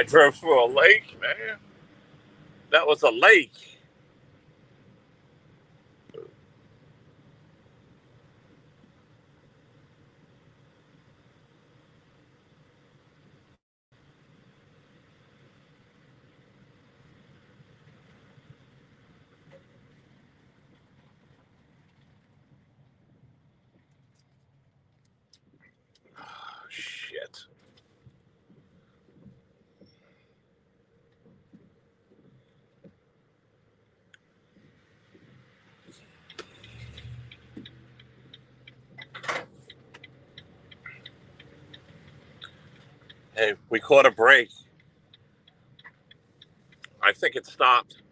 I drove through a lake, man. That was a lake. Oh, shit. Hey, we caught a break. I think it stopped.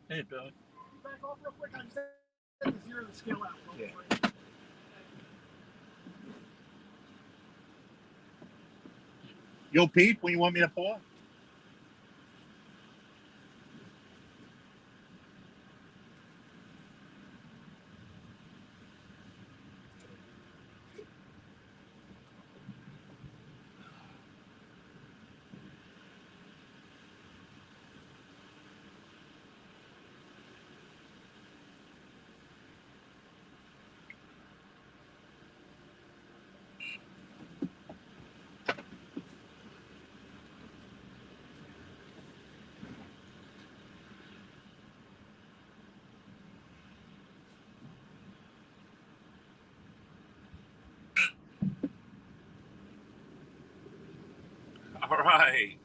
Hey, Billy. Back off real quick. I just had to zero the scale out. Yeah. You'll peep when you want me to pull? All right.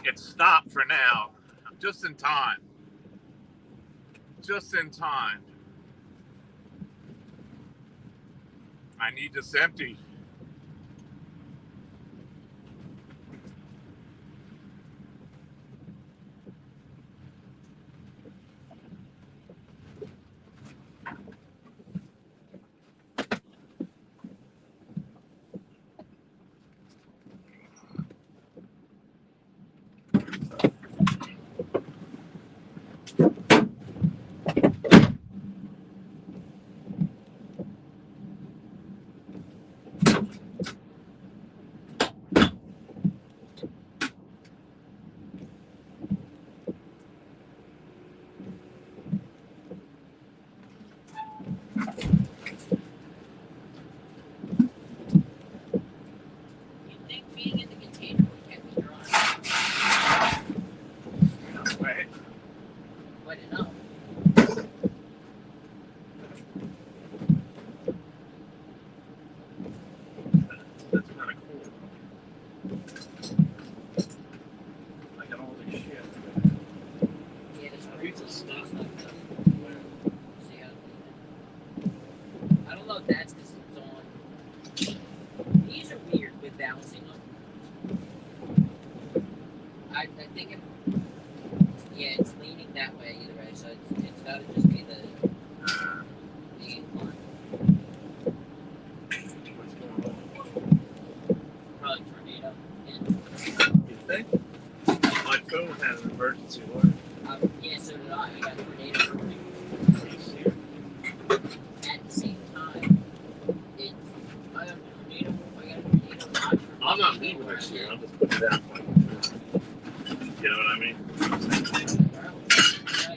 It stopped for now. Just in time. Just in time. I need this empty. think it's leaning that way either way, so it's got to just be the incline. What's going on? Probably tornado. Yeah. You think? My phone has an emergency alert. Yeah, so did I. I got tornado warning. Are you serious? At the same time, I got a tornado watch. I'm not leaving next year. I'm just putting it down. You know what I mean?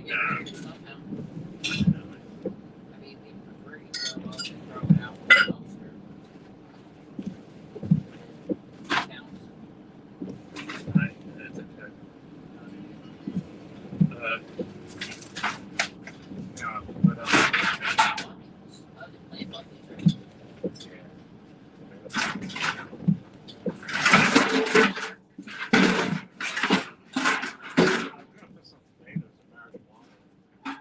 Yeah. Somehow. I mean, we prefer you throw up and throw it out with the dumpster. Counts. That's okay. But The plant buckets, right? I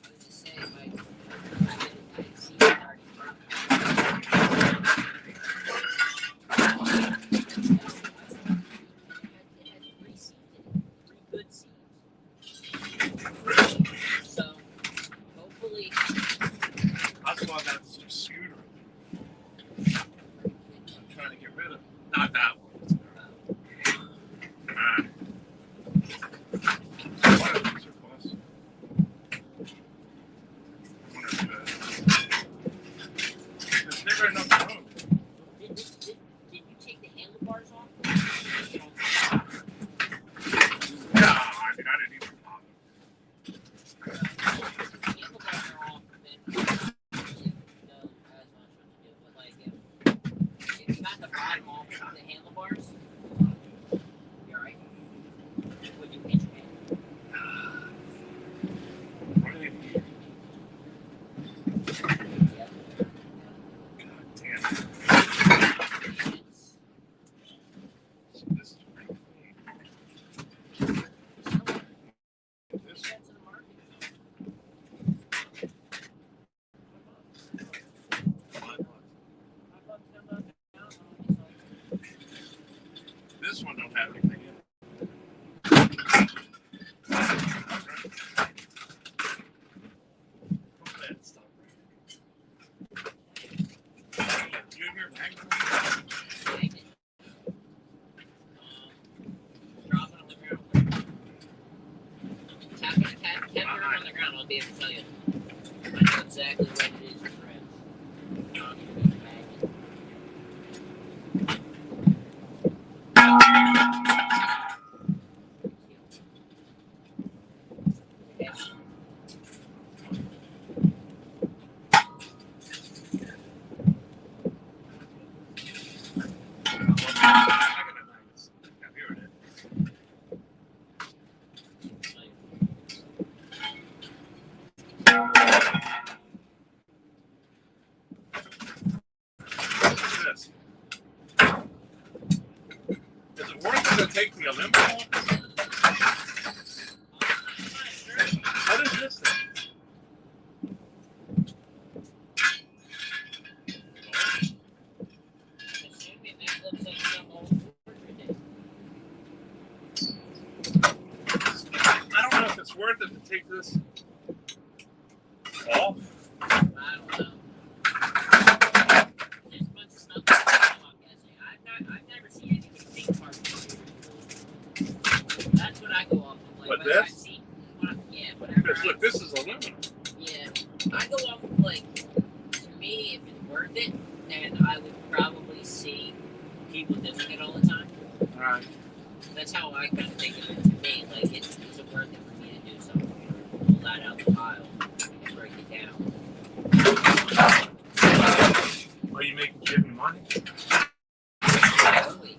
was just saying, like, I'd seen it already. It had 3 seeds in it. 3 good seeds. So, hopefully, I saw that scooter. I'm trying to get rid of. Not that one. What is your boss? There's never enough room. did you take the handlebars off? No, I mean, I didn't even pop it. The handlebars are off, then it doesn't as much what to do. But, like, if you got the bottom off of the handlebars, you're right. Would you pinch your hand? What are they doing? Yep. God damn it. It's So this is pretty clean. This that's in the market. This one don't have anything in it. Stop. You hear banging? Drop it on the ground. Tap it on the ground, I'll be able to tell you. I know exactly what it is with friends. Here it is. What's this? Is it worth it to take the aluminum off? What is this thing? I don't know if it's worth it to take this off. I don't know. There's a bunch of stuff I'm guessing. I've never seen anything pink part. That's what I go off of. Like, What, whenever this? I see, whenever Because look, this is aluminum. yeah, I go off of, like, to me, if it's worth it, then I would probably see people doing it all the time. Alright. That's how I kind of think of it to me. Like, is it worth it for me to do something? Pull that out the pile and break it down. Are you making Jimmy money? Always.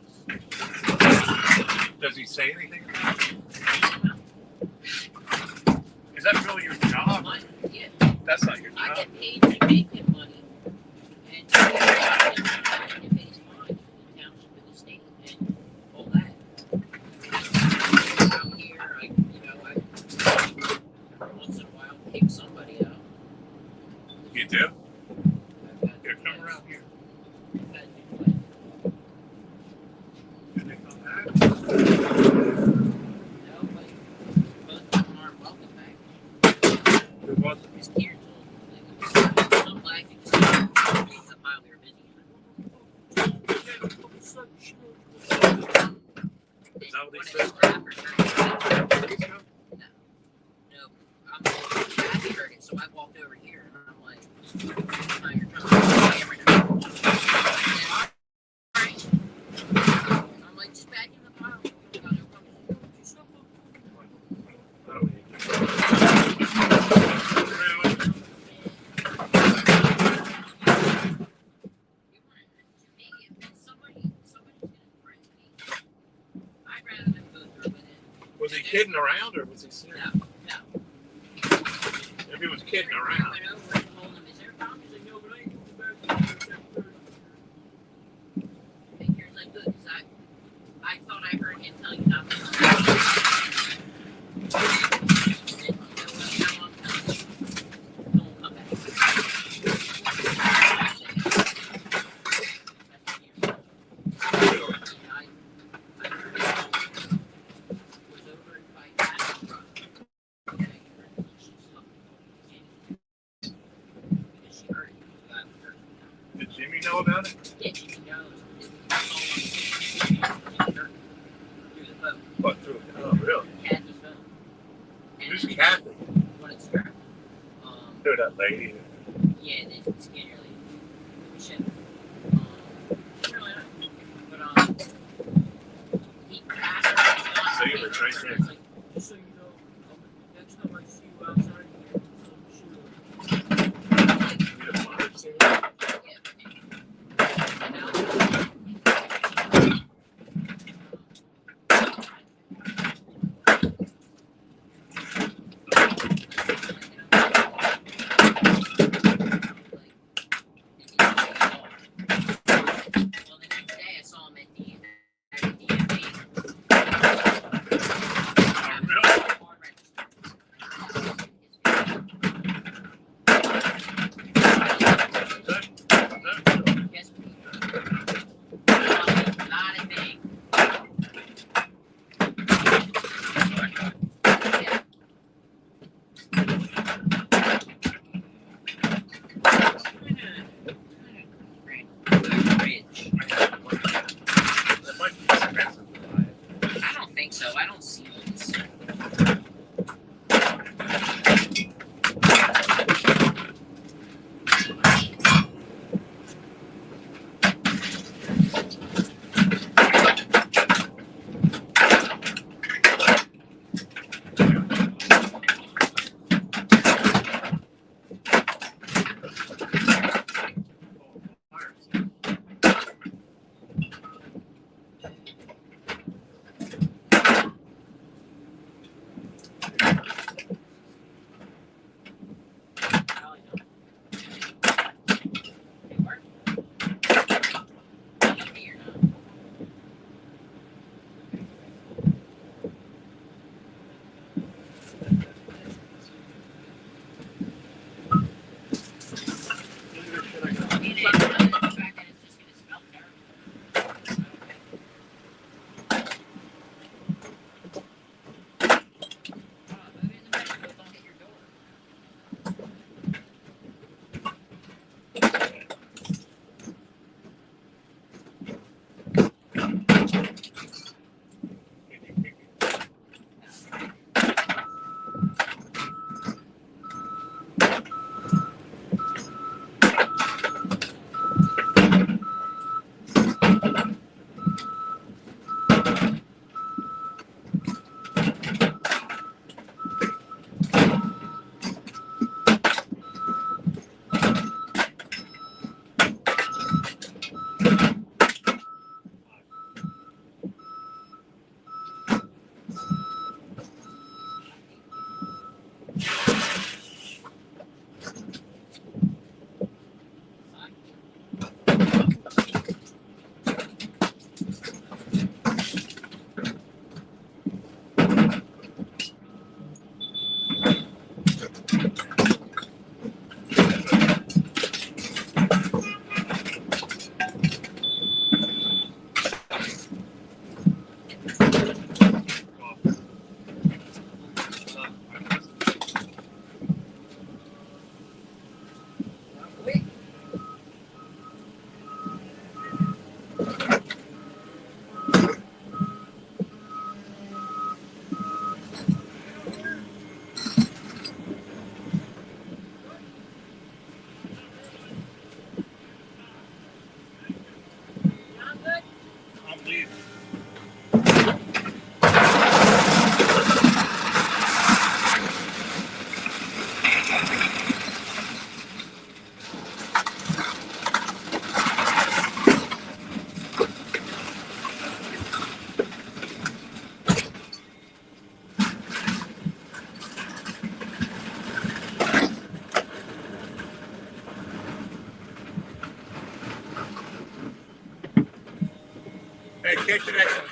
Does he say anything? Is that really your job? Yeah, That's not your I job. get paid to make him money. And if it's fine for the township and the state and all that. Out here, I every once in a while pick somebody up. You do? I've got Here, come two around here. I've got two places. Can they come back? relaxed. You just get to the pile we were busy. Is that what they When it said? was crap or something. No, I'm happy heard it, so I walked over here and I'm like, "No, you're trying to hammer it out." Alright. I'm like, just back in the pile. Got no problem. Oh, yeah. Was he kidding around or was he serious? No. If he was kidding around. Went over and told him, "Is there a problem?" He's like, "No, but I ain't going back to the And here's like, good, 'cause I thought I heard him tell you not to come back. And then, now I'm telling you, don't come back. Did Jimmy know about it? What, through? Oh, really? Who's Kathy? Who, that lady? Yeah, they skinny lady. Shit. But he asked her. See, it's right there. Like, just so you know, next time I see you outside here, You didn't want her to see me? Hey, catch you next one.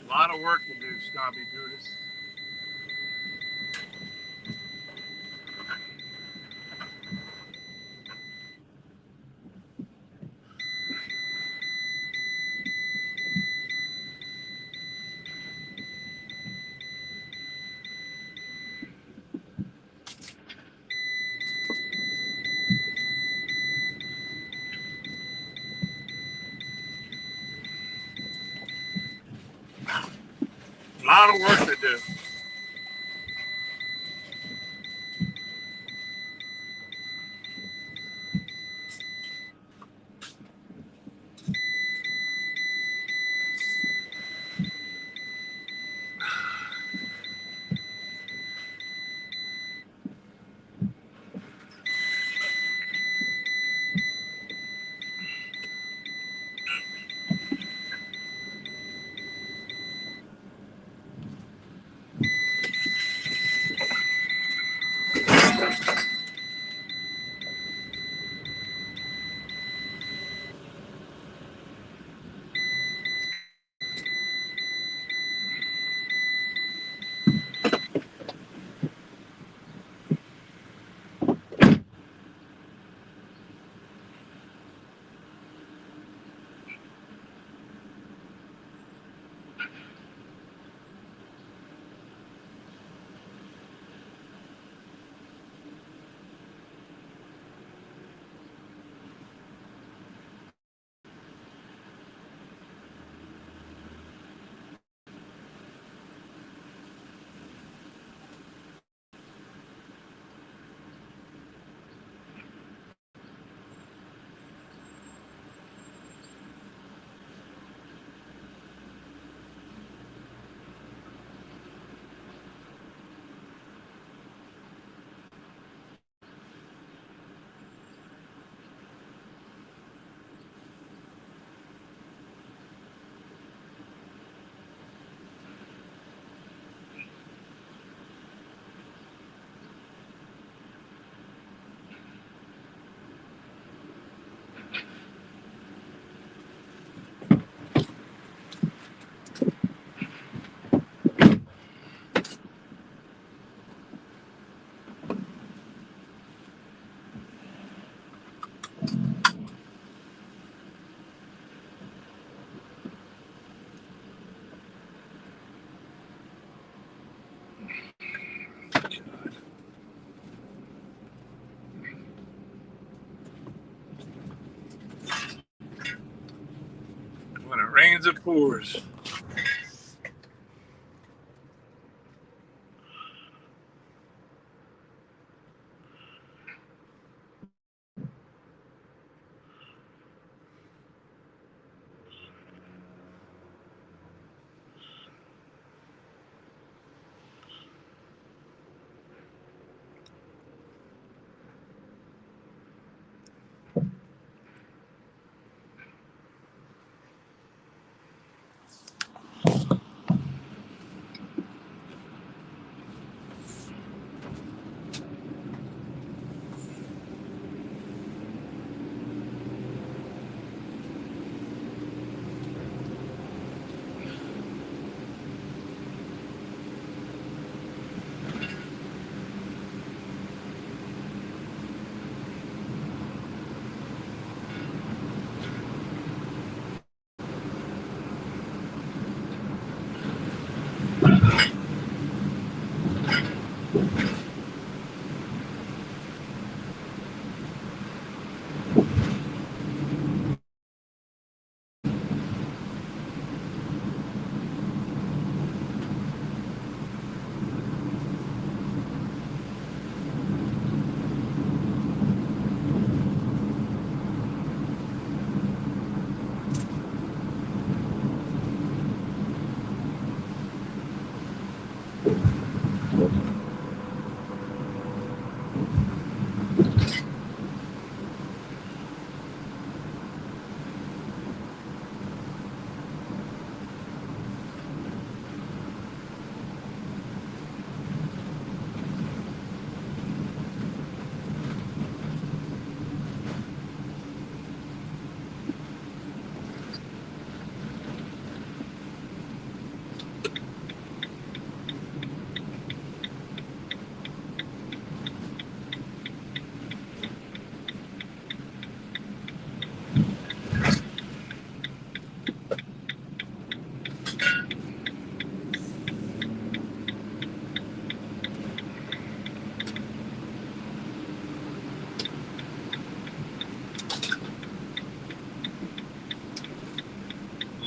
A lot of work to do, Snobby Brutus. A lot of work to do. When it rains, it pours.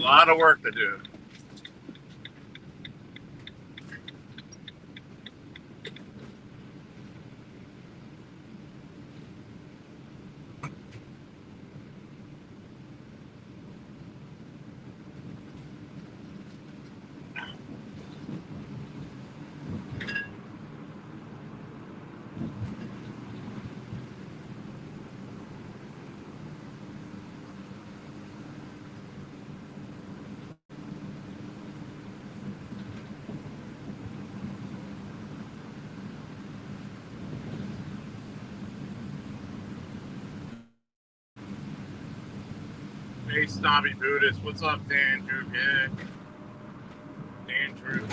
lot of work to do. Hey, Snobby Buddhist. What's up, Dan Drew? Good. Dan Drew.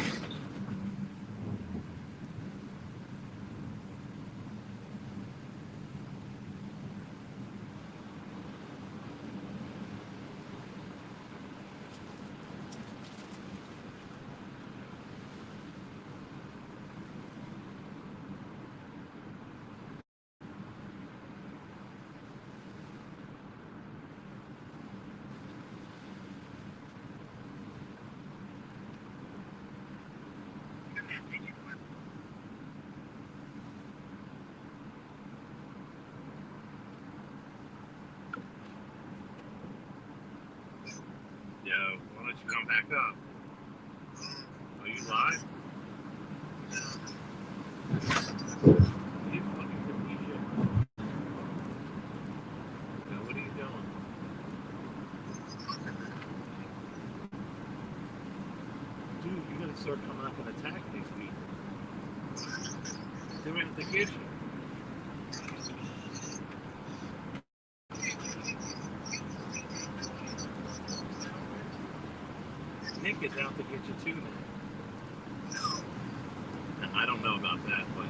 Yo, why don't you come back up? Are you live? You fucking crazy shit. Yo, what are you doing? Dude, you gotta start coming up and attacking these people. They're in the kitchen. Nick is out to get you too now. I don't know about that, but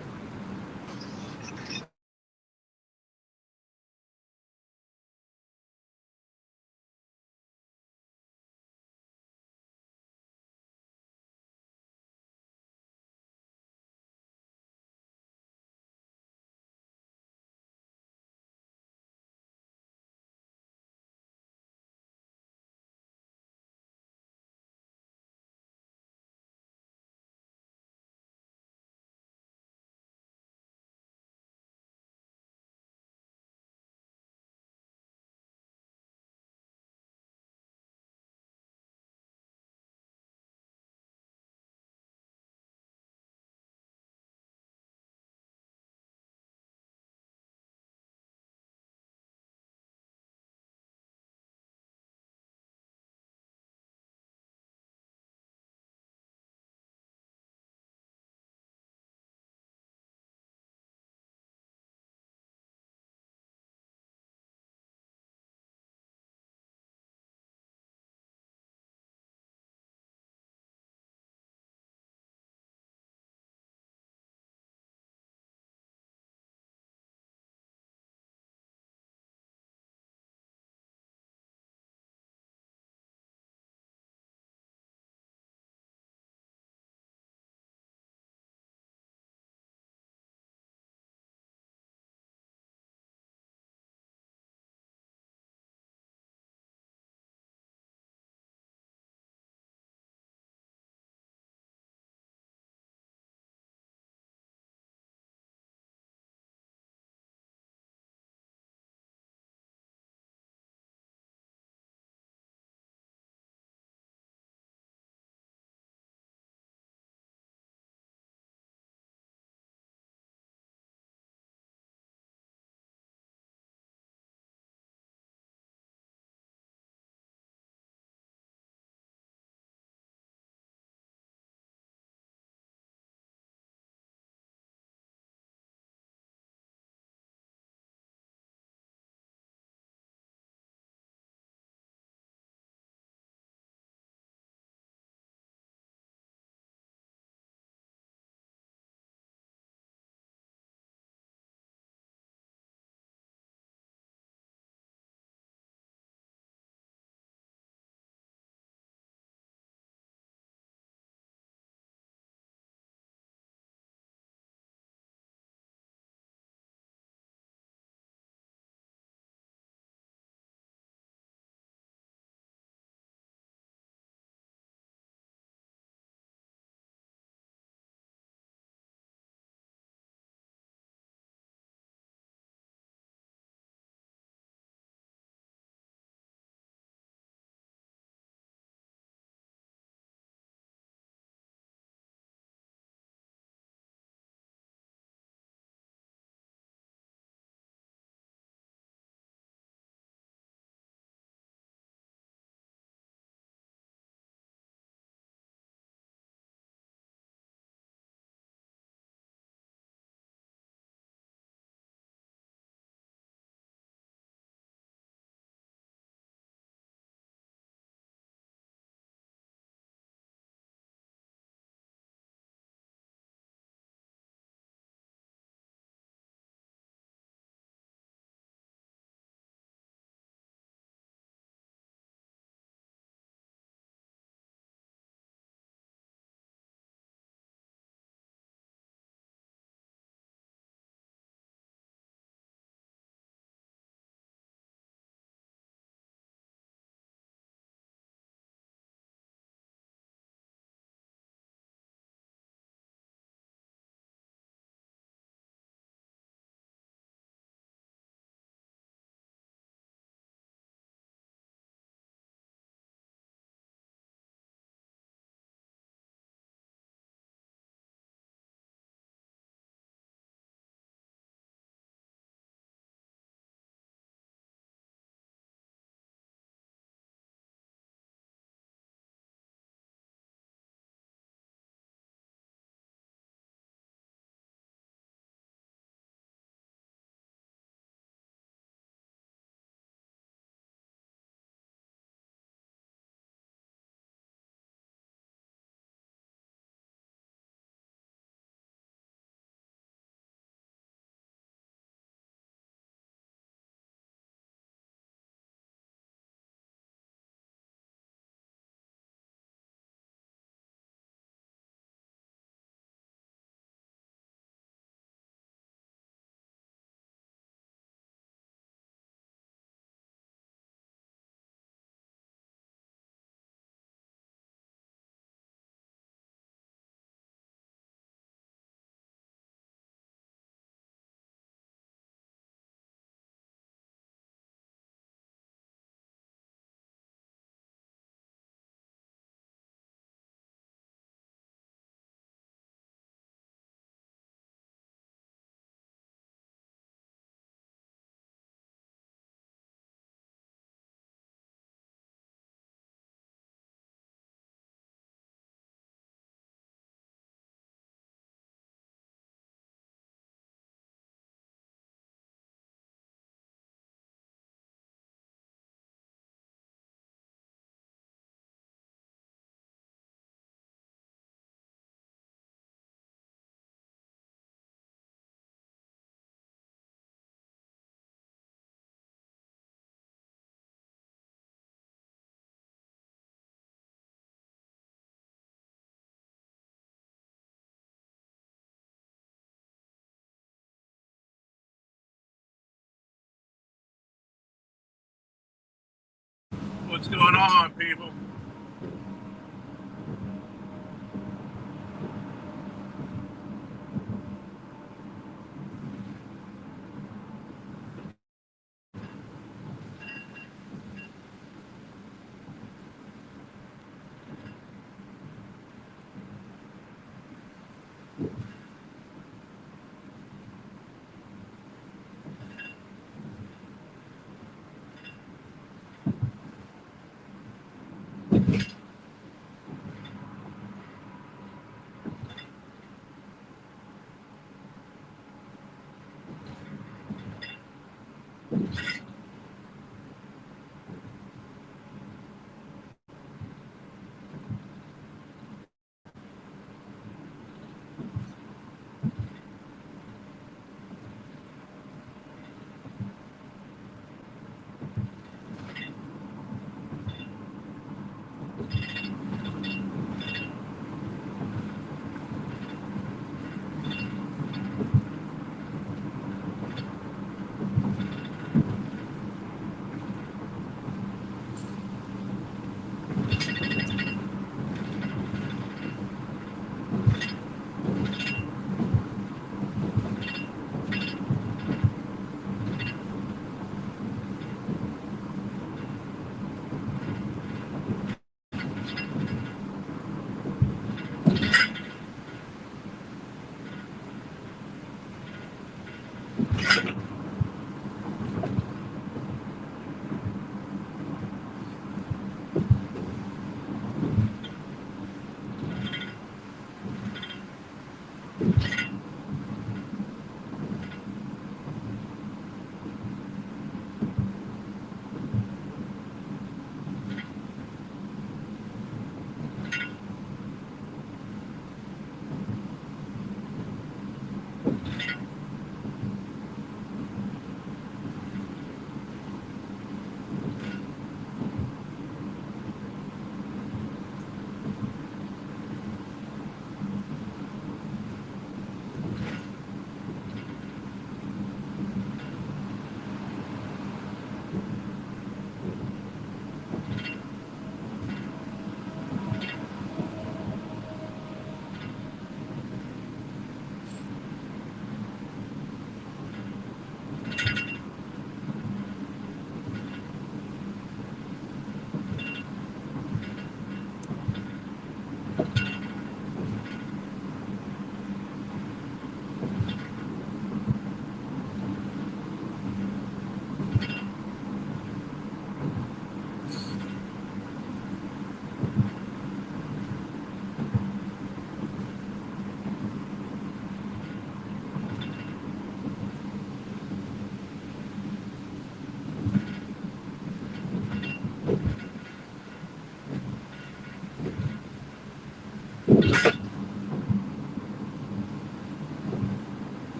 What's going on, people?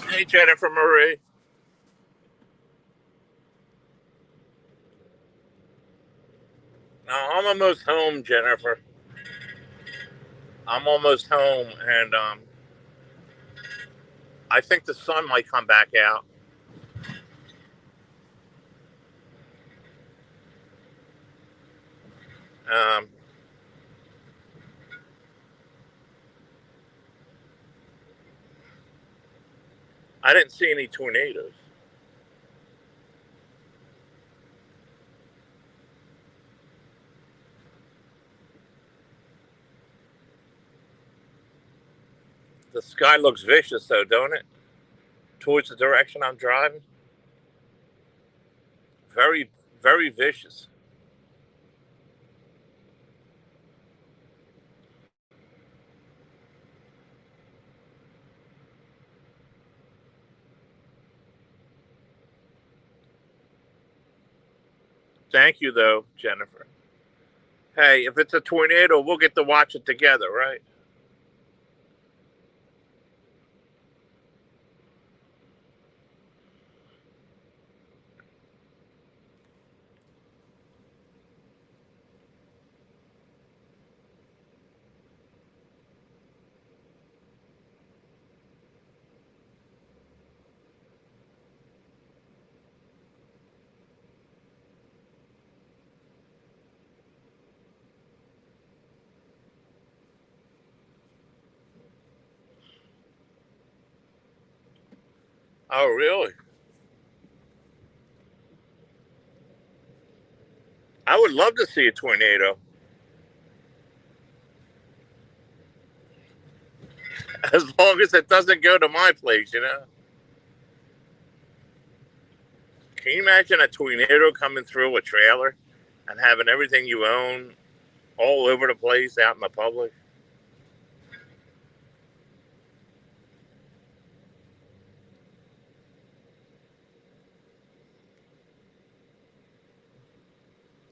Hey, Jennifer Marie. No, I'm almost home, Jennifer. I'm almost home, and I think the sun might come back out. Um, I didn't see any tornadoes. The sky looks vicious, though, don't it? Towards the direction I'm driving. Very, very vicious. Thank you, though, Jennifer. Hey, if it's a tornado, we'll get to watch it together, right? Oh, really? I would love to see a tornado, as long as it doesn't go to my place. Can you imagine a tornado coming through a trailer and having everything you own all over the place out in the public?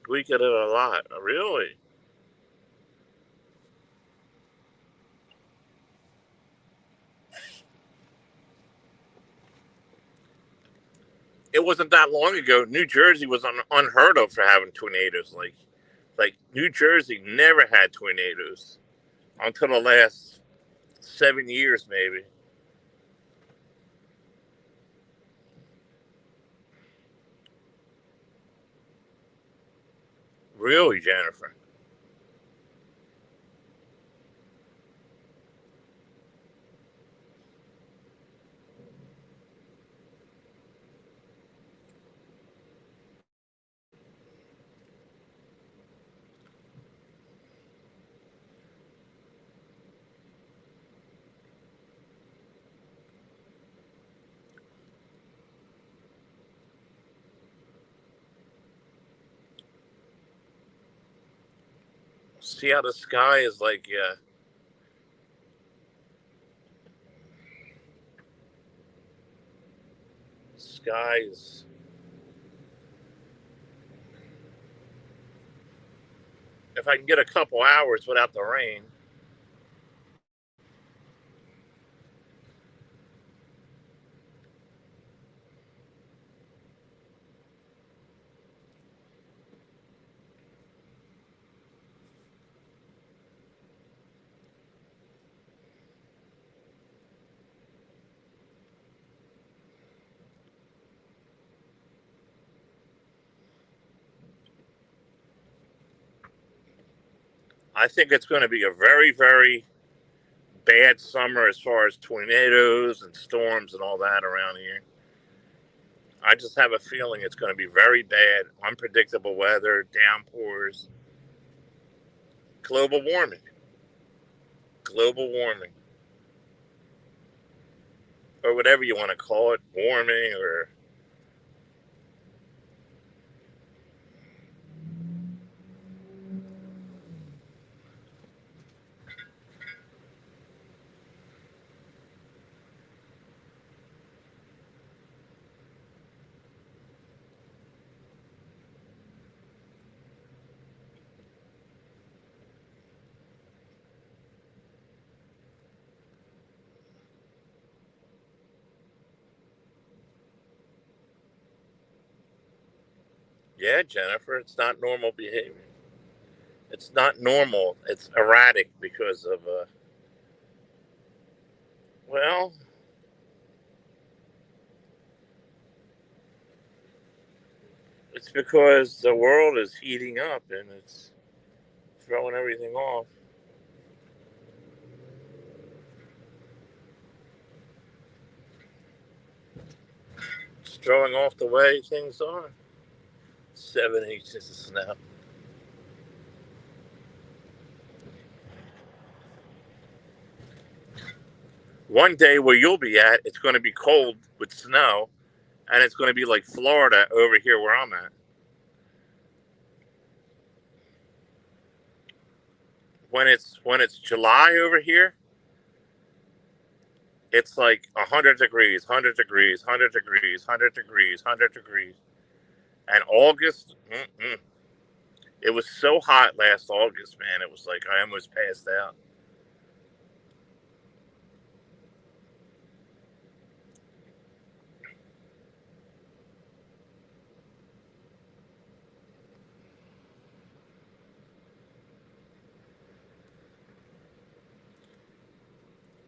We get it a lot. Really? It wasn't that long ago. New Jersey was unheard of for having tornadoes. Like New Jersey never had tornadoes until the last 7 years, maybe. Really, Jennifer? See how the sky is like, skies. If I can get a couple hours without the rain, I think it's going to be a very, very bad summer as far as tornadoes and storms and all that around here. I just have a feeling it's going to be very bad, unpredictable weather, downpours, global warming, global warming, or whatever you want to call it, warming or. Yeah, Jennifer, it's not normal behavior. It's not normal. It's erratic because of, well, it's because the world is heating up and it's throwing everything off. It's throwing off the way things are. 7 inches of snow. One day where you'll be at, it's going to be cold with snow, and it's going to be like Florida over here where I'm at. When it's July over here, it's like 100 degrees, 100 degrees, 100 degrees, 100 degrees, 100 degrees. And August, it was so hot last August, man. It was like I almost passed out.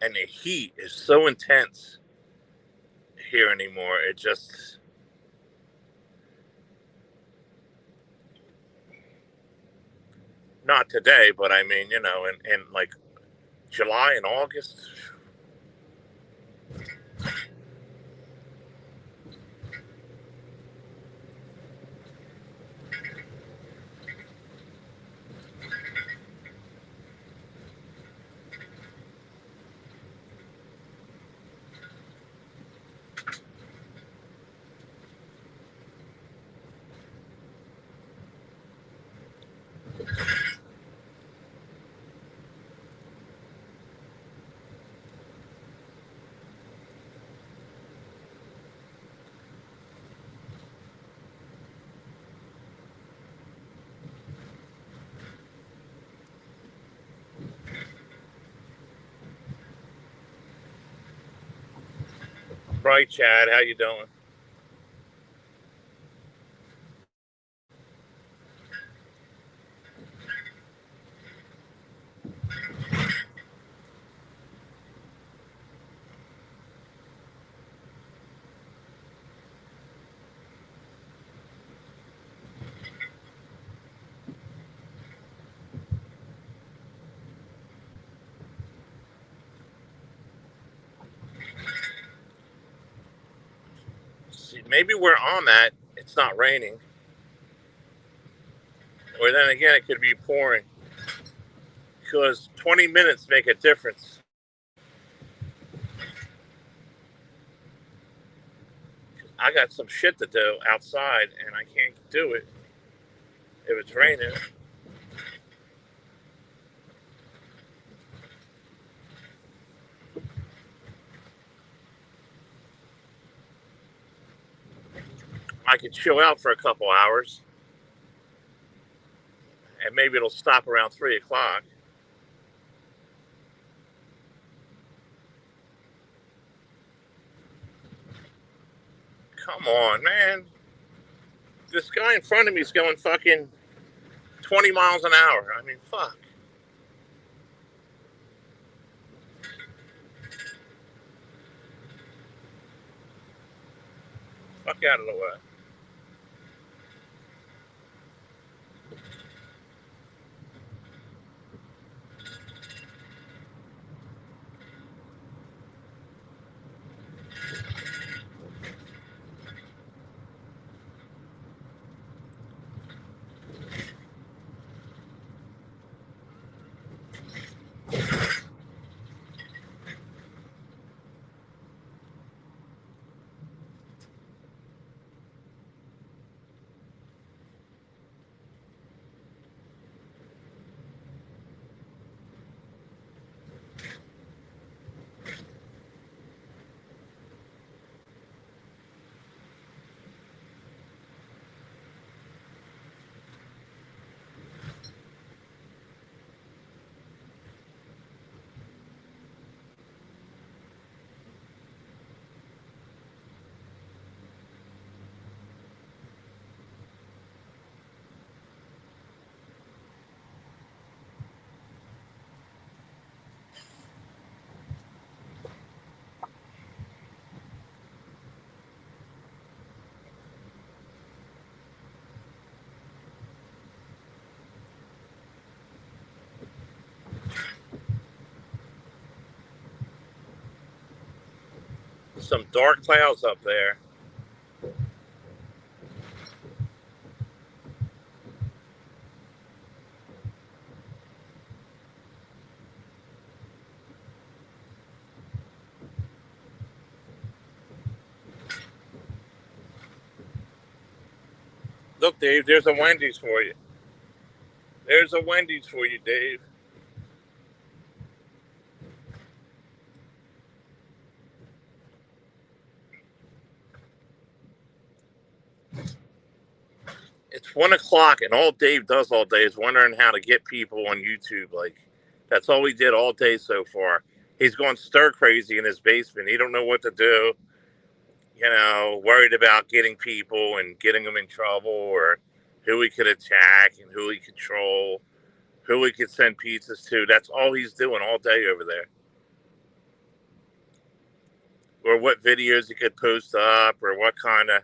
And the heat is so intense here anymore. It just, not today, but I mean, in like July and August. Right, Chad? How you doing? See, maybe where I'm at, it's not raining. Or then again, it could be pouring. Because 20 minutes make a difference. I got some shit to do outside, and I can't do it if it's raining. I could chill out for a couple hours, and maybe it'll stop around 3 o'clock. Come on, man. This guy in front of me is going fucking 20 miles an hour. I mean, fuck. Fuck out of the way. some dark clouds up there. Look, Dave, there's a Wendy's for you. There's a Wendy's for you, Dave. It's 1 o'clock, and all Dave does all day is wondering how to get people on YouTube. Like, that's all he did all day so far. He's going stir crazy in his basement. He don't know what to do. You know, worried about getting people and getting them in trouble, or who he could attack and who he control, who he could send pizzas to. That's all he's doing all day over there. Or what videos he could post up, or what kind of.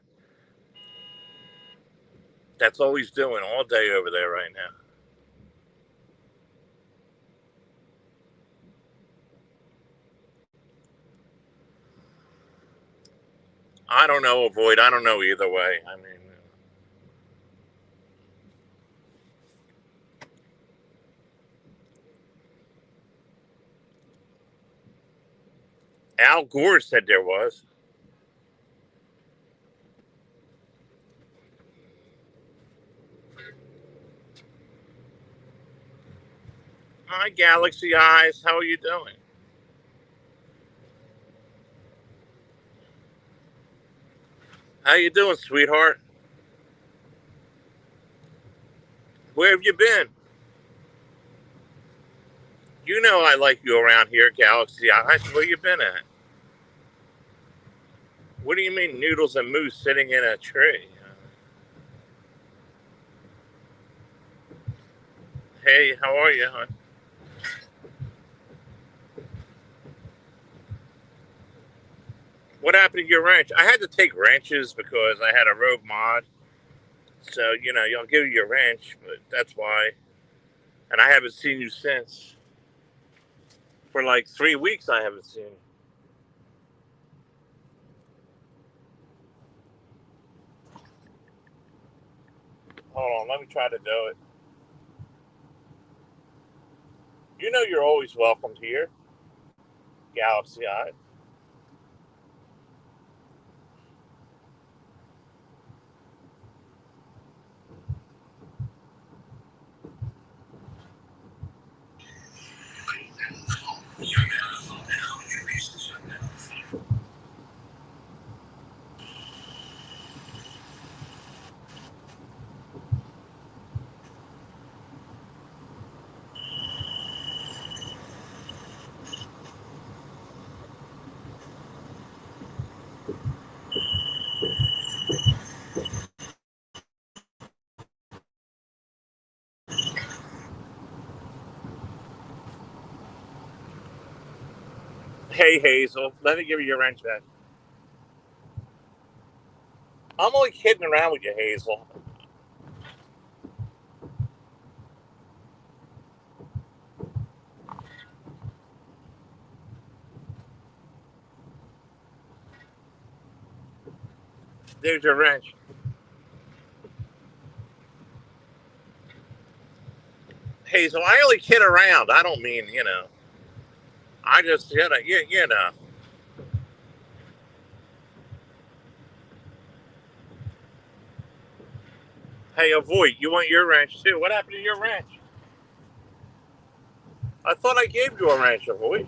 That's all he's doing all day over there right now. I don't know, Avoid. I don't know either way. I mean, Al Gore said there was. Hi, Galaxy Eyes. How are you doing? How you doing, sweetheart? Where have you been? You know I like you around here, Galaxy Eyes. Where you been at? What do you mean, noodles and moose sitting in a tree? Hey, how are you, hon? What happened to your ranch? I had to take ranches because I had a rogue mod. So, you know, I'll give you your ranch, but that's why. And I haven't seen you since. For like 3 weeks, I haven't seen you. Hold on, let me try to do it. You know you're always welcome here, Galaxy Eye. Hey, Hazel, let me give you your wrench back. I'm only kidding around with you, Hazel. There's your wrench. Hazel, I only kid around. I don't mean, you know. I just, you know. Hey, Avoid, you want your wrench too? What happened to your wrench? I thought I gave you a wrench, Avoid.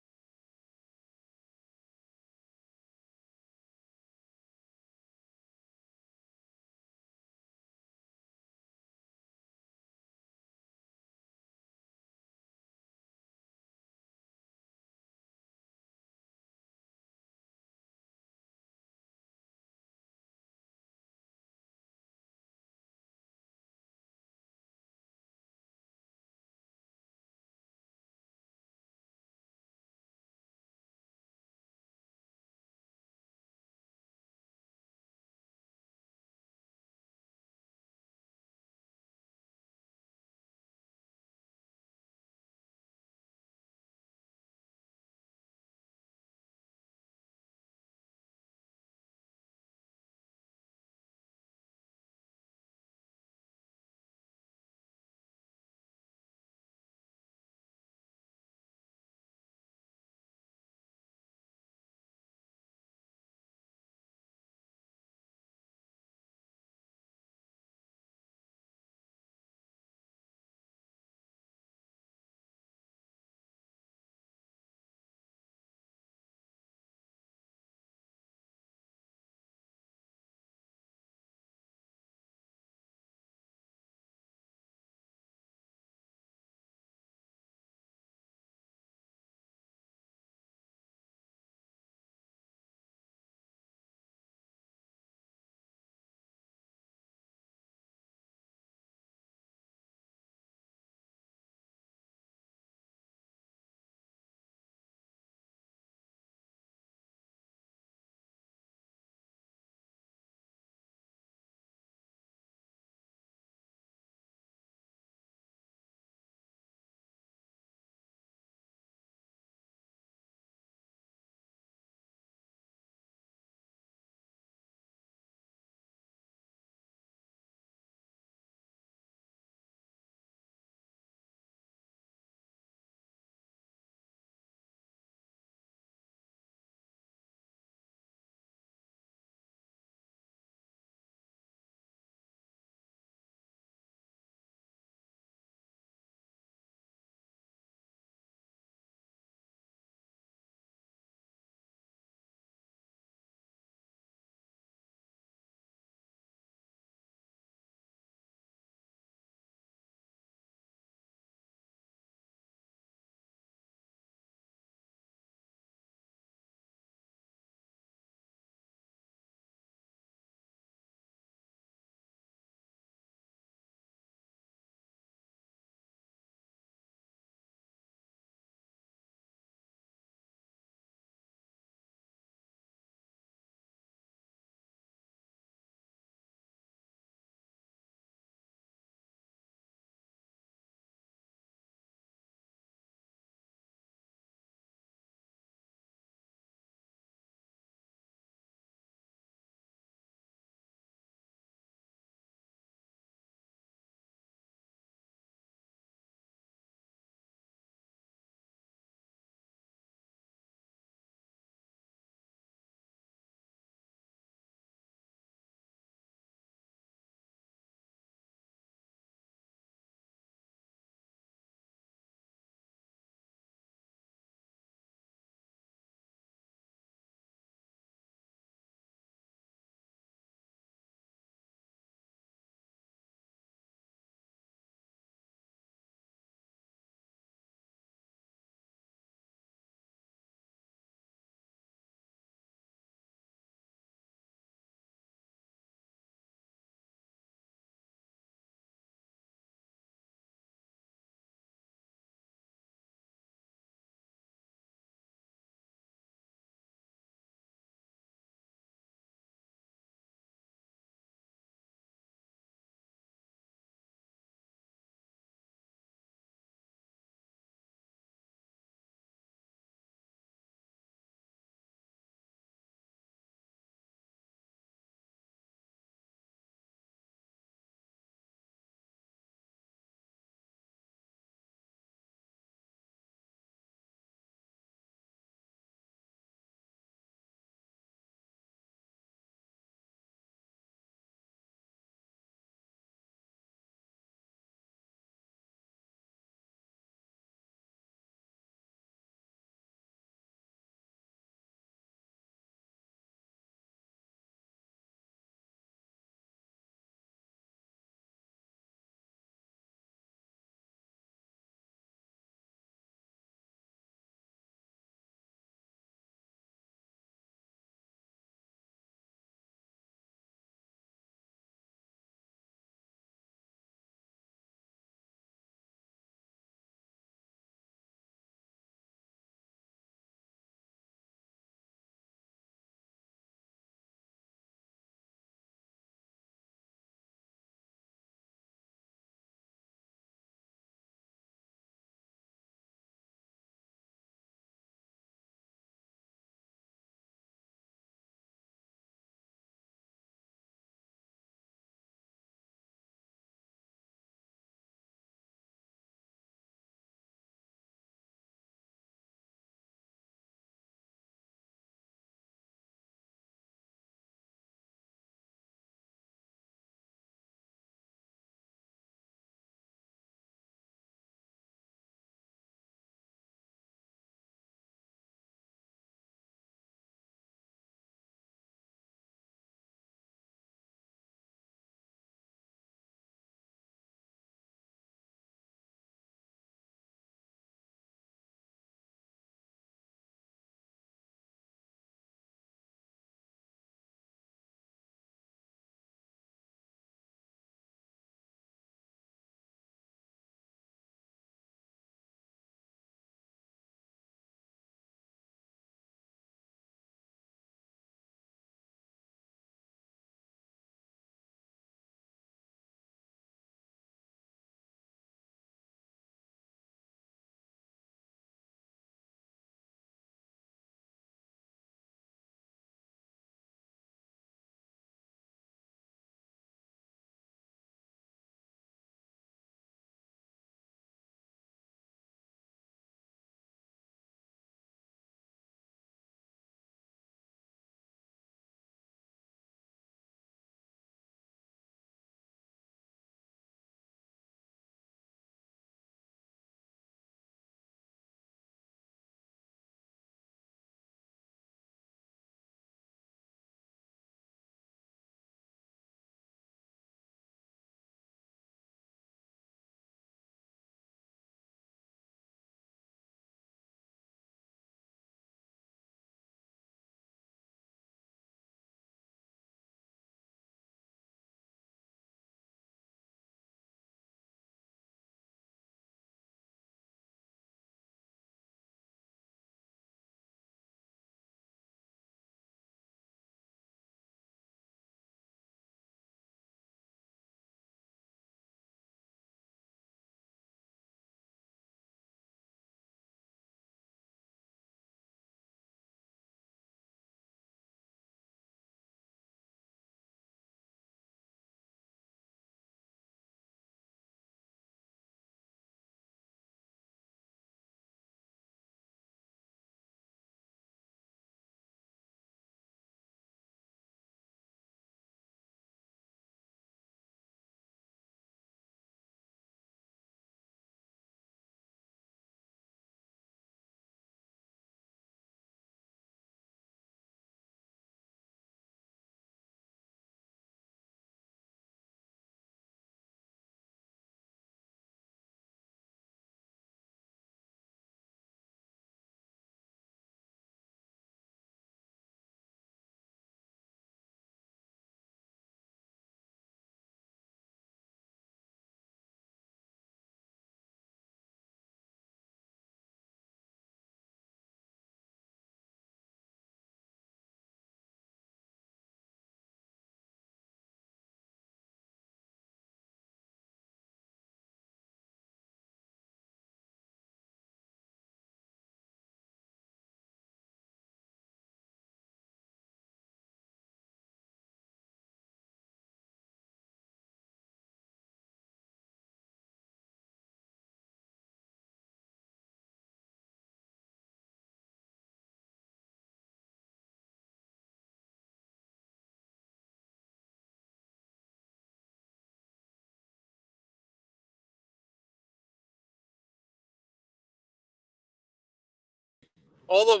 All the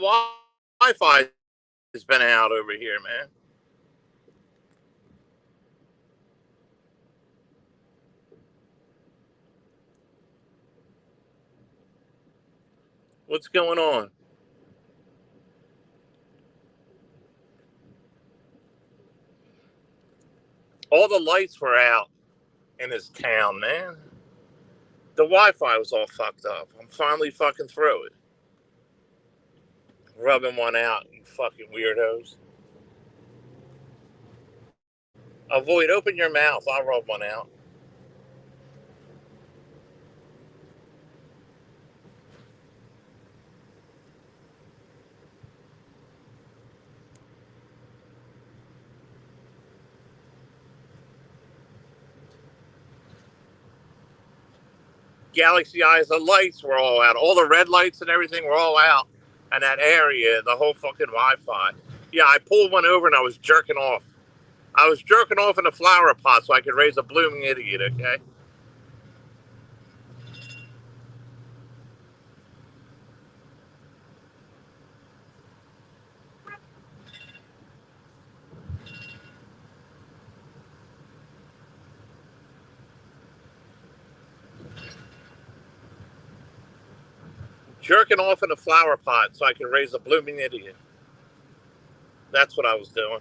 Wi-Fi has been out over here, man. What's going on? All the lights were out in this town, man. The Wi-Fi was all fucked up. I'm finally fucking through it. Rubbing one out, you fucking weirdos. Avoid, open your mouth. I'll rub one out. Galaxy Eyes, the lights were all out. All the red lights and everything were all out. And that area, the whole fucking Wi-Fi. Yeah, I pulled one over and I was jerking off. I was jerking off in a flower pot so I could raise a blooming idiot, okay? Jerking off in a flower pot so I could raise a blooming idiot. That's what I was doing.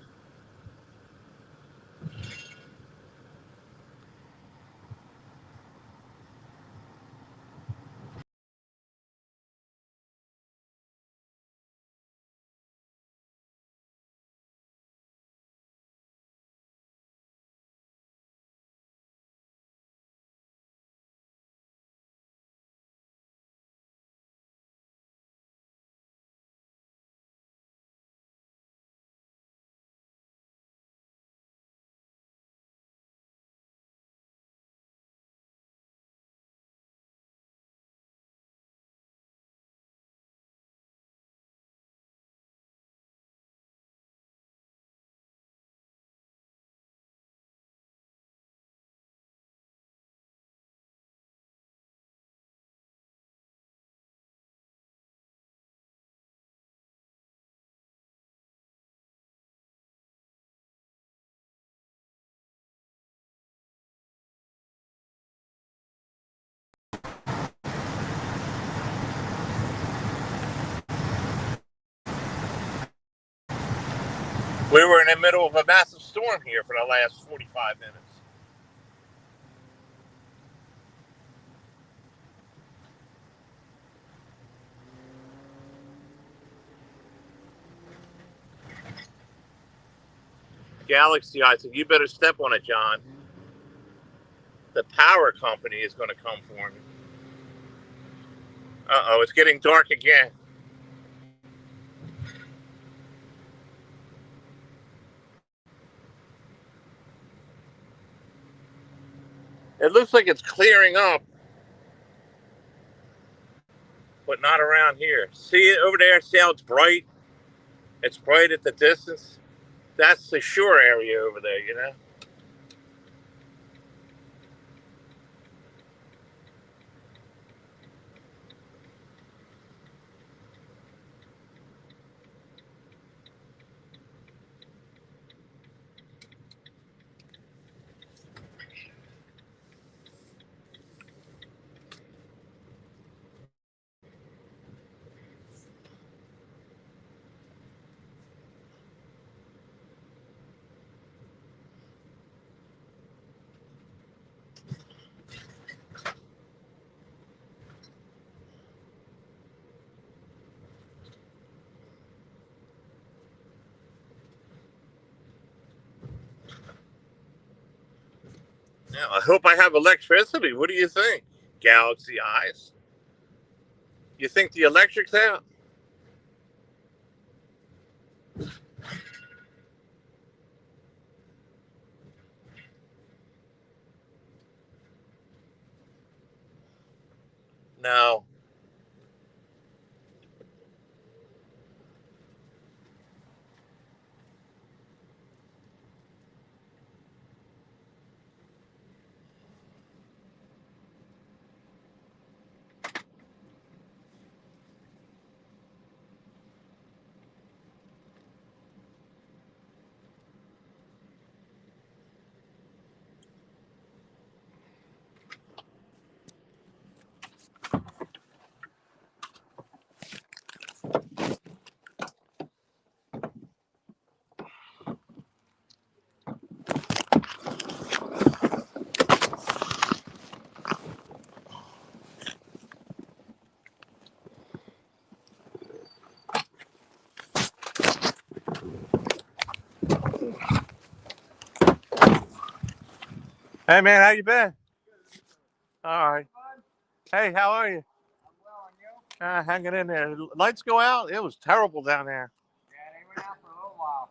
We were in the middle of a massive storm here for the last 45 minutes. Galaxy, I said, you better step on it, John. The power company is going to come for me. Uh-oh, it's getting dark again. It looks like it's clearing up, but not around here. See it over there? See how it's bright? It's bright at the distance. That's the shore area over there, you know? Yeah, I hope I have electricity. What do you think, Galaxy Eyes? You think the electric's out? No. Hey man, how you been? All right. Hey, how are you? Hanging in there. Lights go out. It was terrible down there. Yeah, they went out for a little while.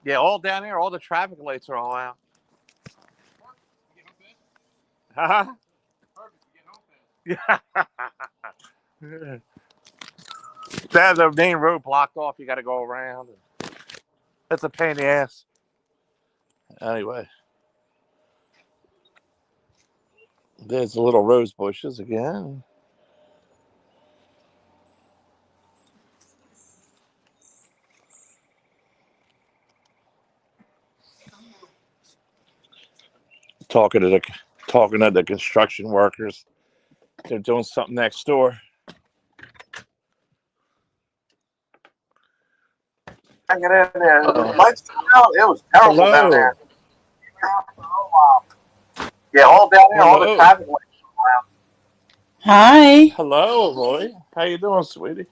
Yeah, all down there. All the traffic lights are all out. Huh? Perfect to get home fast. Yeah. There's the main road blocked off. You got to go around. That's a pain in the ass. Anyway, there's the little rose bushes again. Talking to the construction workers. They're doing something next door. Hanging in there. Lights went out. It was terrible down there. Yeah, all down there. All the traffic lights around. Hi, Hello, Roy. How you doing, sweetie?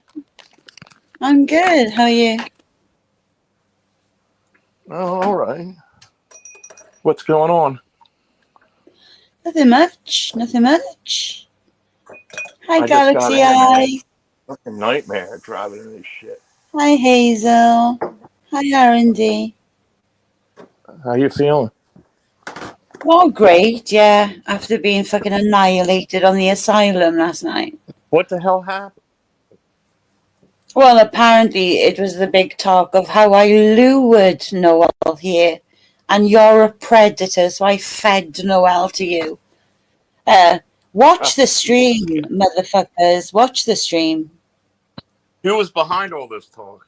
I'm good. How are you? Oh, all right. What's going on? Nothing much. Nothing much. Hi, I just Galaxy got in, Eye. Fucking nightmare driving in this shit. Hi, Hazel. Hi, R&D. How you feeling? Oh, great. Yeah, after being fucking annihilated on the asylum last night. What the hell happened? Well, apparently it was the big talk of how I lured Noel here, and you're a predator, so I fed Noel to you. Watch the stream, motherfuckers. Watch the stream. Who was behind all this talk?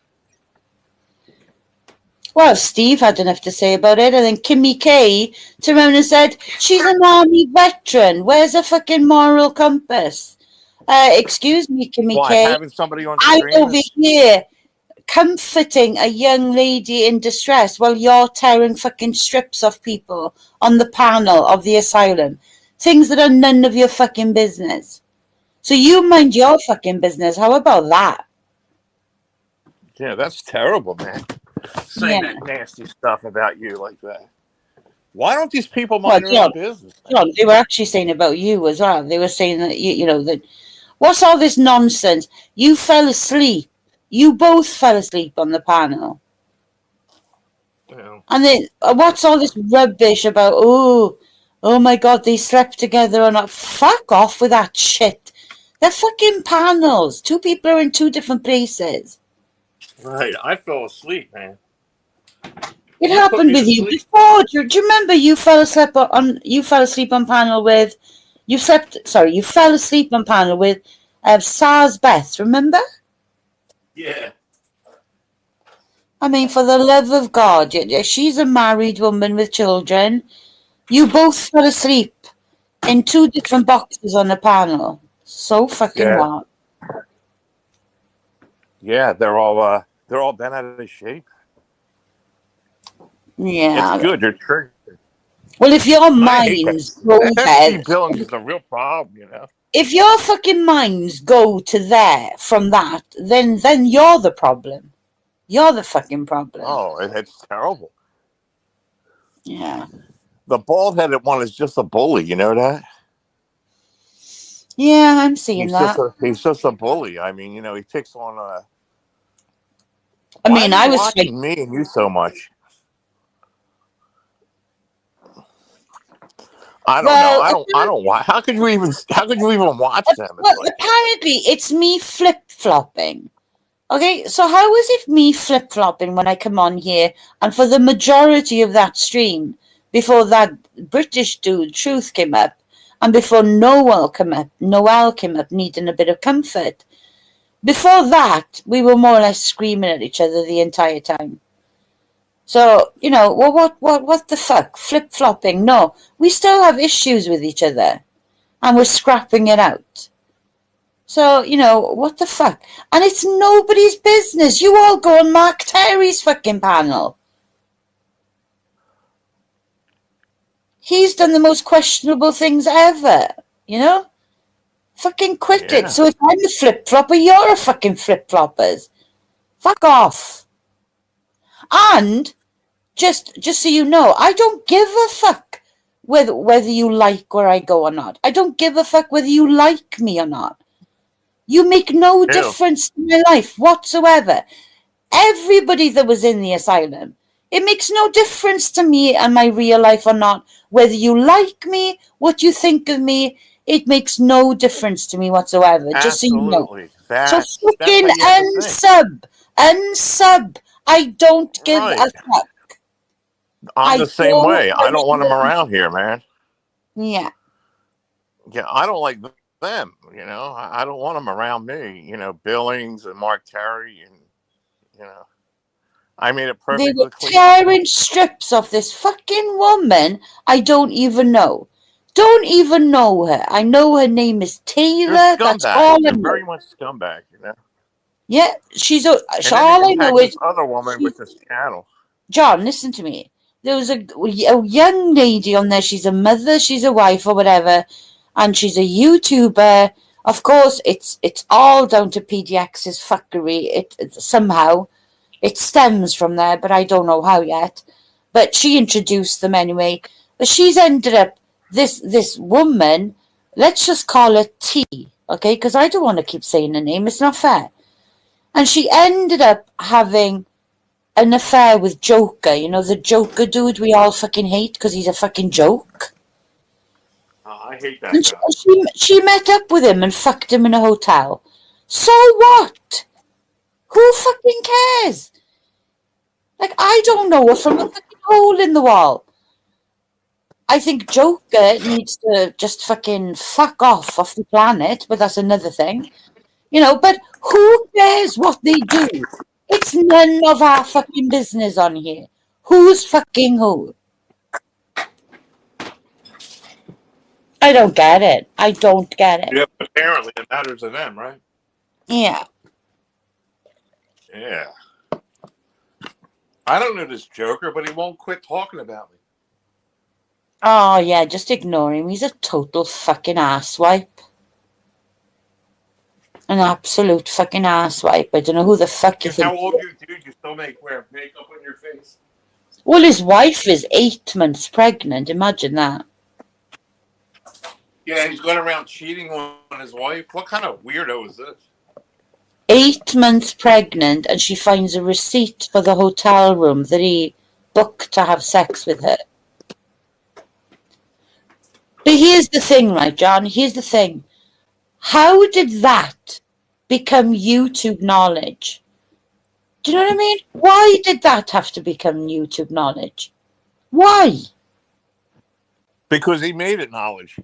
Well, Steve had enough to say about it, and then Kimmy K turned around and said, she's an army veteran. Where's her fucking moral compass? Excuse me, Kimmy Why, K. having somebody on I'm stream? over here comforting a young lady in distress while you're tearing fucking strips off people on the panel of the asylum. Things that are none of your fucking business. So you mind your fucking business. How about that? Yeah, that's terrible, man. Saying Yeah. that nasty stuff about you like that. Why don't these people mind their own business? John, they were actually saying about you as well. They were saying that, you know, that what's all this nonsense? You fell asleep. You both fell asleep on the panel. Yeah. And then what's all this rubbish about, oh my God, they slept together or not? Fuck off with that shit. They're fucking panels. Two people are in two different places. Right, I fell asleep, man. It You put happened me with to you sleep. before. Do you remember you fell asleep on panel with you fell asleep on panel with Sars Beth, remember? Yeah. I mean, for the love of God, she's a married woman with children. You both fell asleep in two different boxes on the panel. So fucking Yeah. what? Yeah, they're all bent out of shape. Yeah. It's good. You're triggered. Well, if your I hate minds that. go That there, Steve Billings is a real problem, you know. if your fucking minds go to there from that, then you're the problem. You're the fucking problem. Oh, it's terrible. Yeah. The bald-headed one is just a bully. You know that? Yeah, I'm seeing that. He's just a bully. I mean, you know, he picks on. I mean, I was watching me and you so much. I don't know. I don't watch. How could you even watch them? Well, apparently it's me flip-flopping. Okay, so how is it me flip-flopping when I come on here and for the majority of that stream, before that British dude, Truth, came up, and before Noel came up needing a bit of comfort. Before that, we were more or less screaming at each other the entire time. So, you know, well, what the fuck? Flip-flopping? No, we still have issues with each other, and we're scrapping it out. So, you know, what the fuck? And it's nobody's business. You all go on Mark Terry's fucking panel. He's done the most questionable things ever, you know? Fucking quit it. So if I'm a flip-flopper, you're a fucking flip-floppers. Fuck off. And, just so you know, I don't give a fuck whether you like where I go or not. I don't give a fuck whether you like me or not. You make no Ew. difference to my life whatsoever. Everybody that was in the asylum, it makes no difference to me and my real life or not. Whether you like me, what you think of me, it makes no difference to me whatsoever. Just so you know. Absolutely. So That's fucking how you have to think. unsub. I don't give a Right. fuck. I'm I the same don't way. I don't want them really- around here, man. Yeah. Yeah, I don't like them. You know, I don't want them around me. You know, Billings and Mark Terry, and you know, I made it They perfectly were clear. tearing strips of this fucking woman I don't even know. Don't even know her. I know her name is They're Taylor. That's all scumbags. I They're know. very much scumbags, you know. Yeah, she's a. And then All they I know attack is this other woman she, with this channel. John. Listen to me. There was a young lady on there. She's a mother. She's a wife or whatever, and she's a YouTuber. Of course, it's all down to PDX's fuckery. It somehow it stems from there, but I don't know how yet. But she introduced them anyway. But she's ended up this woman. Let's just call her T, okay? Because I don't want to keep saying her name. It's not fair. And she ended up having an affair with Joker. You know, the Joker dude we all fucking hate because he's a fucking joke. I hate that And guy. she met up with him and fucked him in a hotel. So what? Who fucking cares? Like, I don't know her from a fucking hole in the wall. I think Joker needs to just fucking fuck off the planet, but that's another thing. You know, but who cares what they do? It's none of our fucking business on here. Who's fucking who? I don't get it. I don't get it. Yeah, apparently it matters to them, right? Yeah. Yeah. I don't know this Joker, but he won't quit talking about me. Oh, yeah, just ignore him. He's a total fucking asswipe. An absolute fucking asswipe. I don't know who the fuck you Because how think. old you dude, you still wear makeup on your face? Well, his wife is 8 months pregnant. Imagine that. Yeah, he's going around cheating on his wife. What kind of weirdo is this? 8 months pregnant, and she finds a receipt for the hotel room that he booked to have sex with her. But here's the thing, right, John? Here's the thing. How did that become YouTube knowledge? Do you know what I mean? Why did that have to become YouTube knowledge? Why? Because he made it knowledge.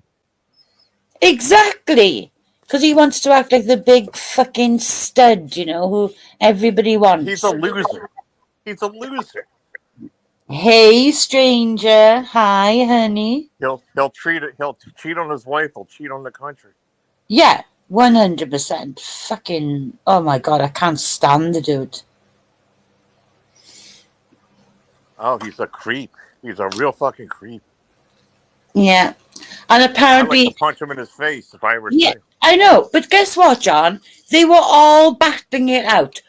Exactly. Because he wants to act like the big fucking stud, you know, who everybody wants. He's a loser. He's a loser. Hey, stranger. Hi, honey. He'll cheat on his wife. He'll cheat on the country. Yeah, 100%. Fucking, oh my God, I can't stand the dude. Oh, he's a creep. He's a real fucking creep. Yeah. And I'd apparently, like to punch him in his face if I were yeah, safe. I know, but guess what, John? They were all battling it out.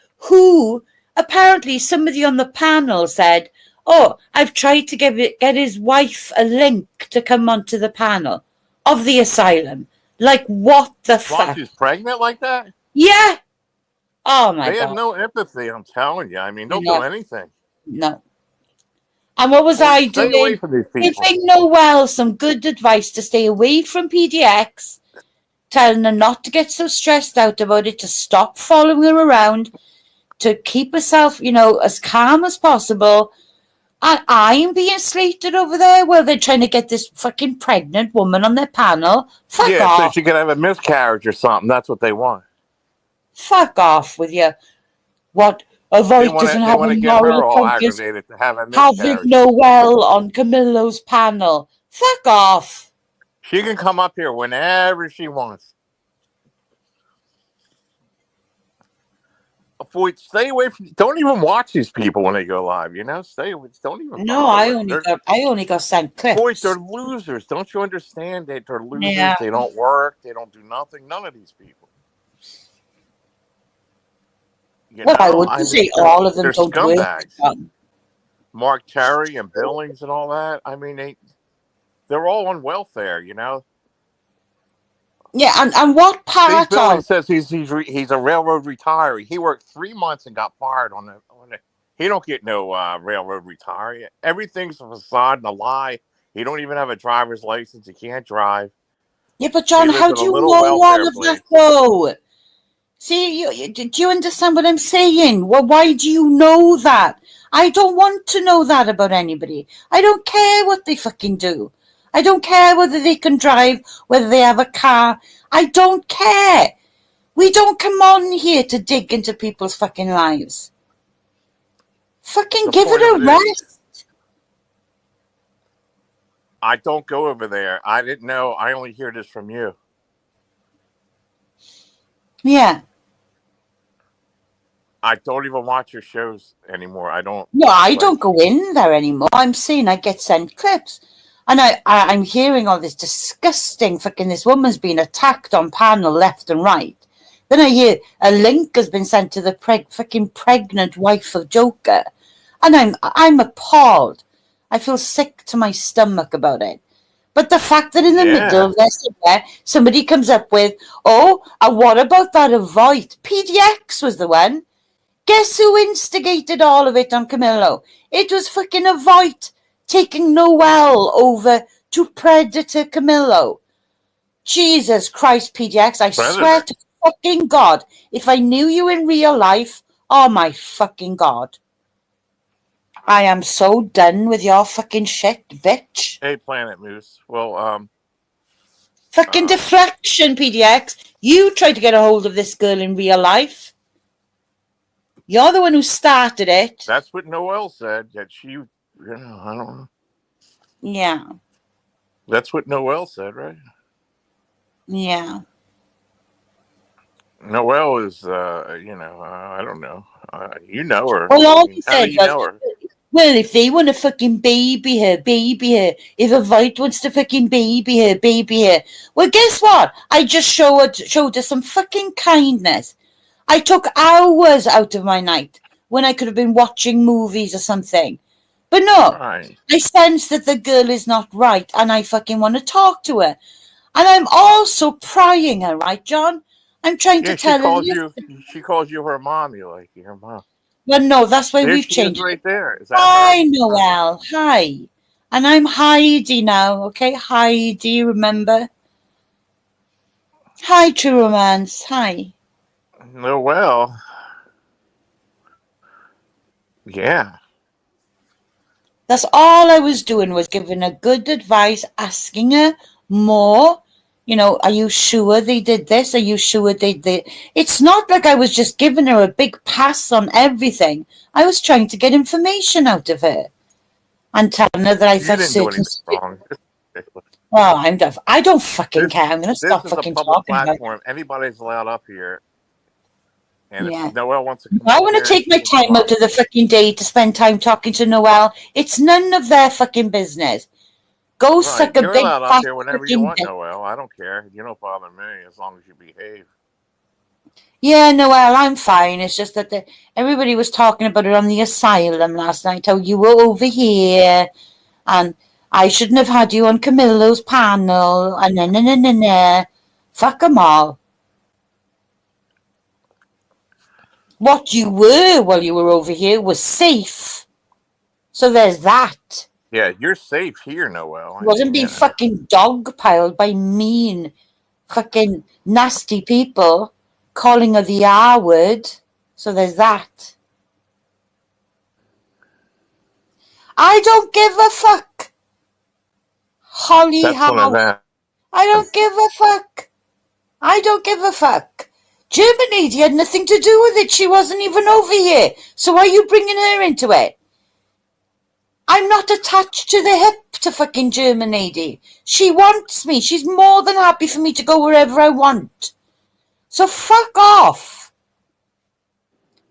Apparently somebody on the panel said, oh, I've tried to get his wife a link to come onto the panel of the asylum. Like, what the What? fuck? She's pregnant like that? Yeah. Oh my They God. have no empathy, I'm telling you. I mean, they'll No. do anything. No. And what was Well, I stay away doing? from these people. Giving Noelle some good advice to stay away from PDX, telling her not to get so stressed out about it, to stop following her around, to keep herself, you know, as calm as possible. And I'm being slated over there while they're trying to get this fucking pregnant woman on their panel. Fuck Yeah, so off. she could have a miscarriage or something. That's what they want. Fuck off with you. What? A They voice want doesn't to have a get her moral all compass. aggravated to have a Having miscarriage. Noelle on Camillo's panel. Fuck off. She can come up here whenever she wants. Avoid, stay away from. Don't even watch these people when they go live. You know, stay away. Don't even. No, bother with them. I only got sent clips. Boys, they're losers. Don't you understand that they're losers? Yeah. They don't work. They don't do nothing. None of these people. You Well, I know, wouldn't mean, say all of them they're don't scumbags. work. Mark Terry and Billings and all that. I mean, they're all on welfare. You know. Yeah, and what Steve part Billy of? says he's a railroad retiree. He worked 3 months and got fired on the. He don't get no railroad retire. Everything's a facade and a lie. He don't even have a driver's license. He can't drive. Yeah, but He John, lives how in do a you little know all welfare of that place. though? See, do you understand what I'm saying? Well, why do you know that? I don't want to know that about anybody. I don't care what they fucking do. I don't care whether they can drive, whether they have a car. I don't care. We don't come on here to dig into people's fucking lives. Fucking The give point it of a it is, rest. I don't go over there. I didn't know. I only hear this from you. Yeah. I don't even watch your shows anymore. I don't. No, I Like, don't go in there anymore. I'm saying I get sent clips. And I'm hearing all this disgusting fucking this woman's been attacked on panel left and right. Then I hear a link has been sent to the fucking pregnant wife of Joker. And I'm appalled. I feel sick to my stomach about it. But the fact that in the middle yeah. of this somewhere, somebody comes up with, oh, and what about that Avoid? PDX was the one. Guess who instigated all of it on Camillo? It was fucking Avoid taking Noel over to Predator Camillo. Jesus Christ, PDX, I swear Predator. to fucking God, if I knew you in real life, oh my fucking God. I am so done with your fucking shit, bitch. Hey, Planet Moose. Well, Fucking deflection, PDX. You tried to get a hold of this girl in real life. You're the one who started it. that's what Noelle said. That she, I don't know. Yeah, That's what Noelle said, right? yeah. Noelle is, I don't know. You know her. Well, I all mean, he how do said you was, know her? well, if they want to fucking baby her, baby her. If a Voight wants to fucking baby her, baby her. Well, guess what? I just showed her some fucking kindness. I took hours out of my night when I could have been watching movies or something. But no, Right. I sense that the girl is not right and I fucking want to talk to her. And I'm also prying her, right, John? I'm trying to Yeah, she tell her, calls you. listen. She calls you her mom. You like your mom. Well, no, that's why There we've she is, changed right it. there. Is that Hi, her? Noel. Hi. And I'm Heidi now, okay? Heidi, remember? Hi, True Romance. Hi. Noelle. Yeah. That's all I was doing was giving her good advice, asking her more. You know, are you sure they did this? Are you sure they did? It's not like I was just giving her a big pass on everything. I was trying to get information out of her and telling her that I You thought didn't do certain. anything wrong. Well, I'm deaf. I don't fucking This care. I'm gonna this stop is a fucking public talking about it. platform. Anybody's allowed up here. And if Yeah. Noelle wants to come I up want to here, take she my can come time up. out of the fucking day to spend time talking to Noelle. It's none of their fucking business. Go Right. suck a You're big allowed up fat here whenever you fucking want, dick. Noelle. I don't care. You don't bother me as long as you behave. Yeah, Noelle, I'm fine. It's just that everybody was talking about it on the asylum last night. How you were over here, and I shouldn't have had you on Camillo's panel, and na. Fuck them all. What you were while you were over here was safe. So there's that. Yeah, you're safe here, Noelle. I Wasn't mean, being fucking dogpiled by mean, fucking nasty people calling her the R word. So there's that. I don't give a fuck. Holly that's one of Howe. them. I don't give a fuck. I don't give a fuck. Germany had nothing to do with it. She wasn't even over here. So why are you bringing her into it? I'm not attached to the hip to fucking Germany. She wants me. She's more than happy for me to go wherever I want. So fuck off.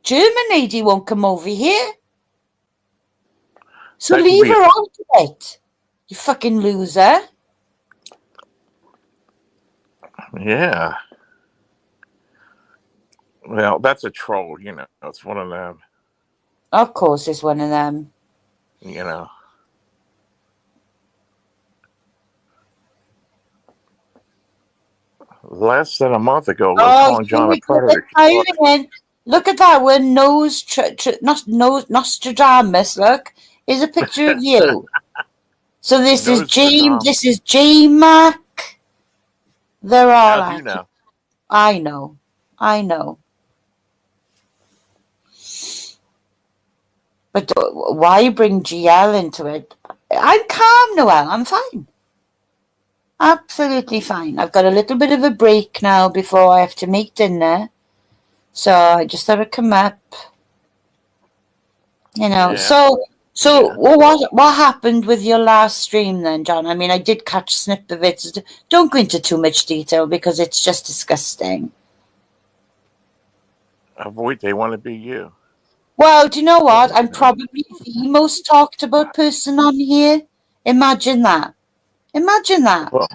Germany won't come over here. So That could leave be- her out of it. You fucking loser. Yeah. Well, that's a troll, you know. It's one of them, Of course it's one of them. you know. less than a month ago, Oh, calling John a here we go. predator. They're firing. Look at that. We're Nostradamus. Look, here's a picture of you. So this is Nostradamus. This is J Mac. They're all How'd you at know? it. I know. I know. But why bring GL into it? I'm calm, Noel. I'm fine. Absolutely fine. I've got a little bit of a break now before I have to make dinner. So I just thought I'd come up. You know. Yeah. So Yeah. what happened with your last stream then, John? I mean, I did catch a snip of it. Don't go into too much detail because it's just disgusting. Avoid. They want to be you. Well, do you know what? I'm probably the most talked about person on here. Imagine that. Imagine that. Well,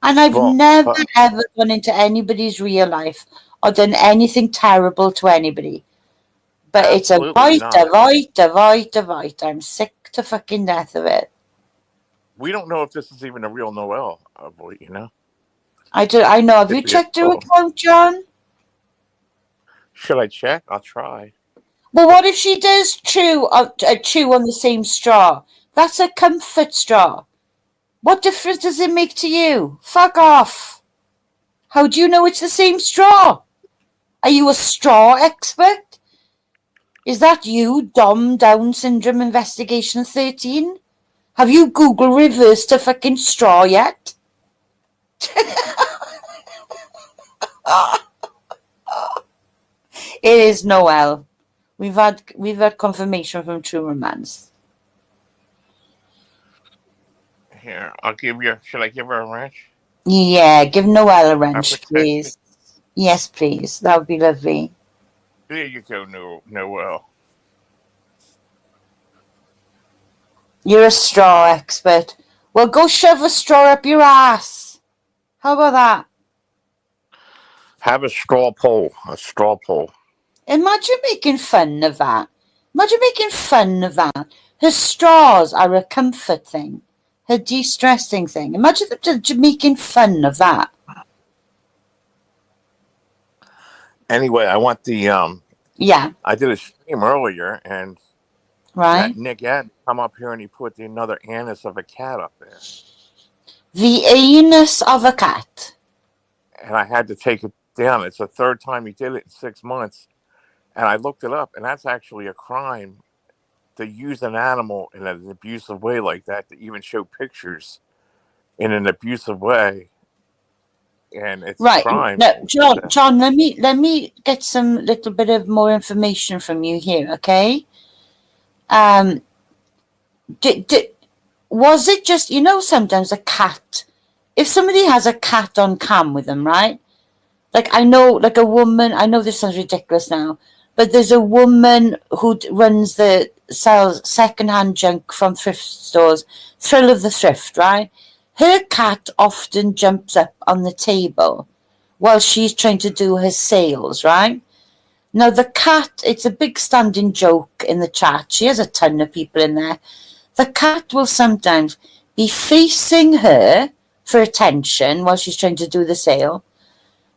And I've well, never ever gone into anybody's real life or done anything terrible to anybody. But it's a absolutely bite. I'm sick to fucking death of it. We don't know if this is even a real Noel. Avoid. You know. I know. Have you checked your account, John? Should I check? I'll try. Well, what if she does chew on the same straw? That's a comfort straw. What difference does it make to you? Fuck off. How do you know it's the same straw? Are you a straw expert? Is that you, Dom Down Syndrome Investigation 13? Have you Google reversed a fucking straw yet? It is Noel. We've had confirmation from True Romance. Here, I'll give you. Should I give her a wrench? Yeah, give Noel a wrench, please. Yes, please. That would be lovely. There you go, Noel. You're a straw expert. Well, go shove a straw up your ass. How about that? Have a straw poll. A straw poll. Imagine making fun of that. Imagine making fun of that. Her straws are a comfort thing. Her de-stressing thing. Imagine them making fun of that. Anyway, I want the Yeah. I did a stream earlier, and Right. that Nick Ad come up here and he put another anus of a cat up there, The anus of a cat. and I had to take it down. It's the third time he did it in 6 months, and I looked it up, and that's actually a crime to use an animal in an abusive way like that, to even show pictures in an abusive way, and it's Right. a crime. No, John, let me get some little bit of more information from you here, okay? Was it just, sometimes a cat, if somebody has a cat on cam with them, right? Like, I know, like a woman, I know this sounds ridiculous now, but there's a woman who sells secondhand junk from thrift stores, Thrill of the Thrift, right? Her cat often jumps up on the table while she's trying to do her sales, right? Now, the cat, it's a big standing joke in the chat. She has a ton of people in there. The cat will sometimes be facing her for attention while she's trying to do the sale.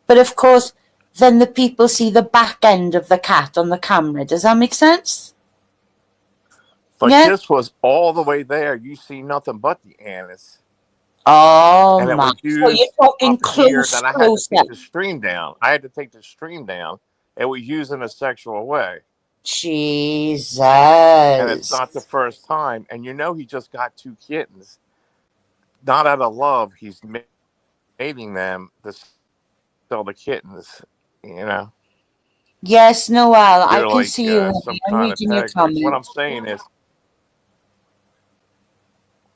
But of course, then the people see the back end of the cat on the camera. Does that make sense? But Yeah. this was all the way there. You see nothing but the anus. Oh, And it my. was So used you're talking up here close that I had to up. take the stream down. It was used in a sexual way. Jesus. And it's not the first time. And he just got 2 kittens. Not out of love. He's mating them to sell the kittens, Yes, Noel, I They're can like, see you. some I'm kind of reading your pedigrees. What I'm comments. saying is,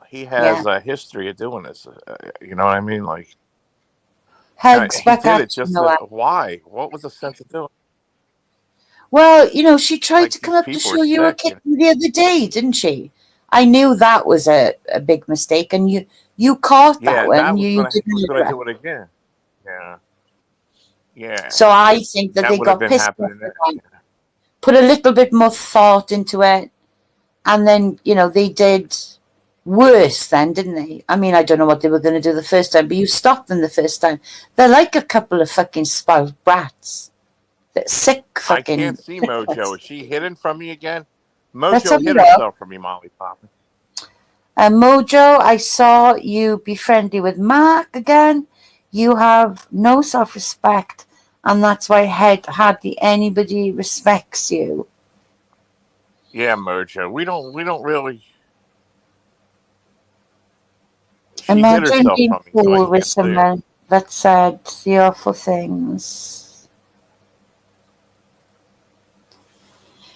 he has a history of doing this. You know what I mean? Like, Hugs he back did at it just Noel. why? What was the sense of doing it? Well, she tried Like, to these come up to people show are you a sick, kitten the other day, didn't she? I knew that was a big mistake, and you caught that Yeah, one. that was You gonna, he didn't was gonna regret. do it again. Yeah. Yeah. So I think that they would have got been pissed off happening with then. that, put a little bit more thought into it, and then they did worse then, didn't they? I mean, I don't know what they were going to do the first time, but you stopped them the first time. They're like a couple of fucking spoiled brats. They're sick I fucking. can't see Mojo. Is she hidden from me again? Let's Mojo have a hid look. herself from me, Molly Poppin. Mojo, I saw you be friendly with Mark again. You have no self-respect, and that's why hardly anybody respects you. Yeah, Mojo. We don't really. She hid Imagine herself being from me, so I cool can't with see her. someone that said the awful things.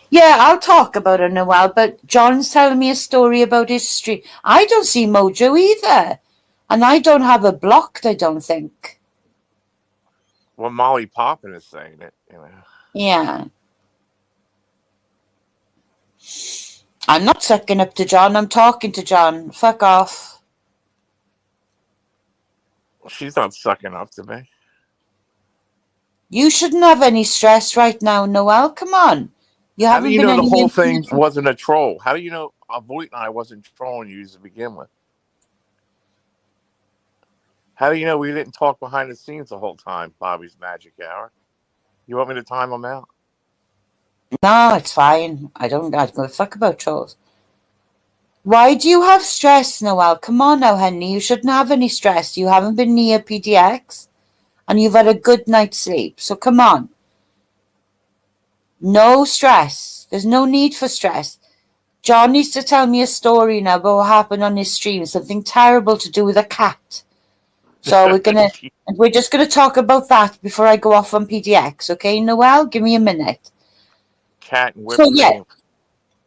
Yeah, I'll talk about her in a while, but John's telling me a story about his street. I don't see Mojo either. And I don't have her blocked, I don't think. Well, Molly Poppin is saying it. You know. Yeah. I'm not sucking up to John, I'm talking to John. Fuck off. She's not sucking up to me. You shouldn't have any stress right now, Noel. Come on. You How do haven't you been know the any whole thing wasn't a troll? How do you know Voight and I wasn't trolling you to begin with? How do you know we didn't talk behind the scenes the whole time, Bobby's Magic Hour? You want me to time them out? No, it's fine. I don't give a fuck about trolls. Why do you have stress, Noel? Come on now, honey. You shouldn't have any stress. You haven't been near PDX and you've had a good night's sleep. So come on. No stress. There's no need for stress. John needs to tell me a story now about what happened on his stream. Something terrible to do with a cat. So we're just gonna talk about that before I go off on PDX, okay, Noel? Give me a minute. Cat and whip. So yeah.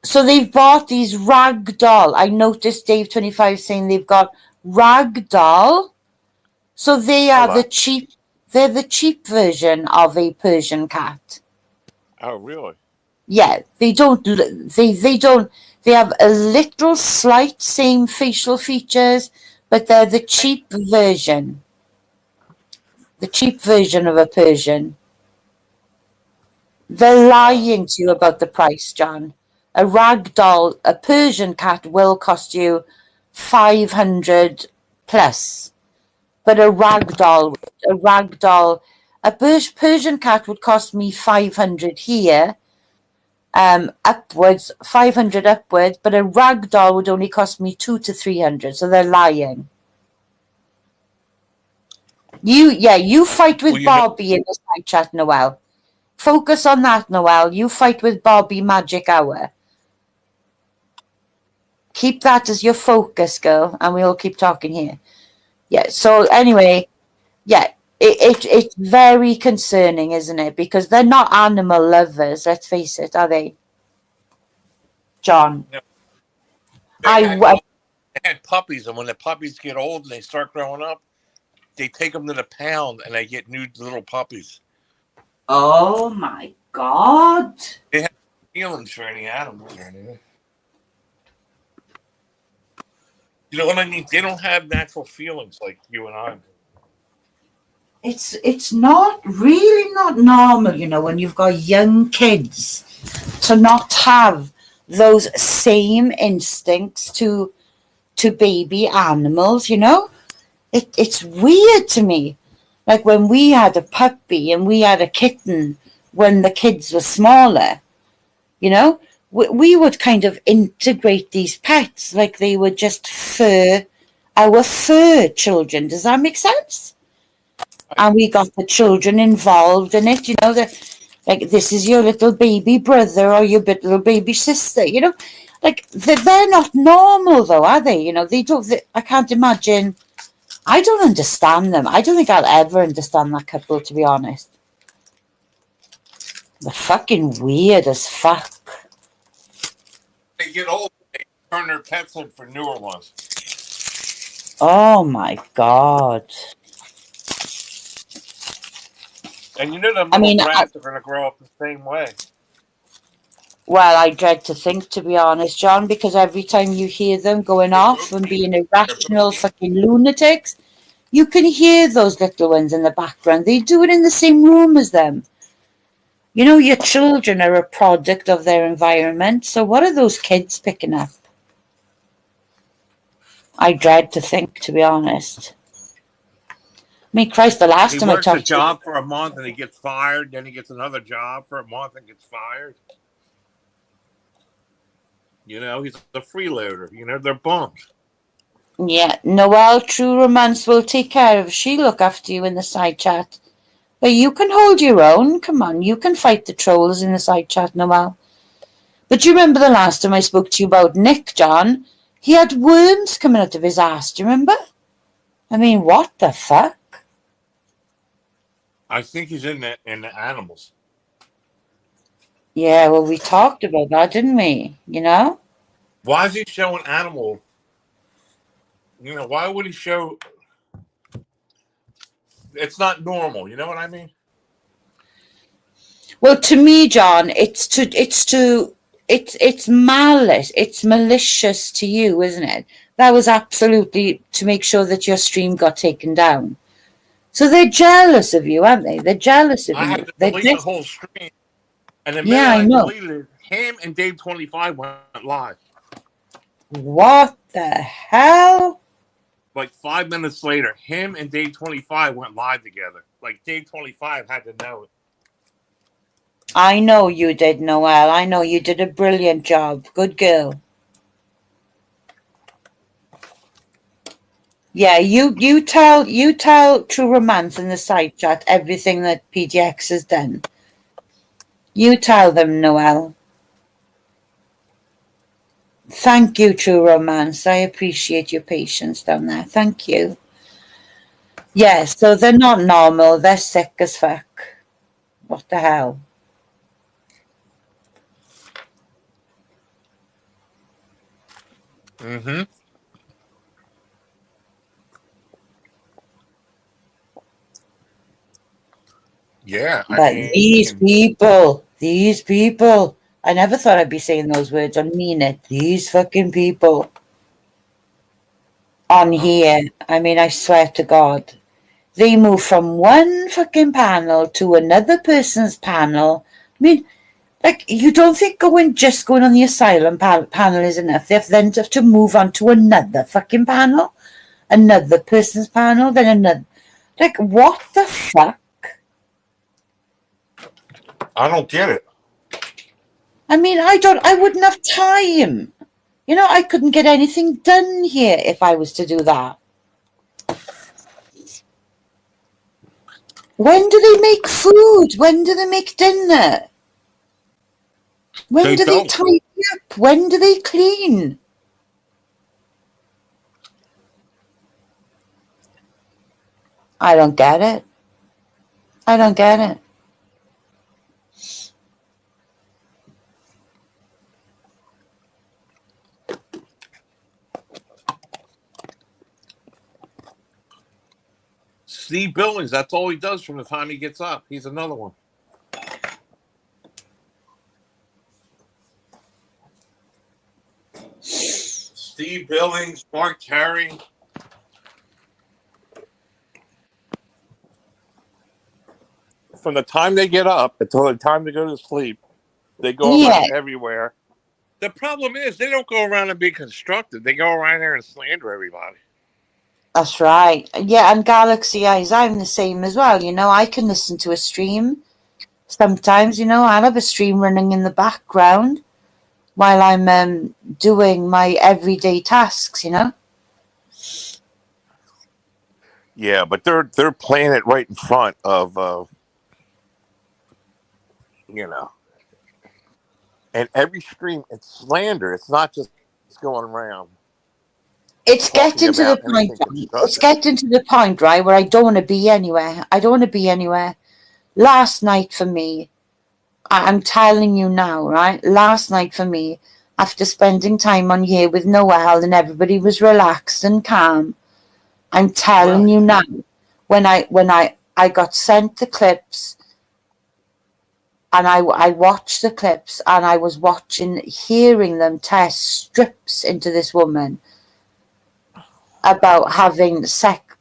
So they've bought these ragdoll. I noticed Dave25 saying they've got ragdoll. So they are they're the cheap version of a Persian cat. Oh, really? Yeah, they have a little slight same facial features, but they're the cheap version. The cheap version of a Persian. They're lying to you about the price, John. A ragdoll, a Persian cat will cost you 500 plus. But a Persian cat would cost me 500 here, upwards, 500 upwards, but a ragdoll would only cost me 200 to 300, so they're lying. You fight with Bobby in the side chat, Noel. Focus on that, Noel. You fight with Bobby Magic Hour. Keep that as your focus, girl, and we'll keep talking here. Yeah, so anyway, yeah, it's very concerning, isn't it? Because they're not animal lovers, let's face it, are they? John. No. They had puppies, and when the puppies get old and they start growing up, they take them to the pound and they get new little puppies. Oh my God. They have feelings for any animals or anything. You know what I mean? They don't have natural feelings like you and I do. It's not really not normal, you know, when you've got young kids to not have those same instincts to baby animals, you know? It's weird to me. Like when we had a puppy and we had a kitten when the kids were smaller, you know? We would kind of integrate these pets like they were just our fur children. Does that make sense? And we got the children involved in it, you know, like this is your little baby brother or your little baby sister, you know, like they're not normal though, are they? You know, I can't imagine. I don't understand them. I don't think I'll ever understand that couple, to be honest. They're fucking weird as fuck. They get old, they turn their pets in for newer ones. Oh my God. And you know the little brats are going to grow up the same way. Well, I dread to think, to be honest, John, because every time you hear them going off and being irrational fucking lunatics, you can hear those little ones in the background. They do it in the same room as them. You know, your children are a product of their environment. So what are those kids picking up? I dread to think, to be honest. I mean, Christ, the last He time I works a talked to job for a month and he gets fired. Then he gets another job for a month and gets fired. You know, he's a freeloader. You know, they're bums. yeah, Noel, True Romance will take care of. She look after you in the side chat. But you can hold your own. Come on, you can fight the trolls in the side chat, Noel. But you remember the last time I spoke to you about Nick, John? He had worms coming out of his ass. Do you remember? I mean, what the fuck? I think he's in the animals. Yeah, well, we talked about that, didn't we? You know? Why is he showing animal? You know, why would he show? It's not normal. You know what I mean? Well, to me, John, it's malice. It's malicious to you, isn't it? That was absolutely to make sure that your stream got taken down. So they're jealous of you, aren't they? They're jealous of I you. had to They're delete the whole stream, and the minute Yeah, I I know. deleted it, him and Dave 25 went live. What the hell? Like 5 minutes later, him and Dave 25 went live together. Like Dave 25 had to know it. I know you did, Noel. I know you did a brilliant job. Good girl. Yeah, you tell True Romance in the side chat everything that PDX has done. You tell them, Noel. Thank you, True Romance. I appreciate your patience down there. Thank you. Yes, so they're not normal. They're sick as fuck. What the hell? Mm-hmm. Yeah, But these people, I never thought I'd be saying those words. I mean it. These fucking people on here. I mean, I swear to God. They move from one fucking panel to another person's panel. I mean, like, you don't think just going on the asylum panel is enough. They then have to move on to another fucking panel, another person's panel, then another. Like, what the fuck? I don't get it. I mean, I wouldn't have time. You know, I couldn't get anything done here if I was to do that. When do they make food? When do they make dinner? When They do they don't. tidy up? When do they clean? I don't get it. I don't get it. Steve Billings, that's all he does from the time he gets up. He's another one. Steve Billings, Mark Terry. From the time they get up until the time to go to sleep, they go Yeah. around everywhere. The problem is they don't go around and be constructive. They go around there and slander everybody. That's right. Yeah, and Galaxy Eyes, I'm the same as well. You know, I can listen to a stream. Sometimes, you know, I'll have a stream running in the background while I'm doing my everyday tasks, you know? Yeah, but they're playing it right in front of you know. And every stream, it's slander. It's not just going around. It's talking getting to the about point. anything It's constructive. getting to the point, right, where I don't want to be anywhere. I don't want to be anywhere. Last night for me, I'm telling you now, right? Last night for me, after spending time on here with Noel and everybody was relaxed and calm, I'm telling Right. you now, when I got sent the clips and I watched the clips and I was hearing them test strips into this woman about having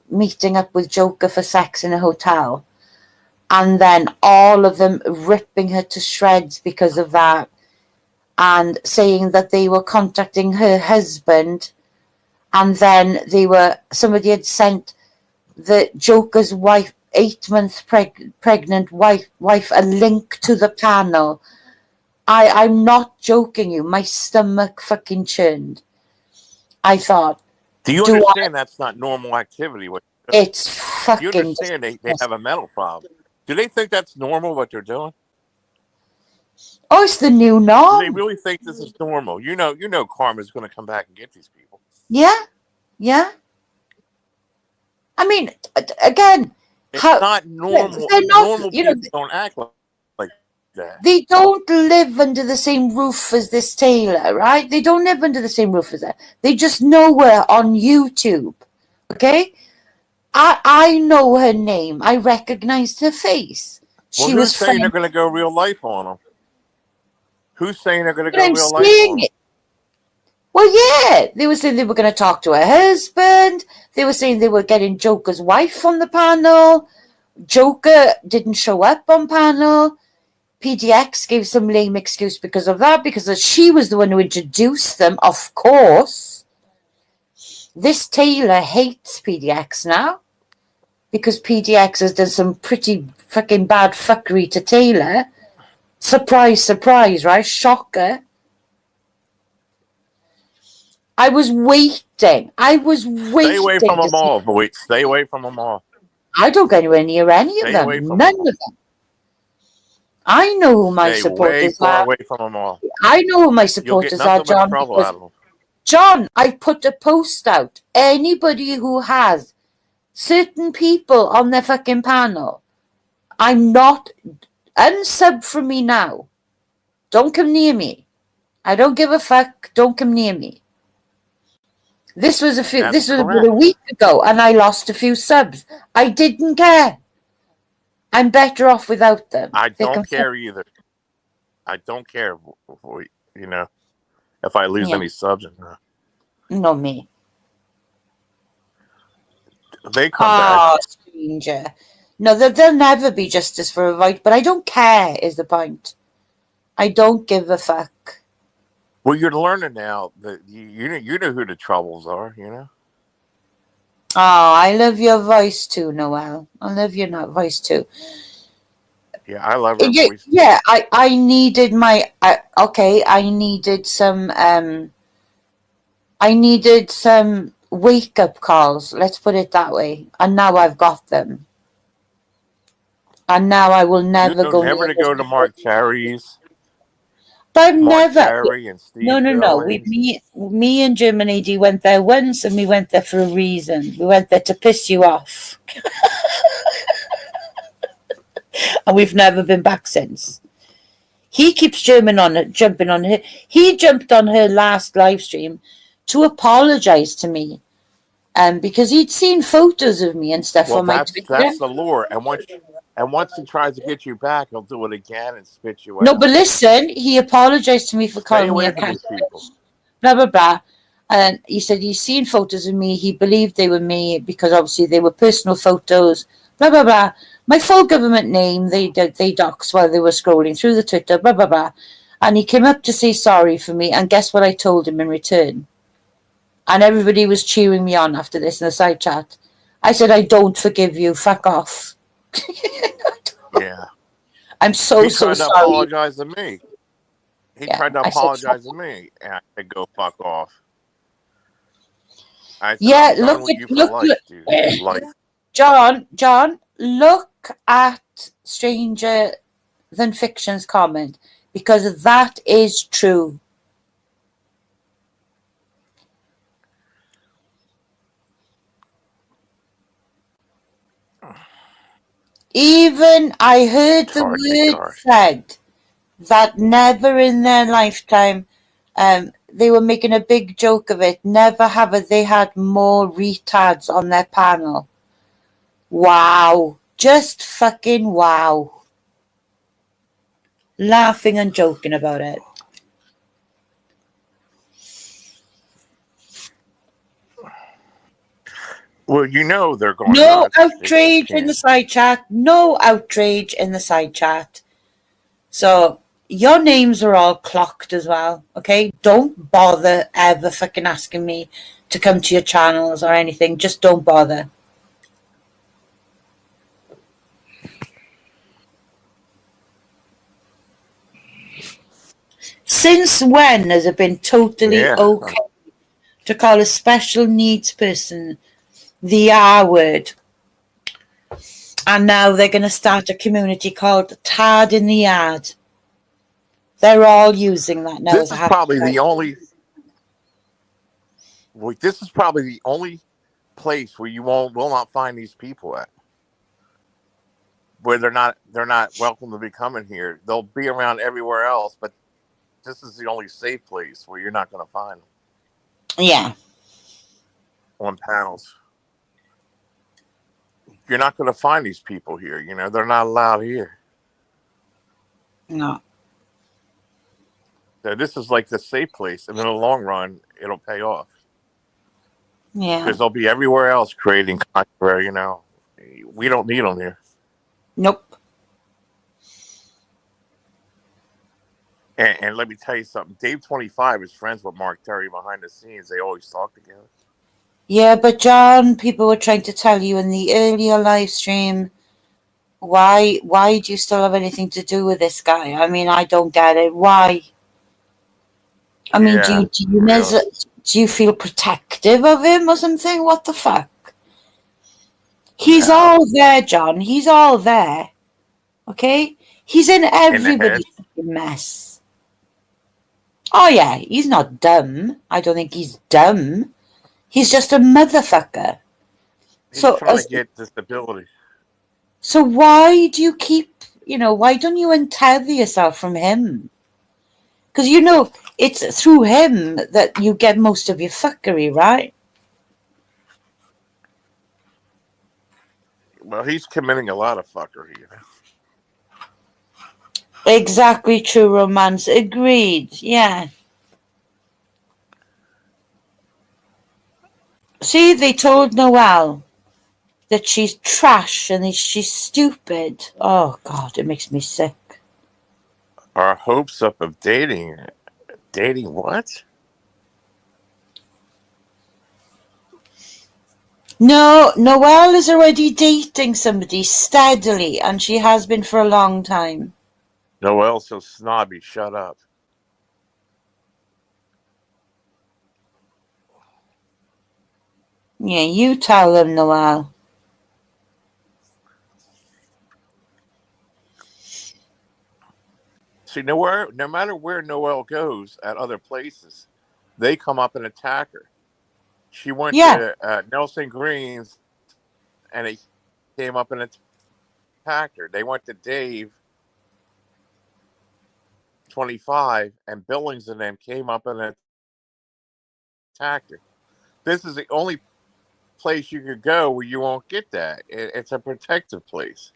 meeting up with Joker for sex in a hotel, and then all of them ripping her to shreds because of that, and saying that they were contacting her husband and then somebody had sent the Joker's wife, 8-month pregnant wife a link to the panel. I'm not joking you. My stomach fucking churned. I thought, Do you understand that's not normal activity? It's fucking. You understand they have a mental problem. Do they think that's normal what they're doing? Oh, it's the new norm. Do they really think this is normal? You know karma's going to come back and get these people. Yeah. I mean, again, it's not normal. They're not, normal people don't act like that. They don't live under the same roof as this Taylor, right? They don't live under the same roof as that. They just know her on YouTube, okay? I know her name. I recognized her face. She was saying they're going to go real life on them? Who's saying they're going to go real life on them? Well, yeah. They were saying they were going to talk to her husband. They were saying they were getting Joker's wife on the panel. Joker didn't show up on panel. PDX gave some lame excuse because of that, because she was the one who introduced them, of course. This Taylor hates PDX now because PDX has done some pretty fucking bad fuckery to Taylor. Surprise, surprise, right? Shocker. I was waiting. Stay away from them all, boy. Stay away from them all. I don't go anywhere near any of them. None of them. I know who my supporters are. Away from them all. I know who my supporters are, John. John, I put a post out. Anybody who has certain people on their fucking panel, I'm not unsub from me now. Don't come near me. I don't give a fuck. Don't come near me. This was about a week ago, and I lost a few subs. I didn't care. I'm better off without them. I don't care either. I don't care, if I lose any subs. No, me. They come back. Stranger. No, there'll never be justice for a void, but I don't care is the point. I don't give a fuck. Well, you're learning now that you know who the troubles are, Oh, I love your voice too, Noel. I love your voice too. Yeah, I love her voice. Yeah, I needed I needed some wake-up calls, let's put it that way. And now I've got them. And now I will never go to Mark Cherry's. But I've never. No. Me and Jim and AD went there once, and we went there for a reason. We went there to piss you off. And we've never been back since. He keeps jumping on her. He jumped on her last live stream to apologize to me. Because he'd seen photos of me and stuff on my Twitter. That's the lure. And once he tries to get you back, he'll do it again and spit you out. No, but listen, he apologized to me for calling me a cat. Blah, blah, blah. And he said he's seen photos of me. He believed they were me because obviously they were personal photos. Blah, blah, blah. My full government name, they doxed while they were scrolling through the Twitter. Blah, blah, blah. And he came up to say sorry for me. And guess what I told him in return? And everybody was cheering me on after this in the side chat. I said, I don't forgive you. Fuck off. Yeah. I'm so sorry. He tried to apologize to me. Tried to apologize to me. And I said, go fuck off. I said, look. John, look at Stranger Than Fiction's comment, because that is true. Even I heard the word said that never in their lifetime, they were making a big joke of it. Never have they had more retards on their panel. Wow. Just fucking wow. Laughing and joking about it. Well, they're going. No outrage in the side chat. No outrage in the side chat. So your names are all clocked as well. Okay, don't bother ever fucking asking me to come to your channels or anything, just don't bother. Since when has it been totally Yeah. okay to call a special needs person the R word? And now they're going to start a community called Tad in the Yard. They're all using that now. This is probably the only. This is probably the only place where you will not find these people at. Where they're not welcome to be coming here. They'll be around everywhere else, but this is the only safe place where you're not going to find them. Yeah. On panels. You're not going to find these people here. You know, they're not allowed here. No. So this is like the safe place, and in the long run, it'll pay off. Yeah. Because they'll be everywhere else creating content where, you know, we don't need them here. Nope. And let me tell you something. Dave 25 is friends with Mark Terry behind the scenes. They always talk together. Yeah, but John, people were trying to tell you in the earlier live stream, why do you still have anything to do with this guy? I mean, I don't get it. Why? I mean, Yeah, do you feel protective of him or something? What the fuck? He's all there, John. He's all there. Okay? He's in everybody's fucking mess. Oh, yeah. He's not dumb. I don't think he's dumb. He's just a motherfucker. He's trying to get disability. So why do you keep, why don't you untether yourself from him? Because, it's through him that you get most of your fuckery, right? Well, he's committing a lot of fuckery. Exactly true, Romance. Agreed. Yeah. See, they told Noelle that she's trash and she's stupid. Oh, God, it makes me sick. Our hopes up of dating. Dating what? No, Noelle is already dating somebody steadily, and she has been for a long time. Noelle's so snobby. Shut up. Yeah, you tell them, Noelle. See, no matter where Noelle goes at other places, they come up and attack her. She went to Nelson Green's, and they came up and attacked her. They went to Dave 25, and Billings and them came up and attacked her. This is the only place you could go where you won't get that. It's a protective place.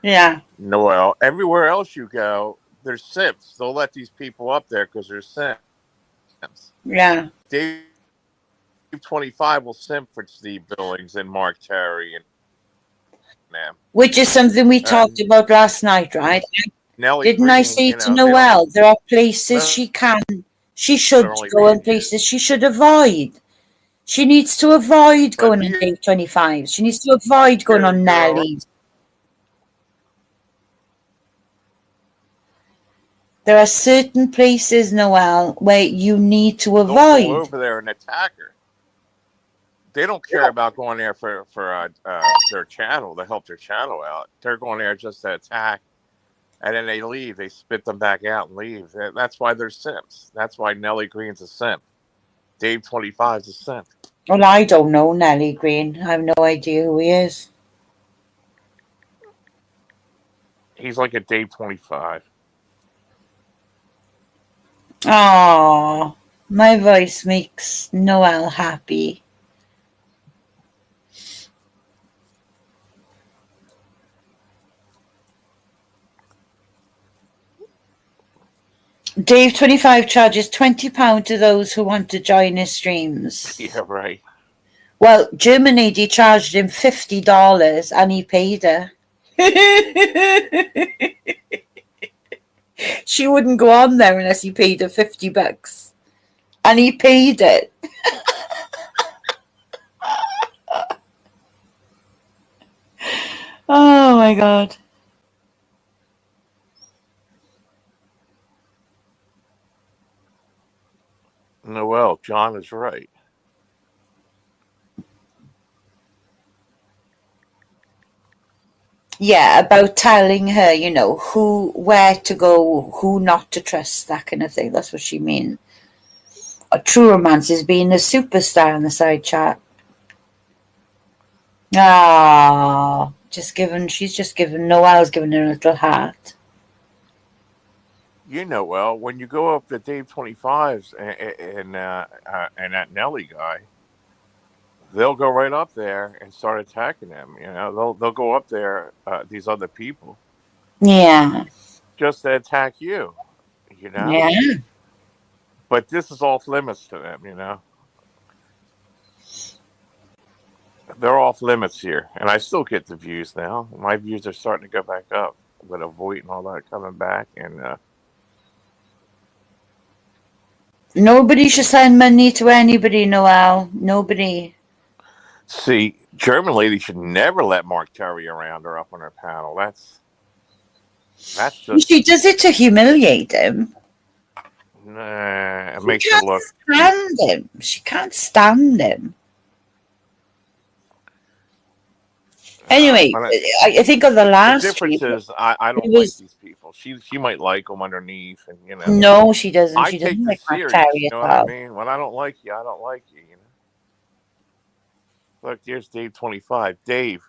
Yeah. Noelle, everywhere else you go, there's simps. They'll let these people up there because they're simps. Yeah. Dave 25 will simp for Steve Billings and Mark Terry and them. Which is something we talked about last night, right? Nellie Didn't Green, I say to Noelle, there are places she should go and places she should avoid. She needs to avoid going on Dave 25. She needs to avoid going on Nellie's. There are certain places, Noelle, where you need to avoid. They'll go over there and attack her. They don't care about going there for their channel, to help their channel out. They're going there just to attack, and then they leave. They spit them back out and leave. That's why they're simps. That's why Nellie Green's a simp. Dave 25 is a simp. Well, I don't know Nellie Green. I have no idea who he is. He's like a Dave 25. Oh, my voice makes Noelle happy. Dave 25 charges £20 to those who want to join his streams. Yeah, right. Well, Germany charged him $50 and he paid her. She wouldn't go on there unless he paid her $50. And he paid it. my god. Noel, John is right. Yeah, about telling her, you know, where to go, who not to trust, that kind of thing. That's what she means. A true romance is being a superstar in the side chat. Ah, she's just given, Noel's given her a little heart. You know, well, when you go up to Dave 25's and that Nelly guy, they'll go right up there and start attacking them. You know, they'll go up there, these other people, Yeah, just to attack you. You know, yeah. but this is off limits to them. You know, they're off limits here, and I still get the views now. My views are starting to go back up with a Voight and all that coming back, and Nobody should send money to anybody, Noel. Nobody. see, German lady should never let Mark Terry around her up on her panel. That's just She does it to humiliate him. it She makes her can't look. stand him. She can't stand him. Anyway, But I think on the the last difference stream, is I don't it like was these people. She might like them underneath, and you know. no, she doesn't. I She take doesn't like this Mark serious. Terry You at know what I all. mean? When I don't like you, I don't like you. You know. Look, there's Dave 25. Dave,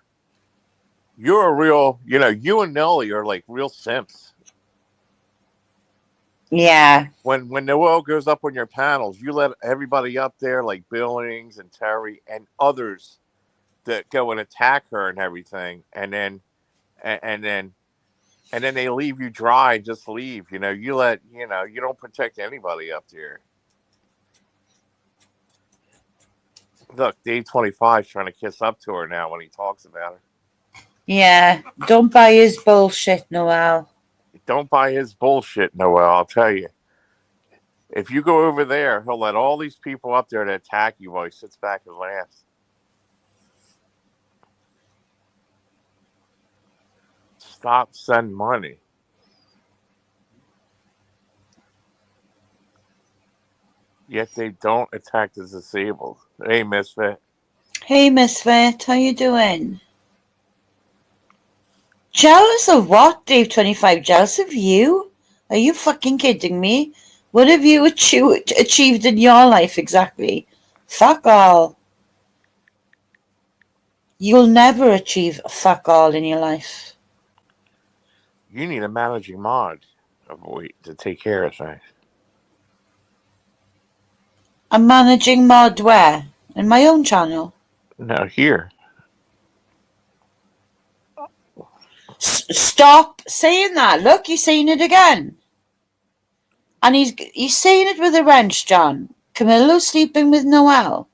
you're a real. You know, you and Nelly are like real simps. Yeah, When Noel goes up on your panels, you let everybody up there like Billings and Terry and others that go and attack her and everything, and then and then and then they leave you dry and just leave. You know, you don't protect anybody up there. Look, Dave 25 is trying to kiss up to her now when he talks about her. yeah. Don't buy his bullshit, Noel. Don't buy his bullshit, Noel. I'll tell you. If you go over there, he'll let all these people up there to attack you while he sits back and laughs. Stop sending money. Yet they don't attack the disabled. Hey, Misfit. Hey, Misfit, how you doing? Jealous of what, Dave 25? Jealous of you? Are you fucking kidding me? What have you achieved in your life exactly? Fuck all. You'll never achieve fuck all in your life. You need a managing mod to take care of things. I'm managing mod where? In my own channel. No, here. Stop saying that. Look, he's saying it again. And he's saying it with a wrench, John. Camillo sleeping with Noel.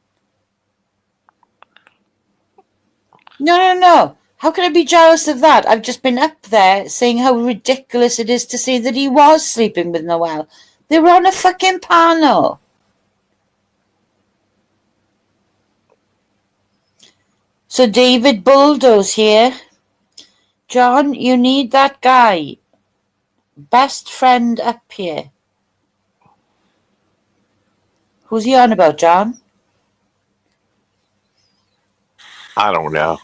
No. How can I be jealous of that? I've just been up there saying how ridiculous it is to say that he was sleeping with Noel. They were on a fucking panel. So David Bulldoze here. John, you need that guy. Best friend up here. Who's he on about, John? I don't know.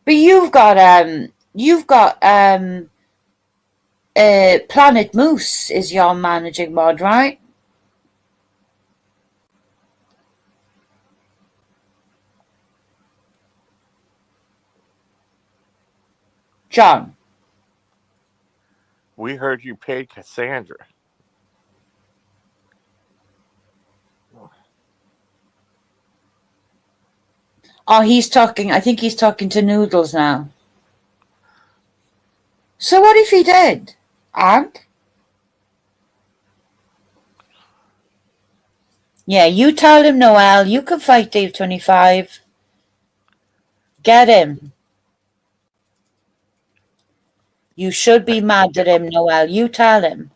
But you've got Planet Moose is your managing mod, right? John. We heard you paid Cassandra. Oh, I think he's talking to Noodles now. So what if he did? And? Yeah, you tell him, Noel, you can fight Dave 25. Get him. You should be mad at him, Noel. You tell him.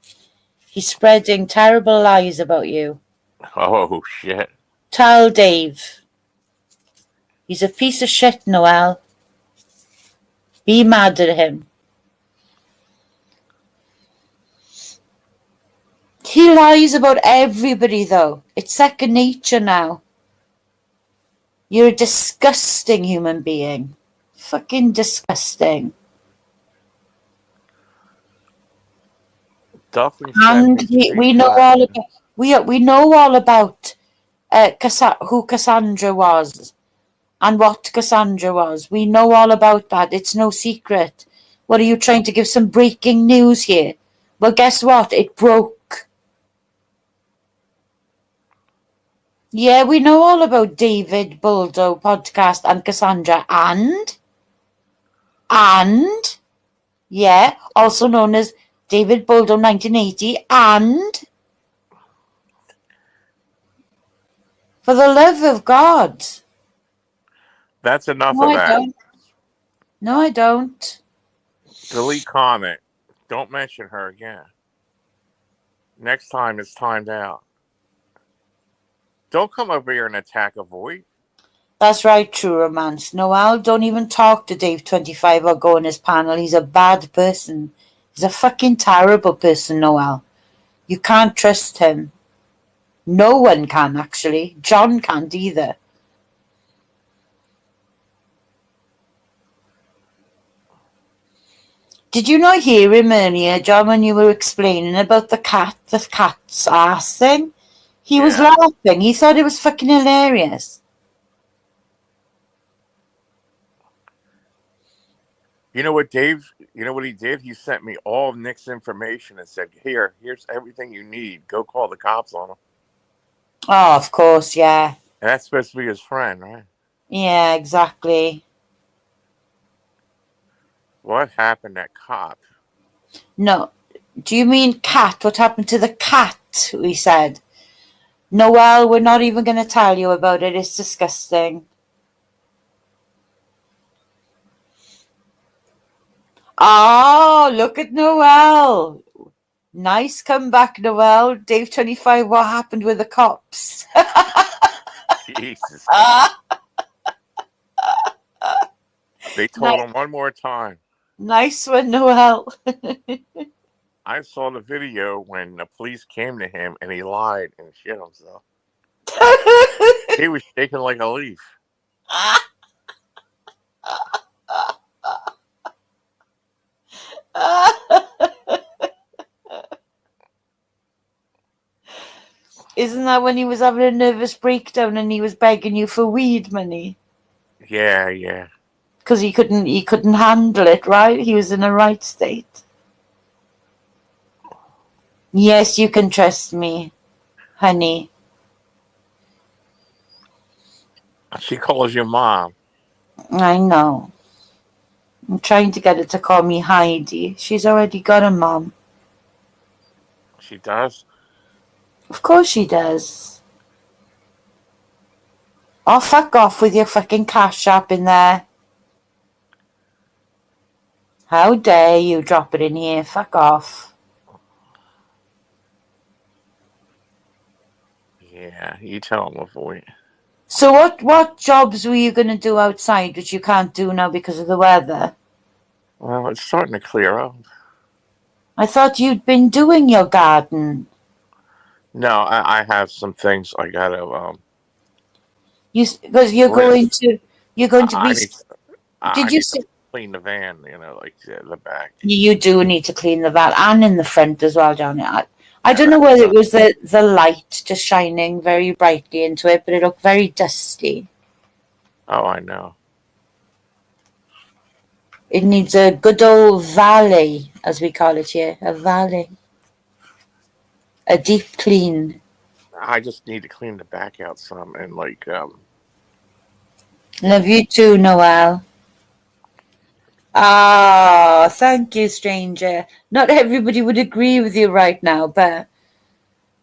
He's spreading terrible lies about you. Oh, shit. Tell Dave. He's a piece of shit, Noel. Be mad at him. He lies about everybody, though. It's second nature now. You're a disgusting human being. Fucking disgusting. Definitely And send me we know screenshots. all about we know all about who Cassandra was and what Cassandra was. We know all about that. It's no secret. What are you trying to give some breaking news here? Well, guess what? It broke. Yeah, we know all about David Buldo podcast and Cassandra and yeah, also known as David Buldo 1980 and for the love of God. That's enough No, of I that. don't. No, I don't. Delete comment. Don't mention her again. Next time it's timed out. Don't come over here and attack a void. That's right, True Romance. Noel, don't even talk to Dave 25 or go on his panel. He's a bad person. He's a fucking terrible person, Noel. You can't trust him. No one can, actually. John can't either. Did you not hear him earlier, John, when you were explaining about the cat's ass thing? He was Yeah. laughing. He thought it was fucking hilarious. You know what, Dave? You know what he did? He sent me all of Nick's information and said, here's everything you need. Go call the cops on him. Oh, of course, yeah. And that's supposed to be his friend, right? Yeah, exactly. What happened to that cop? No. Do you mean cat? What happened to the cat? We said. Noel, we're not even going to tell you about it. It's disgusting. Oh, look at Noel. Nice comeback, Noel. Dave 25, what happened with the cops? Jesus. They told him one more time. Nice one, Noel. I saw the video when the police came to him and he lied and shit himself. He was shaking like a leaf. Isn't that when he was having a nervous breakdown and he was begging you for weed money? Yeah, yeah. Because he couldn't handle it, right? He was in a right state. Yes, you can trust me, honey. She calls you mom. I know. I'm trying to get her to call me Heidi. She's already got a mom. She does? Of course she does. Oh, fuck off with your fucking cash app in there. How dare you drop it in here? Fuck off. Yeah, you tell him, avoid. So what jobs were you going to do outside which you can't do now because of the weather? Well, it's starting to clear up. I thought you'd been doing your garden. No, I have some things I gotta Because you're going to be. I Did you need say to clean the van, like the back. you do need to clean the van and in the front as well, Johnny? I don't know whether it was the light just shining very brightly into it, but it looked very dusty. Oh, I know. It needs a good old valley, as we call it here, a valley, a deep clean. I just need to clean the back out some and Love you too, Noel. Ah, thank you, stranger. Not everybody would agree with you right now, but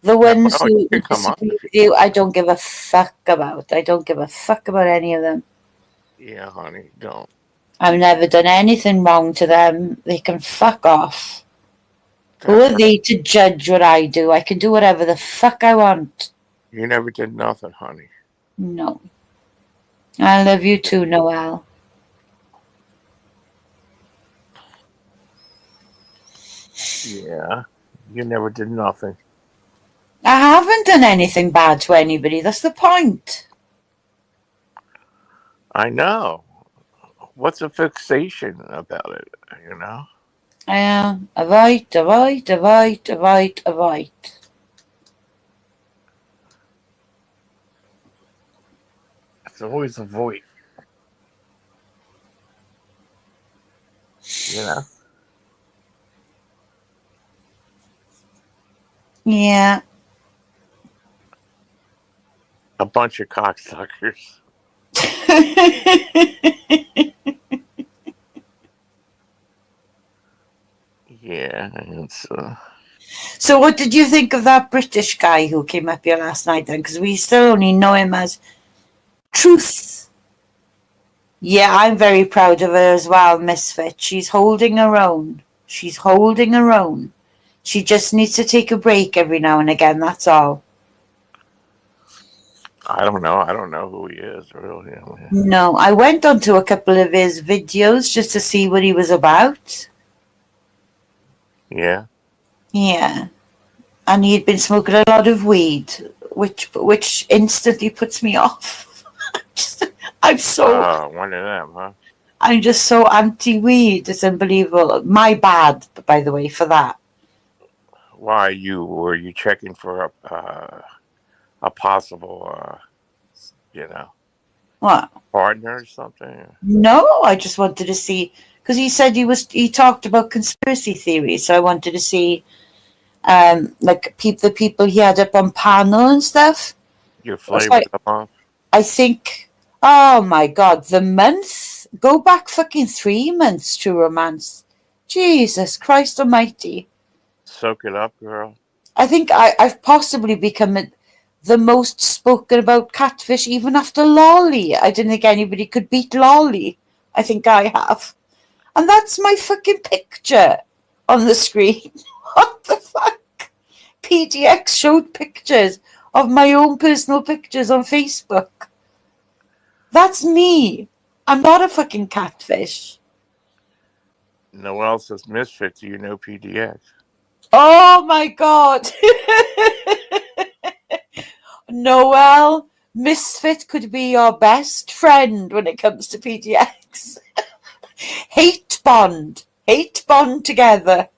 the ones you who can come up. disagree with you, I don't give a fuck about. I don't give a fuck about any of them. Yeah, honey, don't. I've never done anything wrong to them. They can fuck off. Who are they to judge what I do? I can do whatever the fuck I want. You never did nothing, honey. No. I love you too, Noel. Yeah. You never did nothing. I haven't done anything bad to anybody. That's the point. I know. What's a fixation about it? You know? Avoid. It's always a void. You know? Yeah. A bunch of cocksuckers. Yeah. It's, So what did you think of that British guy who came up here last night then? Because we still only know him as Truth. Yeah, I'm very proud of her as well, Misfit. She's holding her own. She's holding her own. She just needs to take a break every now and again, that's all. I don't know. I don't know who he is, really. I mean, No, I went onto a couple of his videos just to see what he was about. yeah. Yeah. And he'd been smoking a lot of weed, which instantly puts me off. One of them, huh? I'm just so anti-weed. It's unbelievable. My bad, by the way, for that. Why were you checking for a possible, What? partner or something? No, I just wanted to see, because he said he talked about conspiracy theories, so I wanted to see like the people he had up on panel and stuff. Your flavor come off? I think, oh my God, the month? Go back fucking 3 months, True Romance. Jesus Christ almighty. Soak it up, girl. I think I've possibly become the most spoken about catfish even after Lolly. I didn't think anybody could beat Lolly. I think I have. And that's my fucking picture on the screen. What the fuck? PDX showed pictures of my own personal pictures on Facebook. That's me. I'm not a fucking catfish. Noelle says, Misfit, do you know PDX? Oh my God. Noelle, Misfit could be your best friend when it comes to PDX. Hate bond together.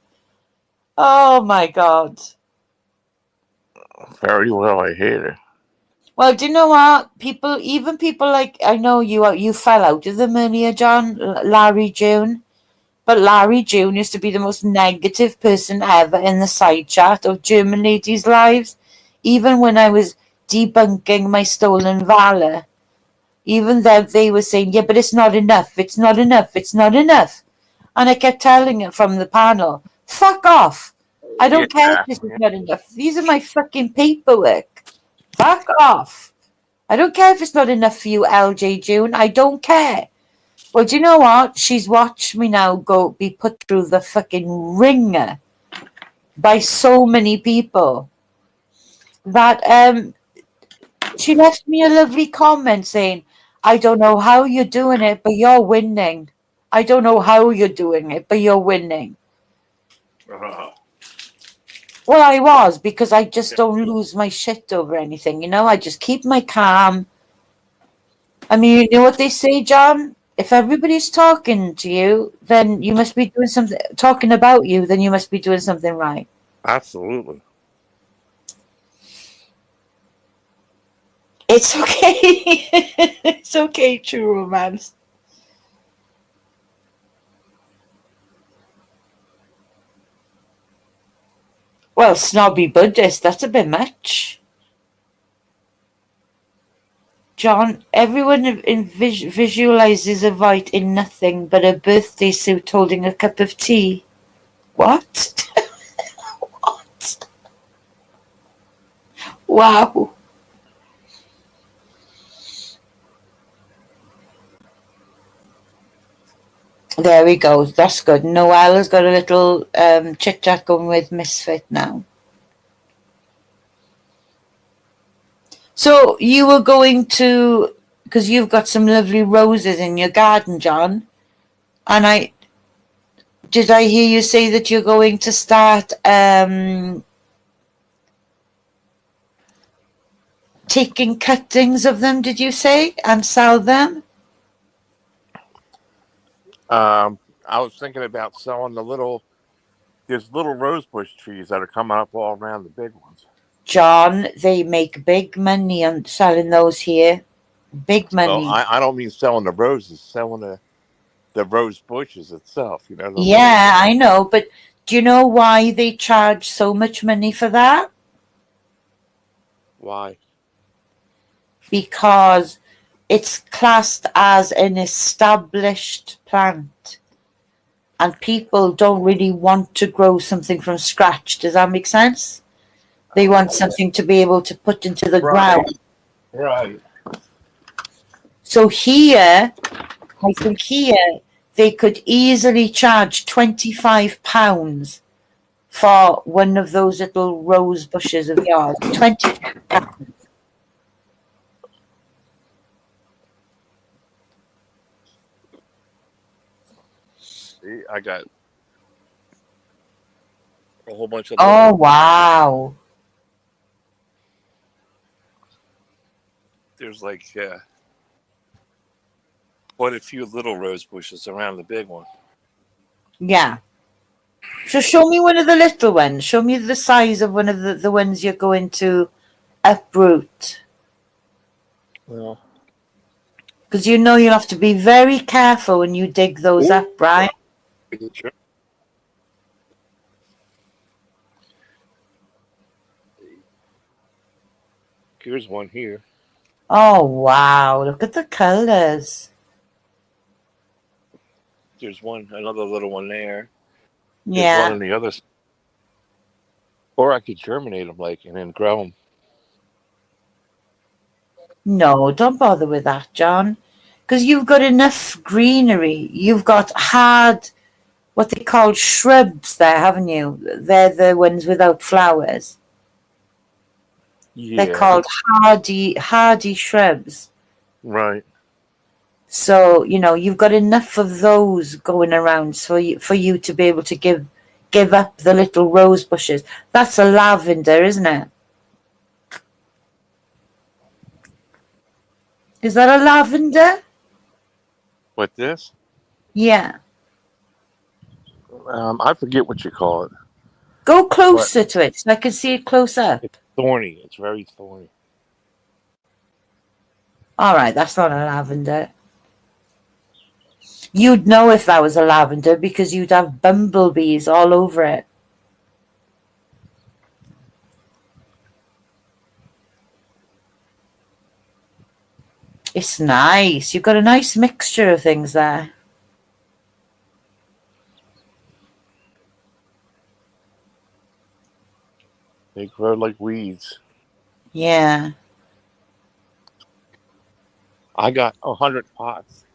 Oh my God. Very well, I hate her. Well, do you know what? Even people like, I know you fell out of them earlier, John, Larry June. But Larry June used to be the most negative person ever in the side chat of German ladies' lives. Even when I was debunking my stolen valor, even though they were saying, yeah, but it's not enough. And I kept telling it from the panel, fuck off. I don't care if this is not enough. These are my fucking paperwork. Fuck off. I don't care if it's not enough for you, LJ June. I don't care. Well, do you know what? She's watched me now be put through the fucking ringer by so many people that she left me a lovely comment saying, I don't know how you're doing it, but you're winning. I don't know how you're doing it, but you're winning. Well, I was, because I just don't lose my shit over anything, you know? I just keep my calm. I mean, you know what they say, John? If everybody's talking to you, then you must be doing something, talking about you, then you must be doing something right. Absolutely. It's okay. It's okay, True Romance. Well, snobby Buddhist, that's a bit much. John, everyone visualizes a Vite in nothing but a birthday suit holding a cup of tea. What? What? Wow. There we go. That's good. Noelle has got a little chit chat going with Misfit now. So you were going to, because you've got some lovely roses in your garden, John, and did I hear you say that you're going to start taking cuttings of them, did you say, and sell them? I was thinking about selling there's little rosebush trees that are coming up all around the big ones. John, they make big money on selling those here. Big Well, money. I don't mean selling the roses, selling the rose bushes itself. You know, Yeah, I know, but do you know why they charge so much money for that? why? Because it's classed as an established plant. And people don't really want to grow something from scratch. Does that make sense? They want something to be able to put into the ground. Right. So here, I think here, they could easily charge £25 for one of those little rose bushes of yours. £25. See, I got a whole bunch of Oh, wow. there's like quite a few little rose bushes around the big one. Yeah. So show me one of the little ones. Show me the size of one of the ones you're going to uproot. Well, Because you know you'll have to be very careful when you dig those up, right? sure. Here's one here. Oh, wow. Look at the colors. There's another little one there. There's Yeah. one on the other side. Or I could germinate them and then grow them. No, don't bother with that, John. Because you've got enough greenery. You've got what they call shrubs there, haven't you? They're the ones without flowers. Yeah. They're called hardy shrubs. Right. So, you've got enough of those going around for you to be able to give up the little rose bushes. That's a lavender, isn't it? Is that a lavender? What this? Yeah. I forget what you call it. Go closer to it so I can see it close up. It's thorny. It's very thorny. All right, that's not a lavender. You'd know if that was a lavender because you'd have bumblebees all over it. It's nice. You've got a nice mixture of things there. They grow like weeds. Yeah. I got 100 pots.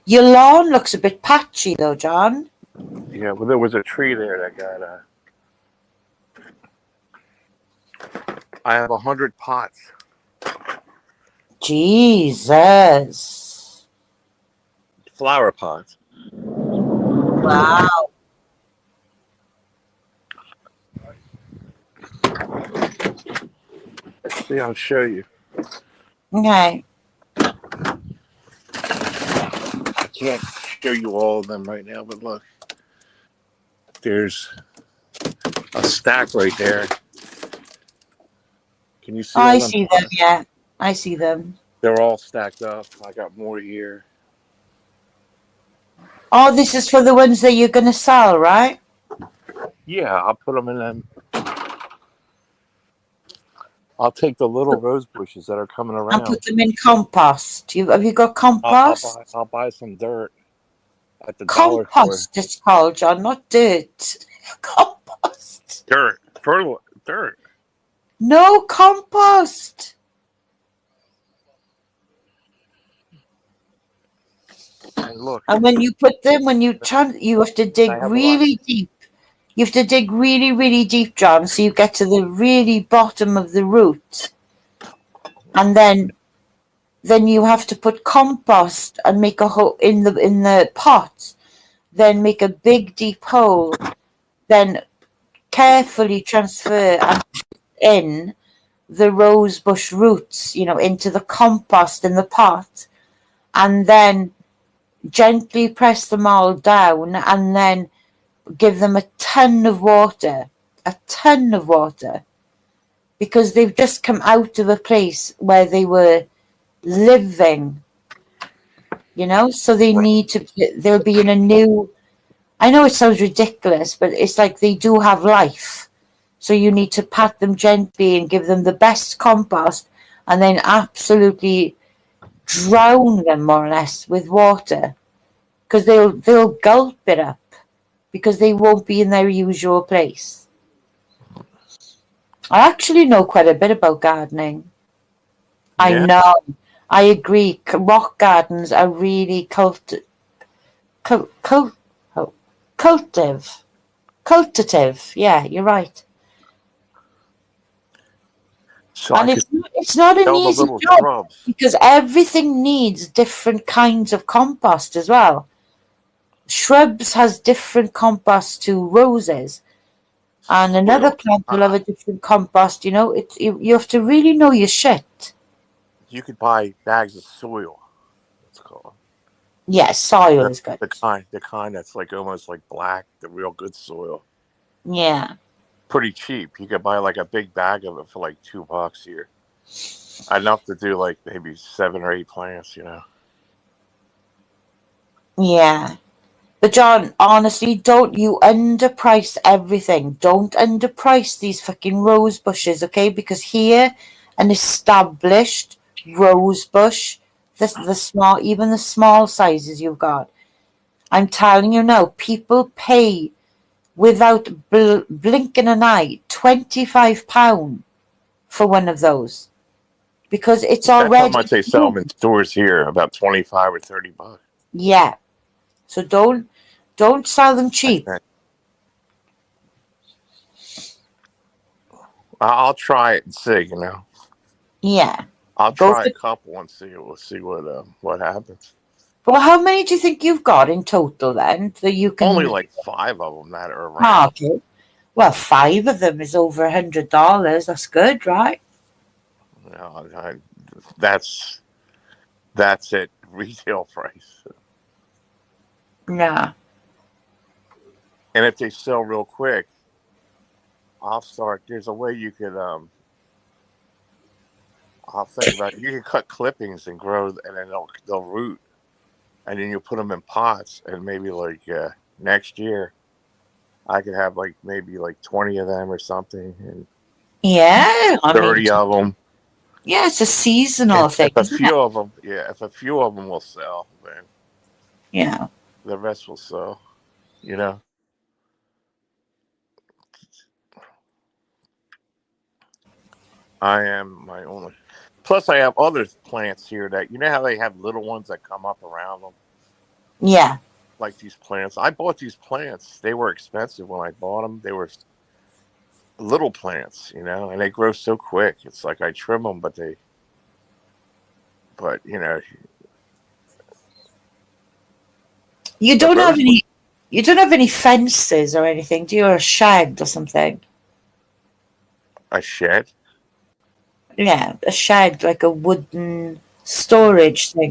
Your lawn looks a bit patchy though, John. Yeah, well, there was a tree there that got I have 100 pots. Jesus. Flower pots. Wow. See, I'll show you. Okay. I can't show you all of them right now, but look. There's a stack right there. Can you see all I them see pots? them, yeah. I see them. They're all stacked up. I got more here. Oh, this is for the ones that you're going to sell, right? Yeah, I'll put them in them. I'll take the little rose bushes that are coming And around. put them in compost. Have you got compost? I'll buy some dirt at the dollar store. Compost, it's called, John, not dirt. Compost. Dirt. Dirt. No, compost. And look. And when you put them, you have to dig I have a lot. really deep. You have to dig really, really deep, John, so you get to the really bottom of the root. And then you have to put compost and make a hole in the pot. then make a big deep hole, then carefully transfer and put in the rosebush roots, into the compost in the pot, and then gently press them all down, and then give them a ton of water, because they've just come out of a place where they were living, so they'll be in a new, I know it sounds ridiculous, but it's like they do have life. So you need to pat them gently and give them the best compost, and then absolutely drown them more or less with water, because they'll gulp it up, because they won't be in their usual place. I actually know quite a bit about gardening. I Yeah. know. I agree. Rock gardens are really cultative. Yeah, you're right. So And I could it's not an tell the easy little job, shrubs. because everything needs different kinds of compost as well. Shrubs has different compost to roses, and another Soil. plant will have a different compost. You have to really know your shit. You could buy bags of soil. It's called Yeah, soil is good. the kind that's like almost like black, the real good soil. Yeah. Pretty cheap. You could buy like a big bag of it for like $2 here. Enough to do like maybe 7 or 8 plants. Yeah. But John, honestly, don't you underprice everything. Don't underprice these fucking rose bushes, okay? Because here, an established rose bush, even the small sizes you've got, I'm telling you now, people pay without blinking an eye £25 for one of those, because it's That's how already much they sell them in stores here, about 25 or $30. Yeah. So don't sell them cheap. I'll try it and see. Yeah. I'll Go try for- a couple and see. We'll see what happens. Well, how many do you think you've got in total then that you can? Only like 5 of them that are around. Ah, okay. Well, 5 of them is over $100. That's good, right? That's it. Retail price. Yeah. And if they sell real quick, I'll start. There's a way you could. I'll think about it. You can cut clippings and grow, and then they'll root, and then you put them in pots, and maybe like next year, I could have like maybe like 20 of them or something, and Yeah. 30 of them. Yeah, it's a seasonal thing. If a few of them will sell, then Yeah. the rest will sell. I am my only. Plus, I have other plants here that how they have little ones that come up around them, Yeah. like these plants. I bought these plants. They were expensive when I bought them. They were little plants, and they grow so quick. It's like I trim them, but You don't have any. You don't have any fences or anything, do you? Or a shed or something? a shed. Yeah, a shed, like a wooden storage thing.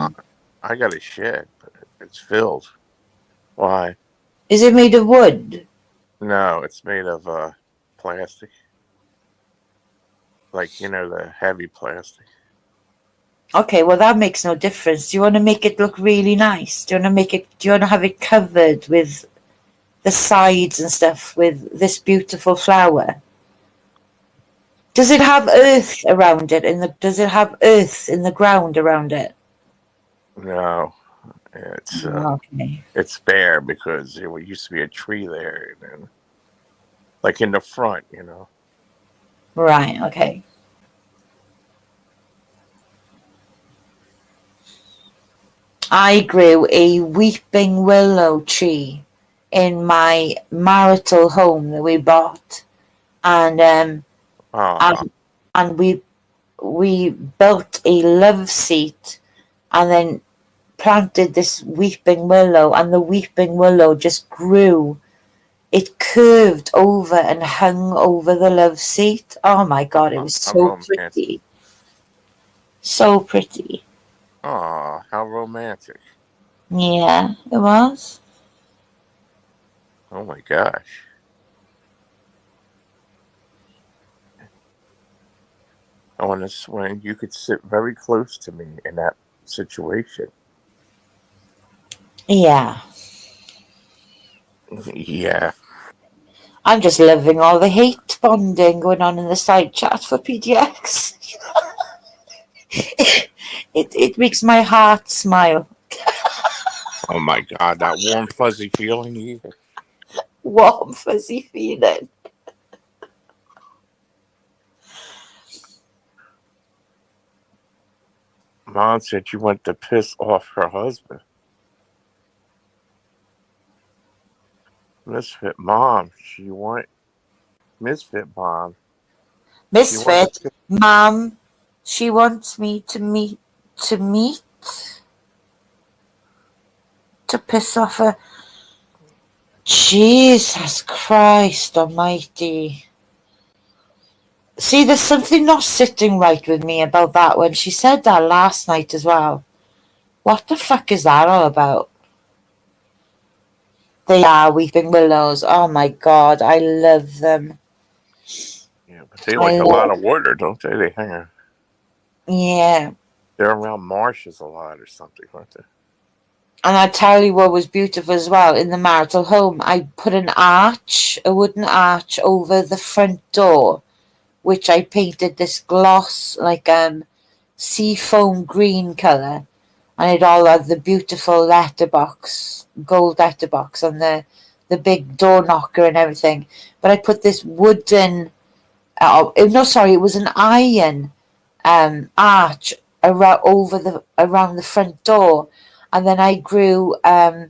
I got a shed, but it's filled. Why? Is it made of wood? No, it's made of plastic. Like the heavy plastic. Okay, well that makes no difference. Do you want to make it look really nice? Do you want to have it covered with the sides and stuff with this beautiful flower? Does it have earth around it? Does it have earth in the ground around it? No, it's Okay. it's bare because there used to be a tree there, and like in the front, Right, okay. I grew a weeping willow tree in my marital home that we bought, and we built a love seat, and then planted this weeping willow, and the weeping willow just grew. It curved over and hung over the love seat. Oh my God, it was How so romantic. pretty. So pretty. Aw, how romantic. Yeah, it was. Oh my gosh. I want to swing. You could sit very close to me in that situation. Yeah. Yeah. I'm just loving all the hate bonding going on in the side chat for PDX. it makes my heart smile. Oh my God, that warm fuzzy feeling you get. Warm, fuzzy feeling. Mom said you went to piss off her husband. Misfit mom. She went. Misfit mom. Misfit, Mom, she wants me to piss off her. Jesus Christ Almighty. See, there's something not sitting right with me about that when she said that last night as well. What the fuck is that all about? They are weeping willows. Oh my God, I love them. Yeah, but they like a lot of water, don't they? They hang out. Yeah. They're around marshes a lot or something, aren't they? And I tell you what was beautiful as well, in the marital home, I put an arch, a wooden arch over the front door, which I painted this gloss, like seafoam green colour, and it all had the beautiful letterbox, gold letterbox, and the big door knocker and everything. But I put this wooden, it was an iron arch around the front door. And then I grew, what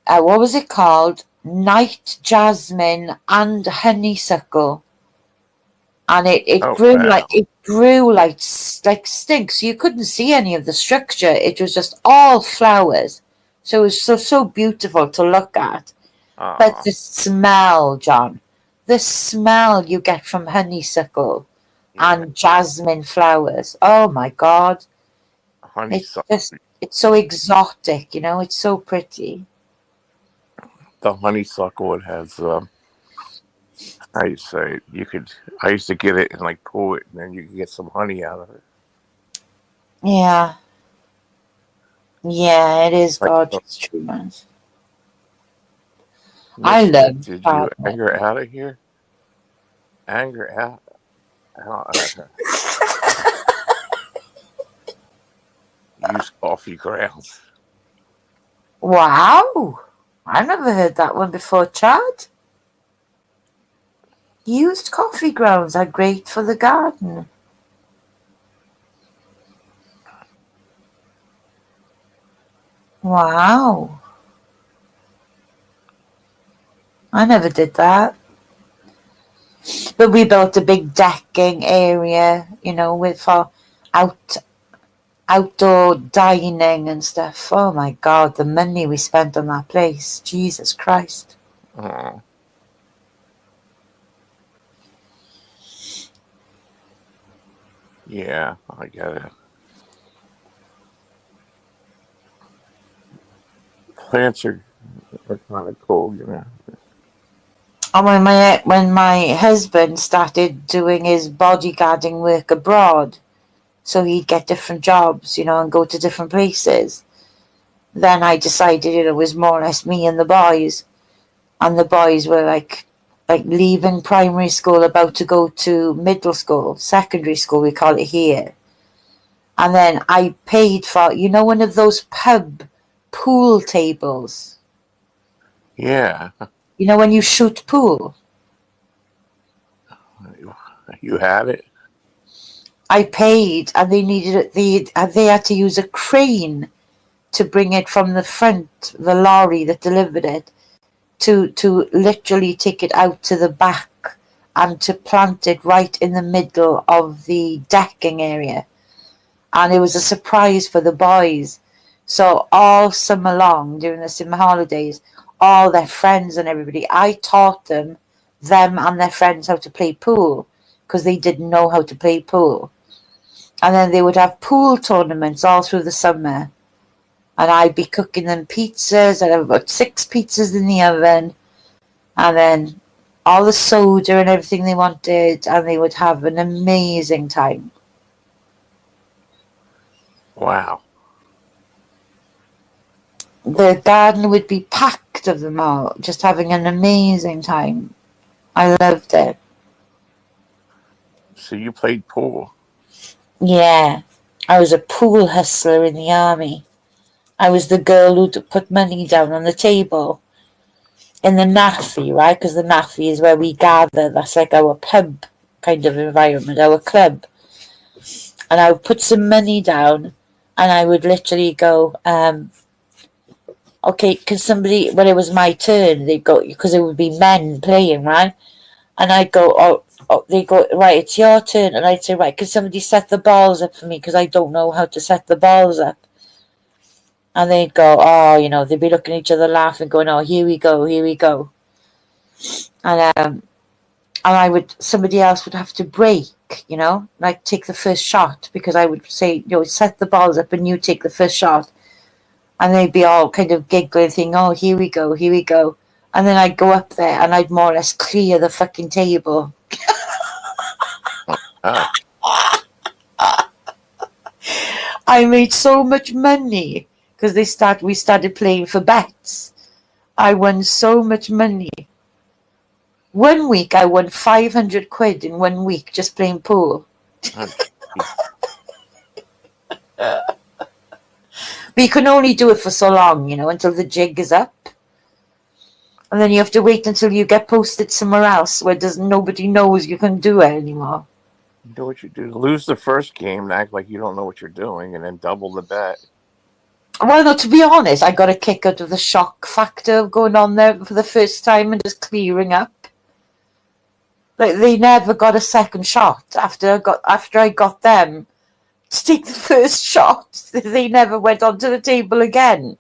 was it called? Night jasmine and honeysuckle, and it grew like stinks. You couldn't see any of the structure. It was just all flowers, so it was so beautiful to look at. But the smell, John, the smell you get from honeysuckle and jasmine flowers. Oh my God. Honeysuckle. It's so exotic, it's so pretty. The honeysuckle, it has, how you say it? I used to get it and like pull it, and then you can get some honey out of it. Yeah. Yeah, it is gorgeous, true man. I love. Did you anger out of here? Anger out. Use coffee grounds. Wow. I never heard that one before, Chad. Used coffee grounds are great for the garden. Wow. I never did that. But we built a big decking area, for outdoor dining and stuff. Oh my God, the money we spent on that place. Jesus Christ. Oh. Yeah, I get it. Plants are kind of cool, And when my husband started doing his bodyguarding work abroad, so he'd get different jobs, and go to different places, then I decided, it was more or less me and the boys. And the boys were like leaving primary school, about to go to middle school, secondary school, we call it here. And then I paid for, one of those pub pool tables. Yeah. When you shoot pool. You had it? I paid, and they had to use a crane to bring it from the front, the lorry that delivered it, to literally take it out to the back and to plant it right in the middle of the decking area. And it was a surprise for the boys, So all summer long, during the summer holidays, all their friends and everybody, I taught them and their friends how to play pool because they didn't know how to play pool. And then they would have pool tournaments all through the summer. And I'd be cooking them pizzas. I'd have about 6 pizzas in the oven. And then all the soda and everything they wanted. And they would have an amazing time. Wow. The garden would be packed of them all, just having an amazing time. I loved it. So you played pool. Yeah. I was a pool hustler in the army. I was the girl who'd put money down on the table in the NAFI, right? Because the NAFI is where we gather. That's like our pub kind of environment, our club. And I would put some money down and I would literally go, okay, can somebody, when it was my turn, they'd go, because it would be men playing, right? And I'd go, they go, right, it's your turn. And I'd say, right, can somebody set the balls up for me? Because I don't know how to set the balls up. And they'd go, they'd be looking at each other laughing, going, oh, here we go, here we go. And somebody else would have to break, like take the first shot, because I would say, set the balls up and you take the first shot. And they'd be all kind of giggling, thinking, oh, here we go, here we go. And then I'd go up there and I'd more or less clear the fucking table. Oh. I made so much money because we started playing for bets. I won so much money. One week I won 500 quid in 1 week just playing pool. But you can only do it for so long, until the jig is up. And then you have to wait until you get posted somewhere else where nobody knows you can do it anymore. You know what you do? Lose the first game and act like you don't know what you're doing and then double the bet. Well, no, to be honest, I got a kick out of the shock factor of going on there for the first time and just clearing up. Like, they never got a second shot after I got them to take the first shot. They never went onto the table again.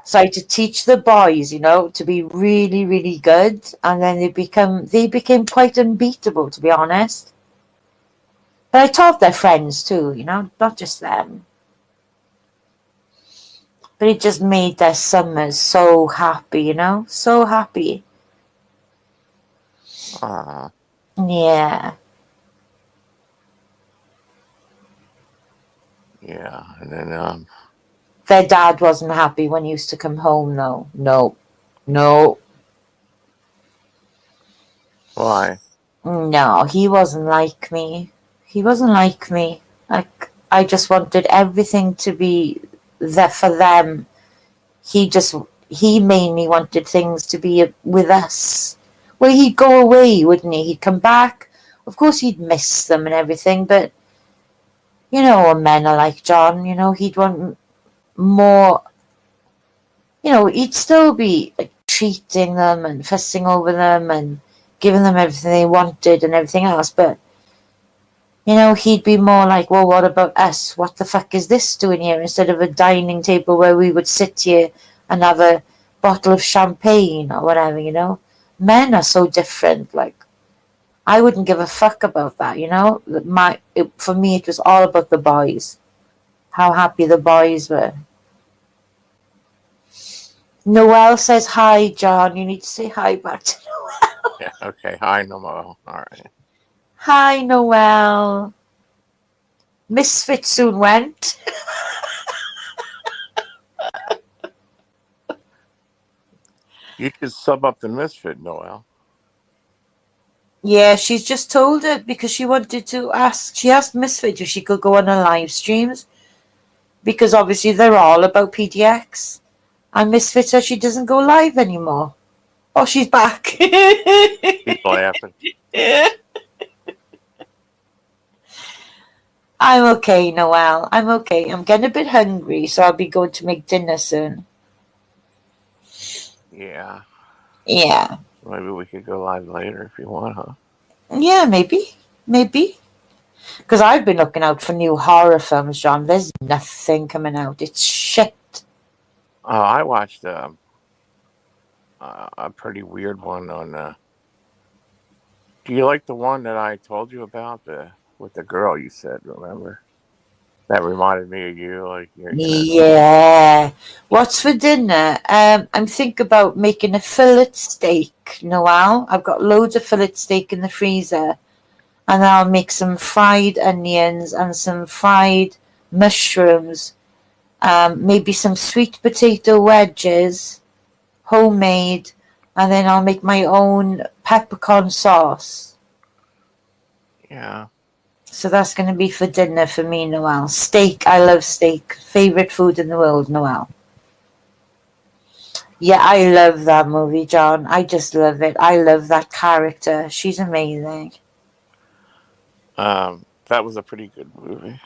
So I had to teach the boys, to be really, really good, and then they became quite unbeatable, to be honest. But I taught their friends too, not just them. But it just made their summers so happy, so happy. Yeah. Yeah, and then Their dad wasn't happy when he used to come home, though. No. why? No, he wasn't like me. Like, I just wanted everything to be there for them. He mainly wanted things to be with us. Well, he'd go away, wouldn't he? He'd come back. Of course, he'd miss them and everything, but what men are like, John. He'd want more. He'd still be like treating them and fussing over them and giving them everything they wanted and everything else, but he'd be more like, well, what about us? What the fuck is this doing here? Instead of a dining table where we would sit here and have a bottle of champagne or whatever, Men are so different. Like, I wouldn't give a fuck about that, for me, it was all about the boys. How happy the boys were. Noelle says hi, John. You need to say hi back to Noelle. Yeah, okay. Hi, Noel. All right. Hi, Noelle. Misfit soon went. You could sub up the Misfit, Noel. Yeah, she's just told it because she wanted to ask. She asked Misfit if she could go on her live streams because obviously they're all about PDX. And Misfit says she doesn't go live anymore. Oh, she's back. People laughing. I'm okay, Noelle. I'm okay. I'm getting a bit hungry, so I'll be going to make dinner soon. Yeah. Yeah. Maybe we could go live later if you want, huh? Yeah, maybe. Because I've been looking out for new horror films, John. There's nothing coming out. It's shit. Oh, I watched a pretty weird one on. Do you like the one that I told you about with the girl? You said, remember? That reminded me of you. Like you're gonna. Yeah. What's for dinner? I'm thinking about making a fillet steak, Noel. I've got loads of fillet steak in the freezer. And I'll make some fried onions and some fried mushrooms. Maybe some sweet potato wedges, homemade. And then I'll make my own peppercorn sauce. Yeah. So that's going to be for dinner for me, Noel. Steak. I love steak. Favorite food in the world, Noel. Yeah, I love that movie, John. I just love it. I love that character. She's amazing. That was a pretty good movie.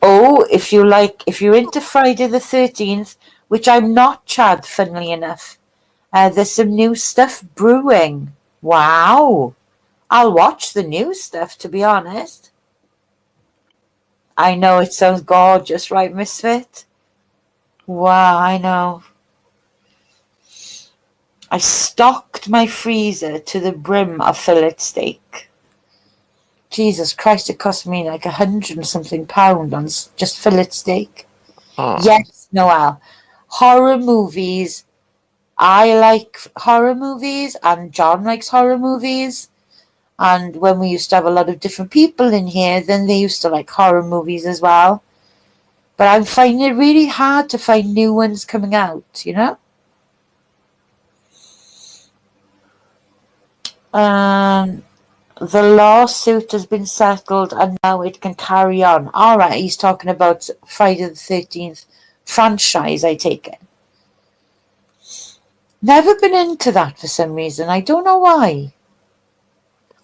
Oh, if you're into Friday the 13th, which I'm not, Chad, funnily enough, there's some new stuff brewing. Wow. I'll watch the new stuff, to be honest. I know, it sounds gorgeous, right, Misfit? Wow, I know. I stocked my freezer to the brim of fillet steak. Jesus Christ, it cost me like £100 and something on just fillet steak. Oh. Yes, Noel. Horror movies. I like horror movies, and John likes horror movies. And when we used to have a lot of different people in here, then they used to like horror movies as well. But I'm finding it really hard to find new ones coming out, you know? The lawsuit has been settled and now it can carry on. All right, he's talking about Friday the 13th franchise, I take it. Never been into that for some reason. I don't know why.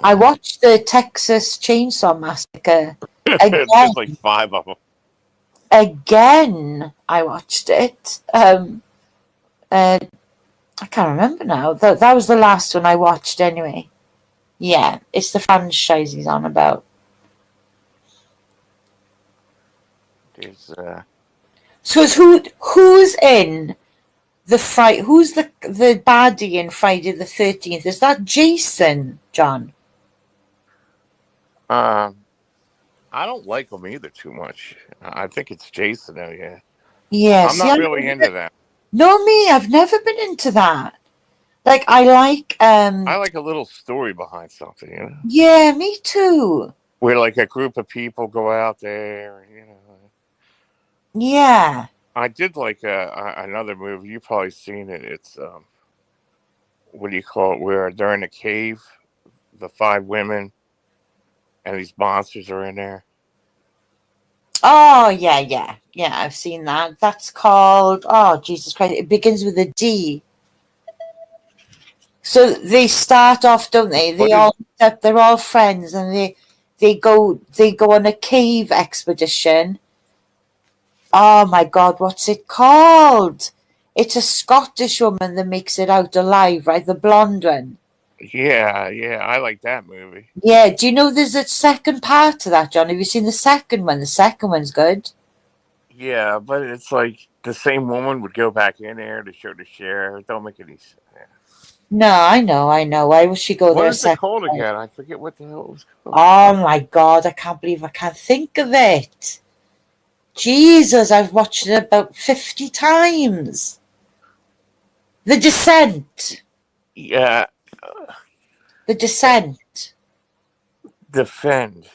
I watched the Texas Chainsaw Massacre again. There's like 5 of them. Again, I watched it. I can't remember now. That was the last one I watched anyway. Yeah, it's the franchise he's on about. There's So it's who's in the who's the baddie in Friday the 13th? Is that Jason, John? I don't like them either too much. I think it's Jason though, yeah. Yeah, I'm not really into that. No, me, I've never been into that. Like I like I like a little story behind something, you know? Yeah, me too. Where like a group of people go out there, you know. Yeah. I did like another movie. You've probably seen it. It's what do you call it? Where they're in a cave, the 5 women, and these monsters are in there. Oh, yeah. I've seen that. That's called, oh, Jesus Christ. It begins with a D. So they start off, don't they? They're all friends, and they go on a cave expedition. Oh my God, what's it called? It's a Scottish woman that makes it out alive, right? The blonde one. Yeah, I like that movie. Yeah, do you know there's a second part to that, John? Have you seen the second one? The second one's good. Yeah, but it's like the same woman would go back in there to show the share. It don't make any sense. No, I know. Why would she go there? What is it called again? I forget what the hell it was called. Oh my God, I can't believe I can't think of it. Jesus, I've watched it about 50 times. The Descent. Yeah. The Descent. Defend.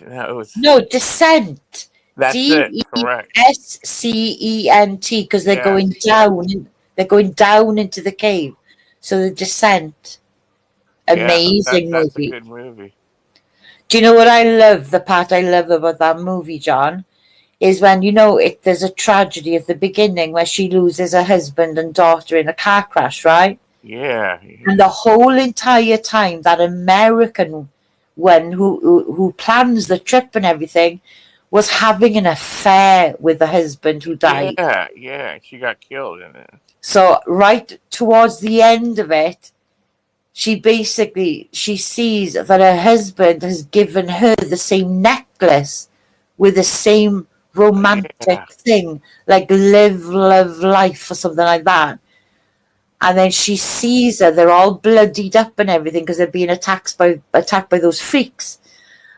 No, Descent. That's it. Correct. Descent, because they're going down. They're going down into the cave. So The Descent. Amazing that's movie. A good movie. Do you know what I love? The part I love about that movie, John, is when, there's a tragedy at the beginning where she loses her husband and daughter in a car crash, right? Yeah. And the whole entire time, that American one who plans the trip and everything was having an affair with the husband who died. Yeah. She got killed in it. So right towards the end of it, she sees that her husband has given her the same necklace with the same romantic Yeah. thing, like live, love, life, or something like that. And then she sees her; they're all bloodied up and everything because they're being attacked by those freaks.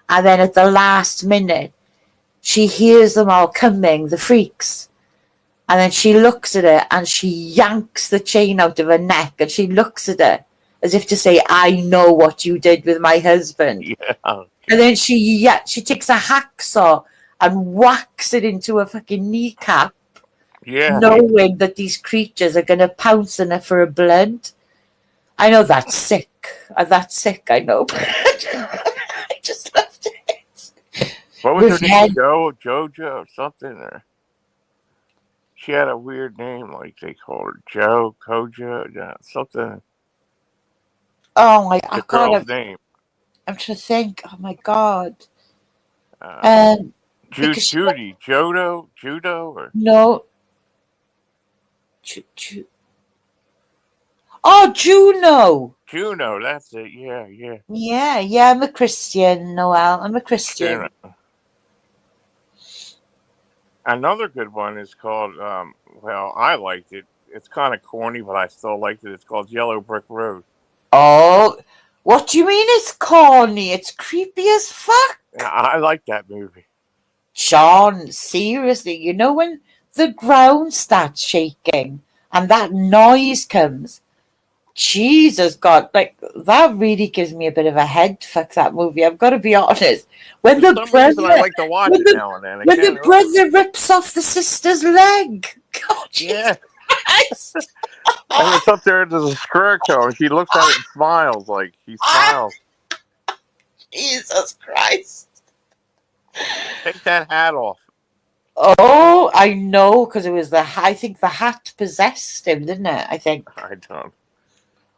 And then at the last minute, she hears them all coming, the freaks. And then she looks at her and she yanks the chain out of her neck, and she looks at her as if to say, "I know what you did with my husband." Yeah. And then she takes a hacksaw and whacks it into her fucking kneecap, Yeah. knowing that these creatures are going to pounce on her for her blood. I know that's sick. That's sick, I know. But I just loved it. What was her With name? head- Jojo or something? Or she had a weird name, like they called her Joe, Koja, something. Oh my The God, girl's name. I'm trying to think. Oh my God. Judy, Because Judo, or no. Oh, Juno. Juno. That's it. Yeah. Yeah, I'm a Christian, Noel. I'm a Christian. Juno. Another good one is called. Well, I liked it. It's kind of corny, but I still liked it. It's called Yellow Brick Road. Oh, what do you mean it's corny? It's creepy as fuck. I like that movie. Sean, seriously, you know when the ground starts shaking and that noise comes? Jesus God, like that really gives me a bit of a head fuck, that movie. I've got to be honest. When For the some reason, I brother, like to watch when it the- now and then. I when the can't help it. brother rips off the sister's leg. God, Yeah. Jesus Christ. And it's up there, there's a scarecrow, and she looks at it and smiles, like he smiles. Jesus Christ. Take that hat off. Oh, I know, because it was I think the hat possessed him, didn't it? I think. I don't.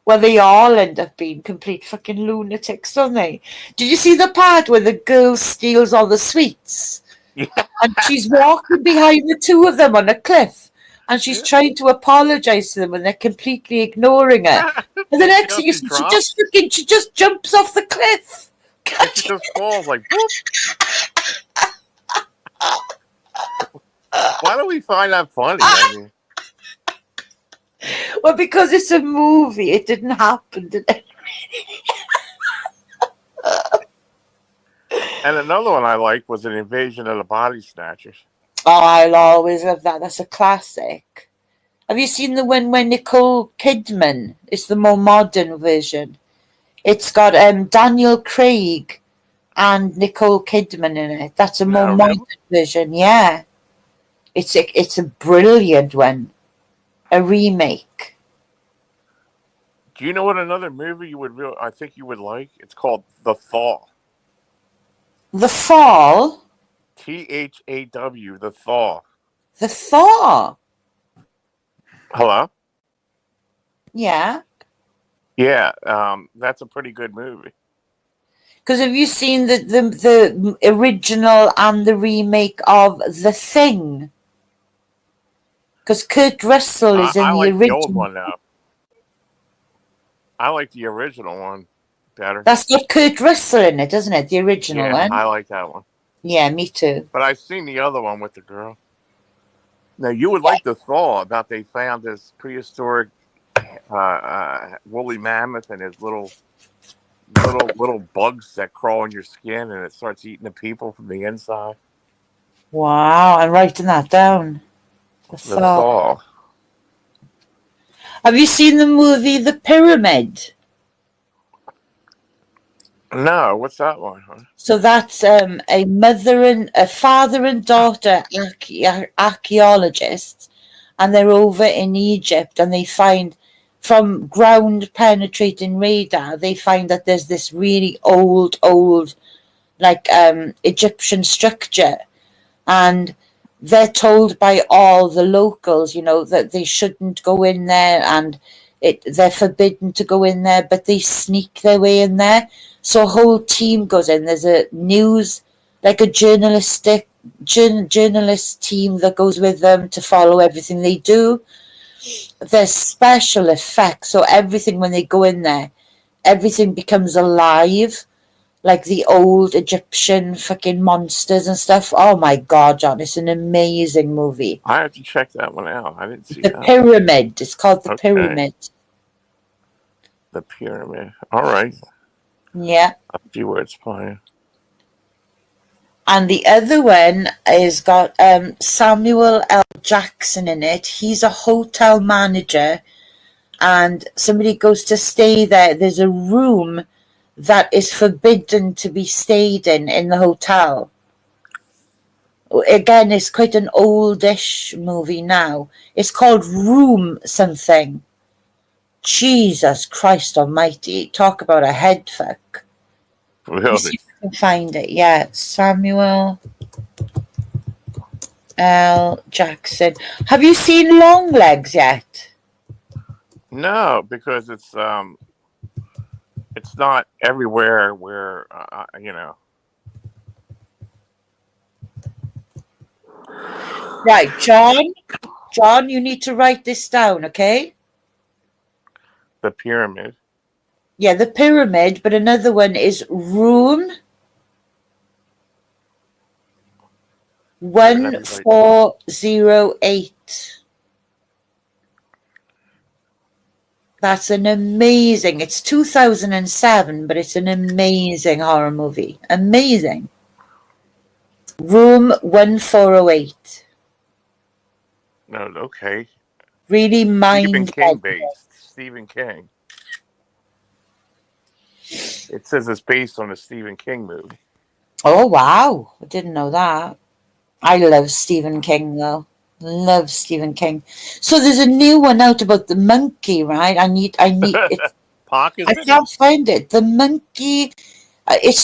Well, they all end up being complete fucking lunatics, don't they? Did you see the part where the girl steals all the sweets? Yeah. And she's walking behind the two of them on a cliff. And she's trying to apologize to them, and they're completely ignoring her. And the next thing you see, she just jumps off the cliff. And she just falls like, whoop. Why do we find that funny? I mean, Well, because it's a movie, it didn't happen, did it? and another one I liked was an Invasion of the Body Snatchers. Oh, I'll always love that. That's a classic. Have you seen the one where Nicole Kidman? It's the more modern version. It's got Daniel Craig and Nicole Kidman in it. That's a more No, modern version. Yeah, it's a brilliant one. A remake. Do you know what another movie I think you would like? It's called The Thaw. The Fall. THAW, The Thaw. The Thaw. Hello? Yeah. Yeah, that's a pretty good movie. Because have you seen the original and the remake of The Thing? Because Kurt Russell is in I the like original. the old one now. I like the original one better. That's got Kurt Russell in it, doesn't it? The original Yeah, one. I like that one. Yeah, me too. But I've seen the other one with the girl. Now, you would like The Thaw about they found this prehistoric woolly mammoth and his little bugs that crawl on your skin, and it starts eating the people from the inside. Wow, I'm writing that down. The The Thaw. Thaw. Have you seen the movie The Pyramid? No, what's that one? Huh? So that's a father and daughter archaeologists, and they're over in Egypt, and they find from ground penetrating radar, they find that there's this really old like Egyptian structure, and they're told by all the locals, that they shouldn't go in there, and they're forbidden to go in there, but they sneak their way in there. So a whole team goes in. There's a news, like a journalist team that goes with them to follow everything they do. There's special effects. So everything when they go in there, everything becomes alive, like the old Egyptian fucking monsters and stuff. Oh my God, John, it's an amazing movie. I have to check that one out. I didn't see The that. Pyramid. It's called The Okay. Pyramid. The Pyramid. All right. Yeah. I'll see where it's playing. And the other one is got Samuel L. Jackson in it. He's a hotel manager, and somebody goes to stay there. There's a room that is forbidden to be stayed in the hotel. Again, it's quite an oldish movie now. It's called Room something. Jesus Christ Almighty! Talk about a head fuck. Really? See if I can find it. Yeah, Samuel L. Jackson. Have you seen Longlegs yet? No, because it's not everywhere where you know. Right, John. John, you need to write this down, okay? The Pyramid. Yeah, The Pyramid, but another one is Room 1408. That's an amazing, it's 2007, but it's an amazing horror movie. Amazing. Room 1408. No, okay. Really Stephen mind King based. Stephen King. It says it's based on a Stephen King movie. Oh, wow. I didn't know that. I love Stephen King, though. Love Stephen King. So there's a new one out about the monkey, right? I need it. Pocket. I can't find it. The monkey. It's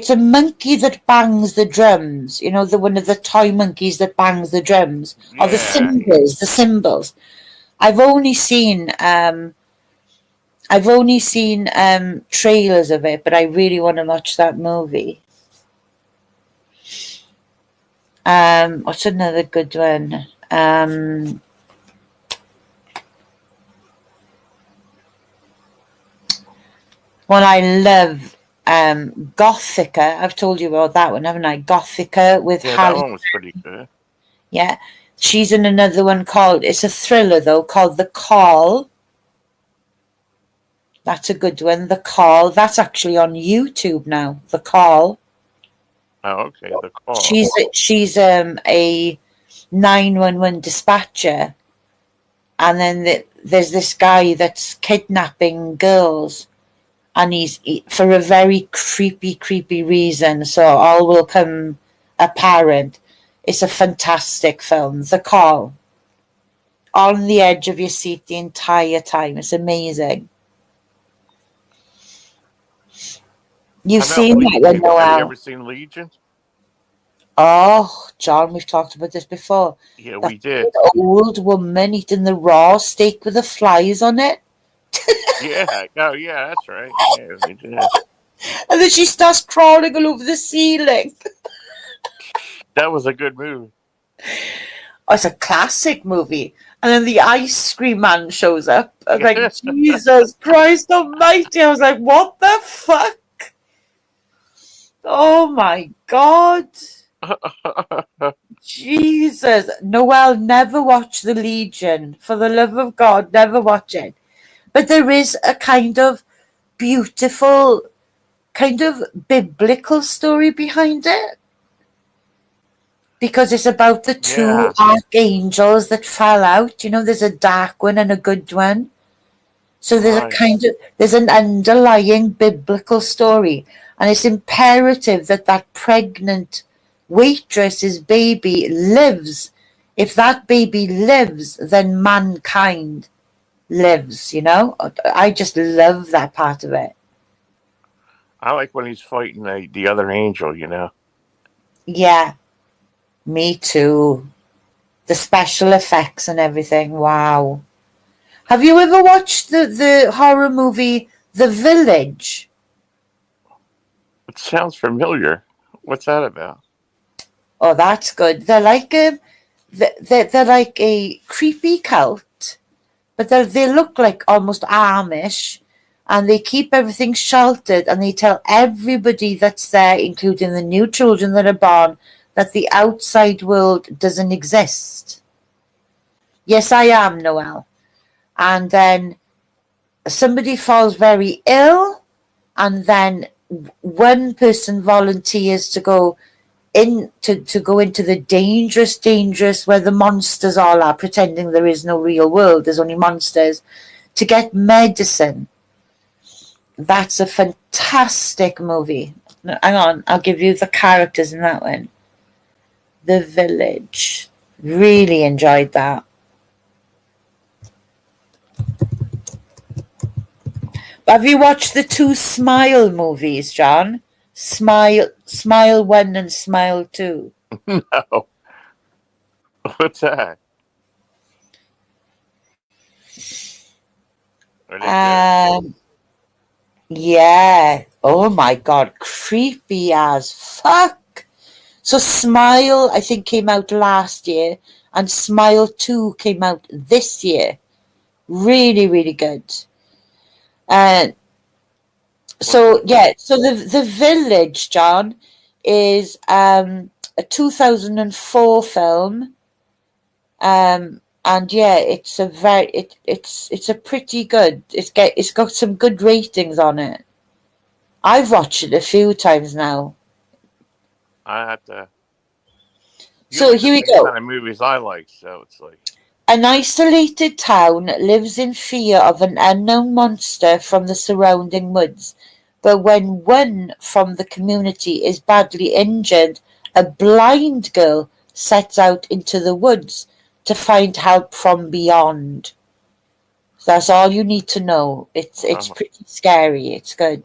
a monkey that bangs the drums. You know, one of the toy monkeys that bangs the drums. Or the cymbals. The cymbals. I've only seen trailers of it, but I really want to watch that movie. What's another good one? Well, I love Gothica. I've told you about that one, haven't I? Gothica with that Halle. one was pretty good. Yeah. She's in another one it's a thriller though, called The Call. That's a good one. The Call. That's actually on YouTube now. The Call. Oh, okay. The Call. She's a 911 dispatcher, and then there's this guy that's kidnapping girls, and he's for a very creepy reason. So all will come apparent. It's a fantastic film. The Call. On the edge of your seat the entire time. It's amazing. You've seen that one, Noel? Have you ever seen Legion? Oh, John, we've talked about this before. Yeah, we did. Old woman eating the raw steak with the flies on it. Yeah. Oh, yeah, that's right. Yeah, we did. And then she starts crawling all over the ceiling. That was a good movie. Oh, it's a classic movie. And then the ice cream man shows up. I was like, Jesus Christ Almighty. I was like, what the fuck? Oh my God. Jesus. Noel, never watch The Legion. For the love of God, never watch it. But there is a kind of beautiful, kind of biblical story behind it. Because it's about the two archangels that fell out. You know, there's a dark one and a good one. So there's there's an underlying biblical story. And it's imperative that pregnant waitress's baby lives. If that baby lives, then mankind lives, you know? I just love that part of it. I like when he's fighting the other angel, you know? Yeah. Me too. The special effects and everything. Wow. Have you ever watched the horror movie The Village? It sounds familiar. What's that about? Oh, that's good. They're like they're like a creepy cult, but they look like almost Amish, and they keep everything sheltered, and they tell everybody that's there, including the new children that are born, that the outside world doesn't exist. Yes, I am, Noel. And then somebody falls very ill, and then one person volunteers to go go into the dangerous where the monsters all are, pretending there is no real world, there's only monsters, to get medicine. That's a fantastic movie. Hang on, I'll give you the characters in that one. The Village. Really enjoyed that. Have you watched the two Smile movies, John? Smile 1 and Smile 2. No. What's that? Are they good? Yeah. Oh my God, creepy as fuck. So Smile, I think, came out last year, and Smile 2 came out this year. Really, really good. So the Village, John, is a 2004 film. And yeah, it's a pretty good. It's got some good ratings on it. I've watched it a few times now. I have to. So here we go. Kind of movies I like, so it's like. An isolated town lives in fear of an unknown monster from the surrounding woods. But when one from the community is badly injured, a blind girl sets out into the woods to find help from beyond. So that's all you need to know. It's pretty scary. It's good.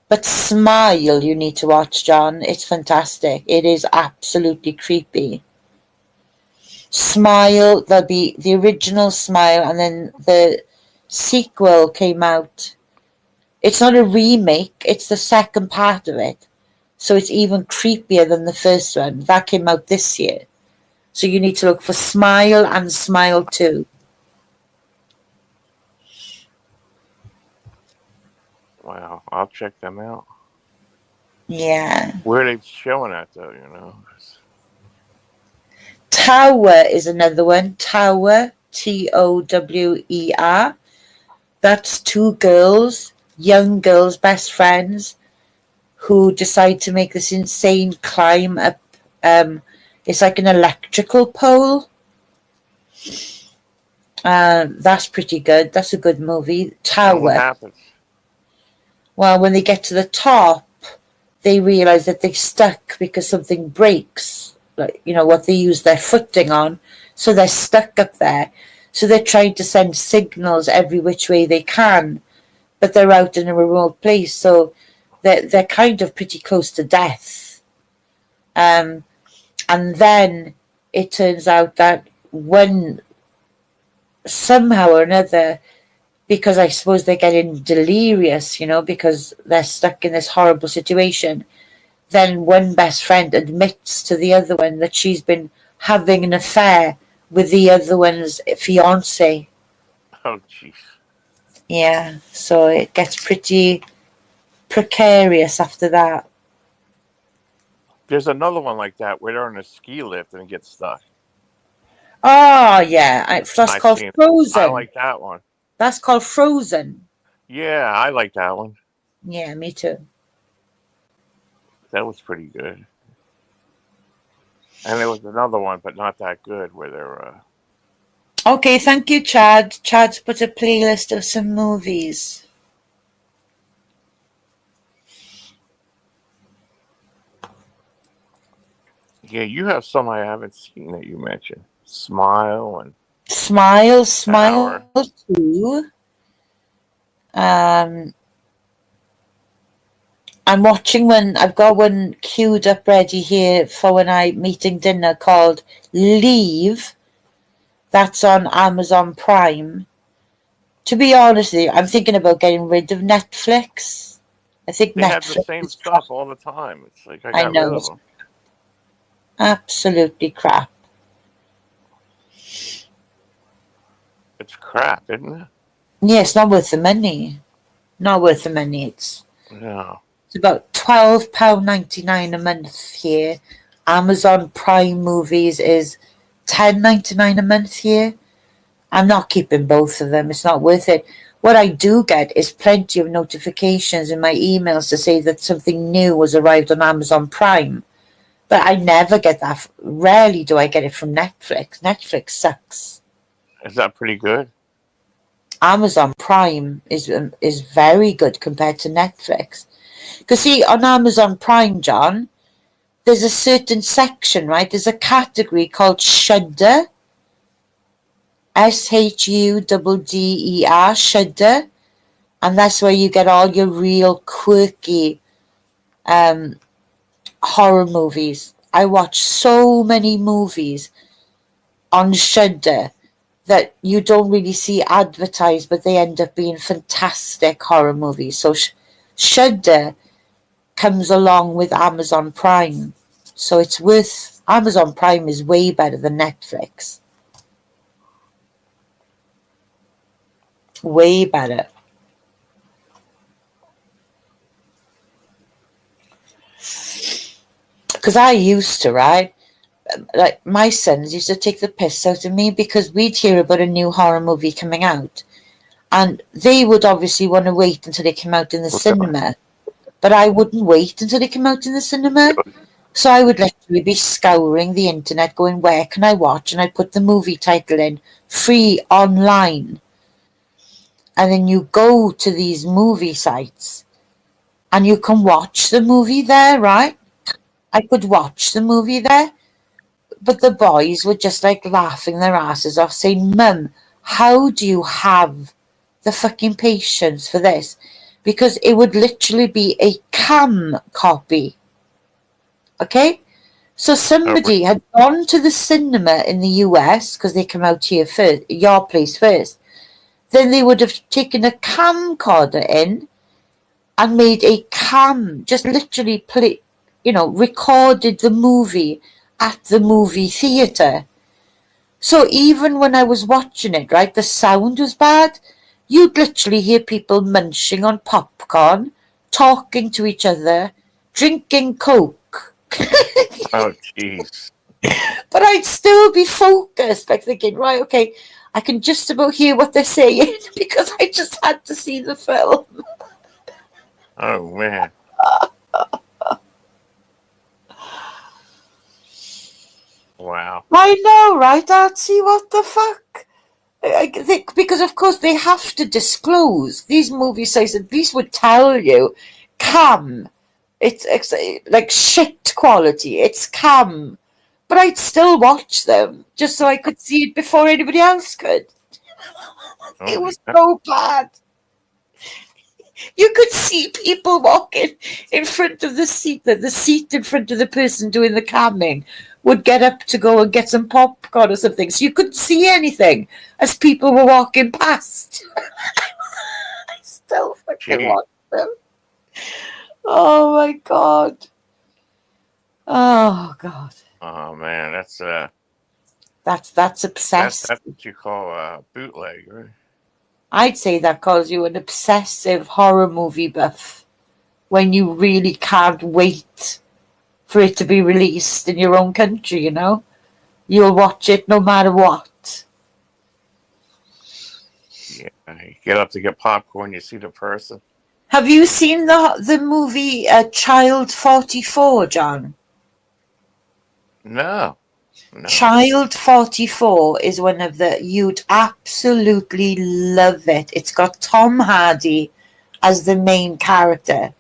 But Smile, you need to watch, John. It's fantastic. It is absolutely creepy. Smile, there'll be the original Smile, and then the sequel came out. It's not a remake, it's the second part of it. So it's even creepier than the first one. That came out this year. So you need to look for Smile and Smile 2. Wow, I'll check them out. Yeah. Where are they showing that, though, you know? Tower is another one. Tower, Tower. That's two girls, young girls, best friends, who decide to make this insane climb up. It's like an electrical pole. That's pretty good. That's a good movie. Tower. What happens? Well, when they get to the top, they realize that they're stuck because something breaks. Like, you know, what they use their footing on. So they're stuck up there. So they're trying to send signals every which way they can. But they're out in a remote place. So they're kind of pretty close to death. And then it turns out that one, somehow or another, because I suppose they're getting delirious, you know, because they're stuck in this horrible situation, then one best friend admits to the other one that she's been having an affair with the other one's fiance. Oh, jeez. Yeah, so it gets pretty precarious after that. There's another one like that where they're on a ski lift and get stuck. Oh, yeah. That's called Frozen. I like that one. That's called Frozen. Yeah, I like that one. Yeah, me too. That was pretty good. And there was another one, but not that good, where they're... Okay, thank you, Chad. Chad's put a playlist of some movies. Yeah, you have some I haven't seen that you mentioned. Smile and... Smile Tower. 2. I'm watching one. I've got one queued up ready here for when I'm eating dinner called Leave. That's on Amazon Prime. To be honest with you, I'm thinking about getting rid of Netflix. I think they Netflix have the same stuff all the time. It's like I got know. rid of them. Absolutely crap. It's crap, isn't it? Yeah, it's not worth the money. Not worth the money. It's No. about £12.99 a month here. Amazon Prime Movies is £10.99 a month here. I'm not keeping both of them. It's not worth it. What I do get is plenty of notifications in my emails to say that something new has arrived on Amazon Prime. But I never get that. Rarely do I get it from Netflix. Netflix sucks. Is that pretty good? Amazon Prime is very good compared to Netflix. Because see, on Amazon Prime, John, there's a certain section, right? There's a category called Shudder. Shudder, Shudder, and that's where you get all your real quirky horror movies. I watch so many movies on Shudder that you don't really see advertised, but they end up being fantastic horror movies. So Shudder comes along with Amazon Prime, so it's worth. Amazon Prime is way better than Netflix. Way better. Because I used to, right? Like, my sons used to take the piss out of me because we'd hear about a new horror movie coming out. And they would obviously want to wait until it came out in the cinema. But I wouldn't wait until it came out in the cinema. So I would literally be scouring the internet going, where can I watch? And I'd put the movie title in, free online. And then you go to these movie sites and you can watch the movie there, right? I could watch the movie there. But the boys were just like laughing their asses off saying, Mum, how do you have the fucking patience for this? Because it would literally be a cam copy. Okay? So somebody had gone to the cinema in the US because they come out here first, your place first. Then they would have taken a camcorder in and made a cam, just literally recorded the movie at the movie theatre. So even when I was watching it, right, the sound was bad. You'd literally hear people munching on popcorn, talking to each other, drinking Coke. Oh, jeez. But I'd still be focused, like thinking, right, okay, I can just about hear what they're saying because I just had to see the film. Oh, man. Wow. I know, right, Archie? What the fuck? I think because, of course, they have to disclose. These movie sites at least would tell you, cam. It's like shit quality. It's cam. But I'd still watch them just so I could see it before anybody else could. It was so bad. You could see people walking in front of the seat, the seat in front of the person doing the camming would get up to go and get some popcorn or something. So you couldn't see anything as people were walking past. I still fucking watch them. Oh my God. Oh God. Oh, man. That's obsessed. That's what you call a bootleg, right? I'd say that calls you an obsessive horror movie buff when you really can't wait for it to be released in your own country, you know? You'll watch it no matter what. Yeah, you get up to get popcorn, you see the person. Have you seen the movie Child 44, John? No. Child 44 is one of you'd absolutely love it. It's got Tom Hardy as the main character.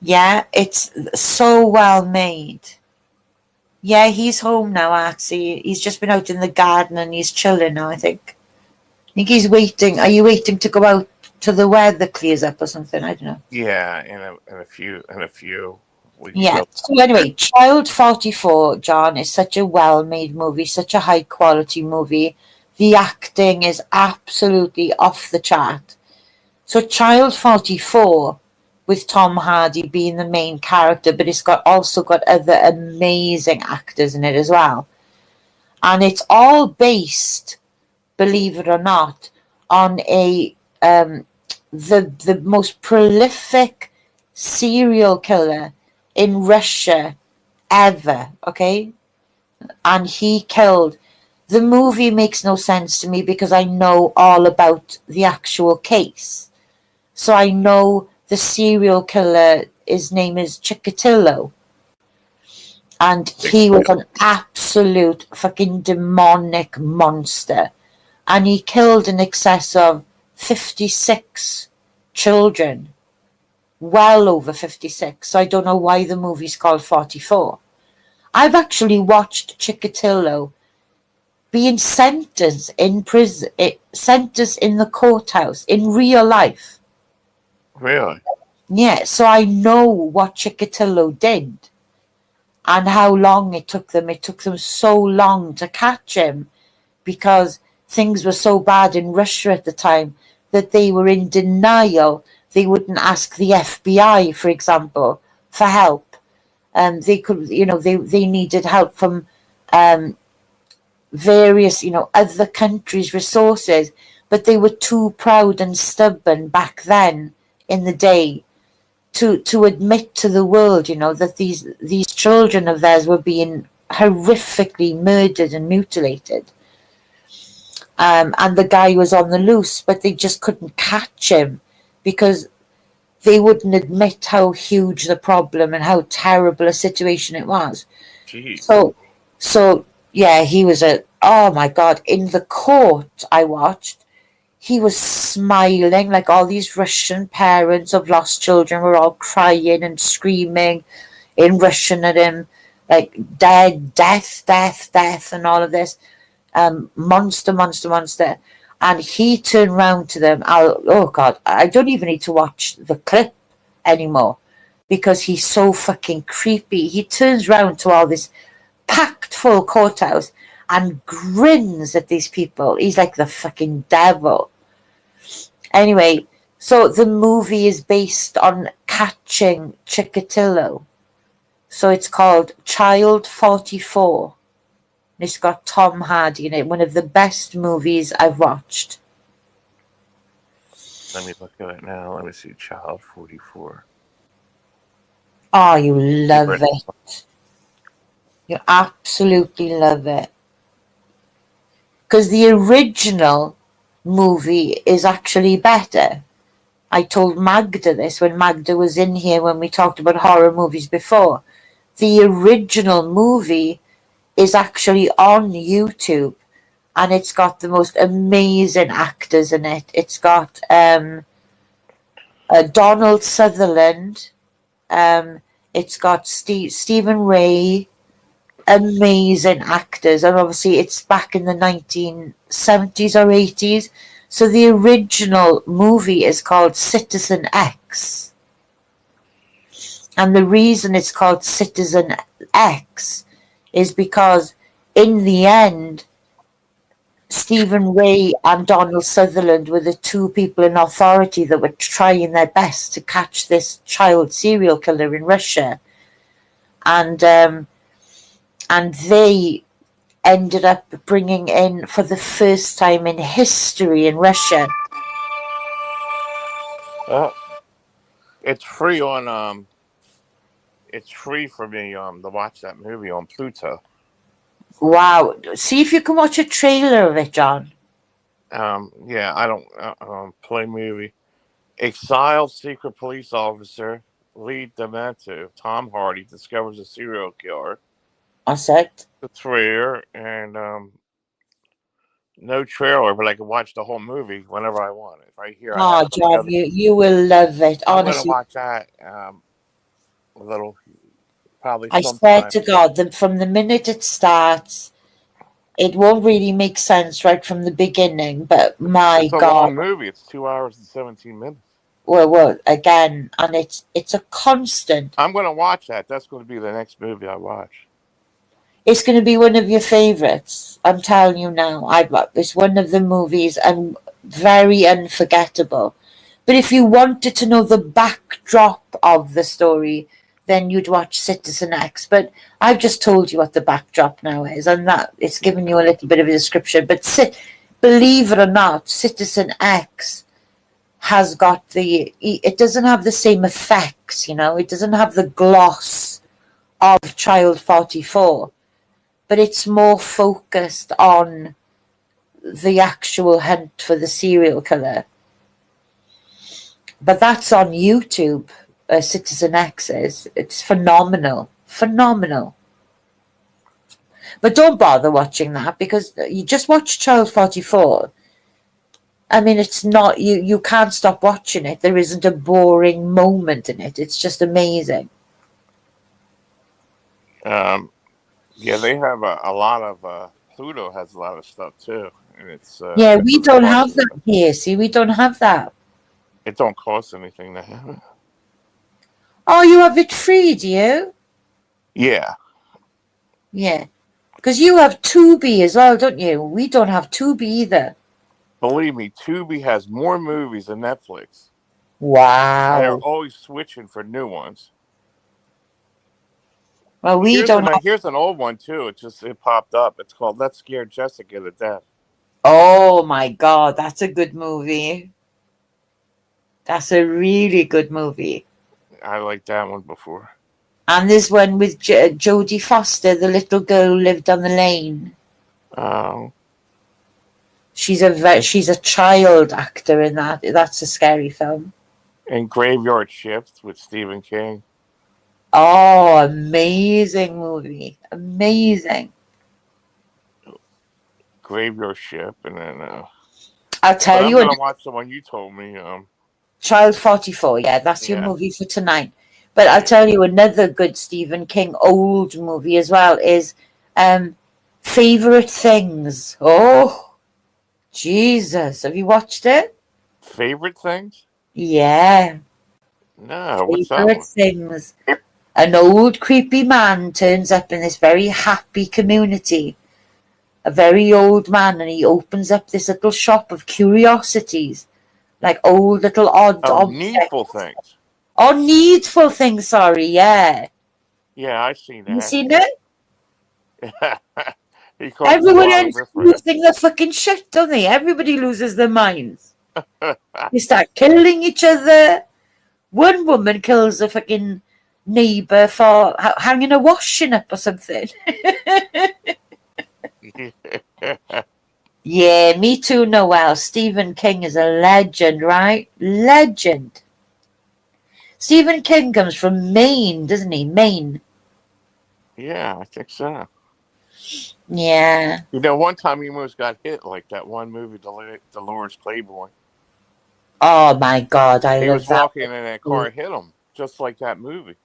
Yeah, it's so well made. Yeah, he's home now, actually. He's just been out in the garden and he's chilling now, I think. I think he's waiting. Are you waiting to go out till the weather clears up or something? I don't know. Yeah, in a few. Yeah. So anyway, Child 44, John, is such a well-made movie, such a high-quality movie. The acting is absolutely off the chart. So Child 44, with Tom Hardy being the main character, but it's also got other amazing actors in it as well. And it's all based, believe it or not, on the most prolific serial killer in Russia ever, okay? And he killed. The movie makes no sense to me because I know all about the actual case. So I know the serial killer, his name is Chikatilo. And he was an absolute fucking demonic monster. And he killed in excess of 56 children. Well over 56. So I don't know why the movie's called 44. I've actually watched Chikatilo being sentenced in prison, sentenced in the courthouse in real life. Really? Yeah, so I know what Chikatilo did and how long it took them. It took them so long to catch him because things were so bad in Russia at the time that they were in denial. They wouldn't ask the FBI, for example, for help. They could, they needed help from various, other countries' resources, but they were too proud and stubborn back then in the day to admit to the world, that these children of theirs were being horrifically murdered and mutilated. And the guy was on the loose, but they just couldn't catch him because they wouldn't admit how huge the problem and how terrible a situation it was. Jeez. So yeah, he was oh my God, in the court I watched, he was smiling like all these Russian parents of lost children were all crying and screaming in Russian at him, like death, and all of this. Monster. And he turned round to them. Oh God, I don't even need to watch the clip anymore because he's so fucking creepy. He turns round to all this packed full courthouse and grins at these people. He's like the fucking devil. Anyway, so the movie is based on catching Chikatilo. So it's called Child 44. It's got Tom Hardy in it. One of the best movies I've watched. Let me look at it now. Let me see. Child 44. Oh, you love it. You absolutely love it. Because the original movie is actually better. I told Magda this when Magda was in here when we talked about horror movies before. The original movie is actually on YouTube and it's got the most amazing actors in it. It's got Donald Sutherland, it's got Stephen Ray, amazing actors, and obviously it's back in the 1970s or 80s. So the original movie is called Citizen X. And the reason it's called Citizen X is because in the end, Stephen Ray and Donald Sutherland were the two people in authority that were trying their best to catch this child serial killer in Russia. And they ended up bringing in, for the first time in history in Russia. It's free on it's free for me to watch that movie on Pluto. Wow. See if you can watch a trailer of it, John. Yeah, I don't play movie. Exiled secret police officer Lee Demento, Tom Hardy, discovers a serial killer. That's it. The trailer and no trailer, but I can watch the whole movie whenever I want it. Right here. Oh, John, you will love it. I'm Honestly, gonna watch that a little, probably. I swear to God that from the minute it starts, it won't really make sense right from the beginning. But my it's a God, long movie. It's 2 hours and 17 minutes. well, again, and it's a constant. I'm gonna watch that. That's going to be the next movie I watch. It's going to be one of your favorites. I'm telling you now. It's one of the movies and very unforgettable. But if you wanted to know the backdrop of the story, then you'd watch Citizen X. But I've just told you what the backdrop now is, and that it's given you a little bit of a description. But believe it or not, Citizen X has got it doesn't have the same effects, it doesn't have the gloss of Child 44, but it's more focused on the actual hunt for the serial killer. But that's on YouTube. Citizen X is. It's phenomenal. Phenomenal. But don't bother watching that, because you just watch Child 44. I mean, it's not, you can't stop watching it. There isn't a boring moment in it. It's just amazing. Yeah, they have a lot of Pluto has a lot of stuff too, and it's Yeah, we don't have that here. See, we don't have that. It don't cost anything to have it. Oh, you have it free, do you? Yeah, Yeah. Because you have Tubi as well, don't you? We don't have Tubi either. believe me, Tubi has more movies than Netflix. And they're Wow. always switching for new ones. Well, we don't have. Here's an old one too. It popped up. It's called Let's Scare Jessica to Death. Oh my God, that's a good movie. That's a really good movie. I liked that one before. And there's one with Jodie Foster, the little girl who lived on the lane. Oh, She's a child actor in that. That's a scary film. and Graveyard Shift with Stephen King. Oh, amazing movie. Amazing. Graveyard Shift, and then I'll tell I'm you. gonna watch the one you told me. Child 44. Yeah, that's your Yeah. movie for tonight. But I'll tell you another good Stephen King old movie as well is Favorite Things. Oh, Jesus. Have you watched it? Favorite things? Yeah. No, what's that Favorite one? Things. An old creepy man turns up in this very happy community. A very old man, and he opens up this little shop of curiosities, like old little odd Oh, objects. Needful Things. Oh, Needful Things, sorry, yeah. Yeah, I've seen that. You seen it? He calls Everyone it else losing their fucking shit, don't they? Everybody loses their minds. They start killing each other. One woman kills a fucking neighbour for hanging a washing up or something. Yeah, me too, Noel. Stephen King is a legend, right? Legend. Stephen King comes from Maine, doesn't he? Maine. Yeah, I think so. Yeah. You know, one time he almost got hit like that one movie, Dolores Claiborne. Oh my God, I He love was that. walking in that car and hit him, just like that movie.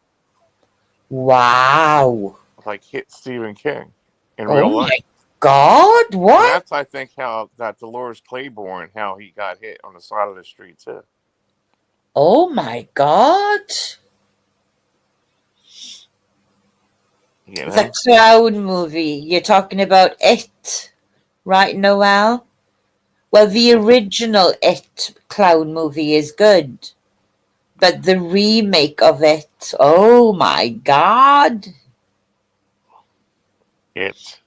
Wow. Like hit Stephen King in Oh real my life. God, And what? that's, I think, how that Dolores Claiborne, how he got hit on the side of the street too. Oh my God. You know? The clown movie. You're talking about It, right, Noel? Well, the original It clown movie is good. But the remake of it, oh my God. It.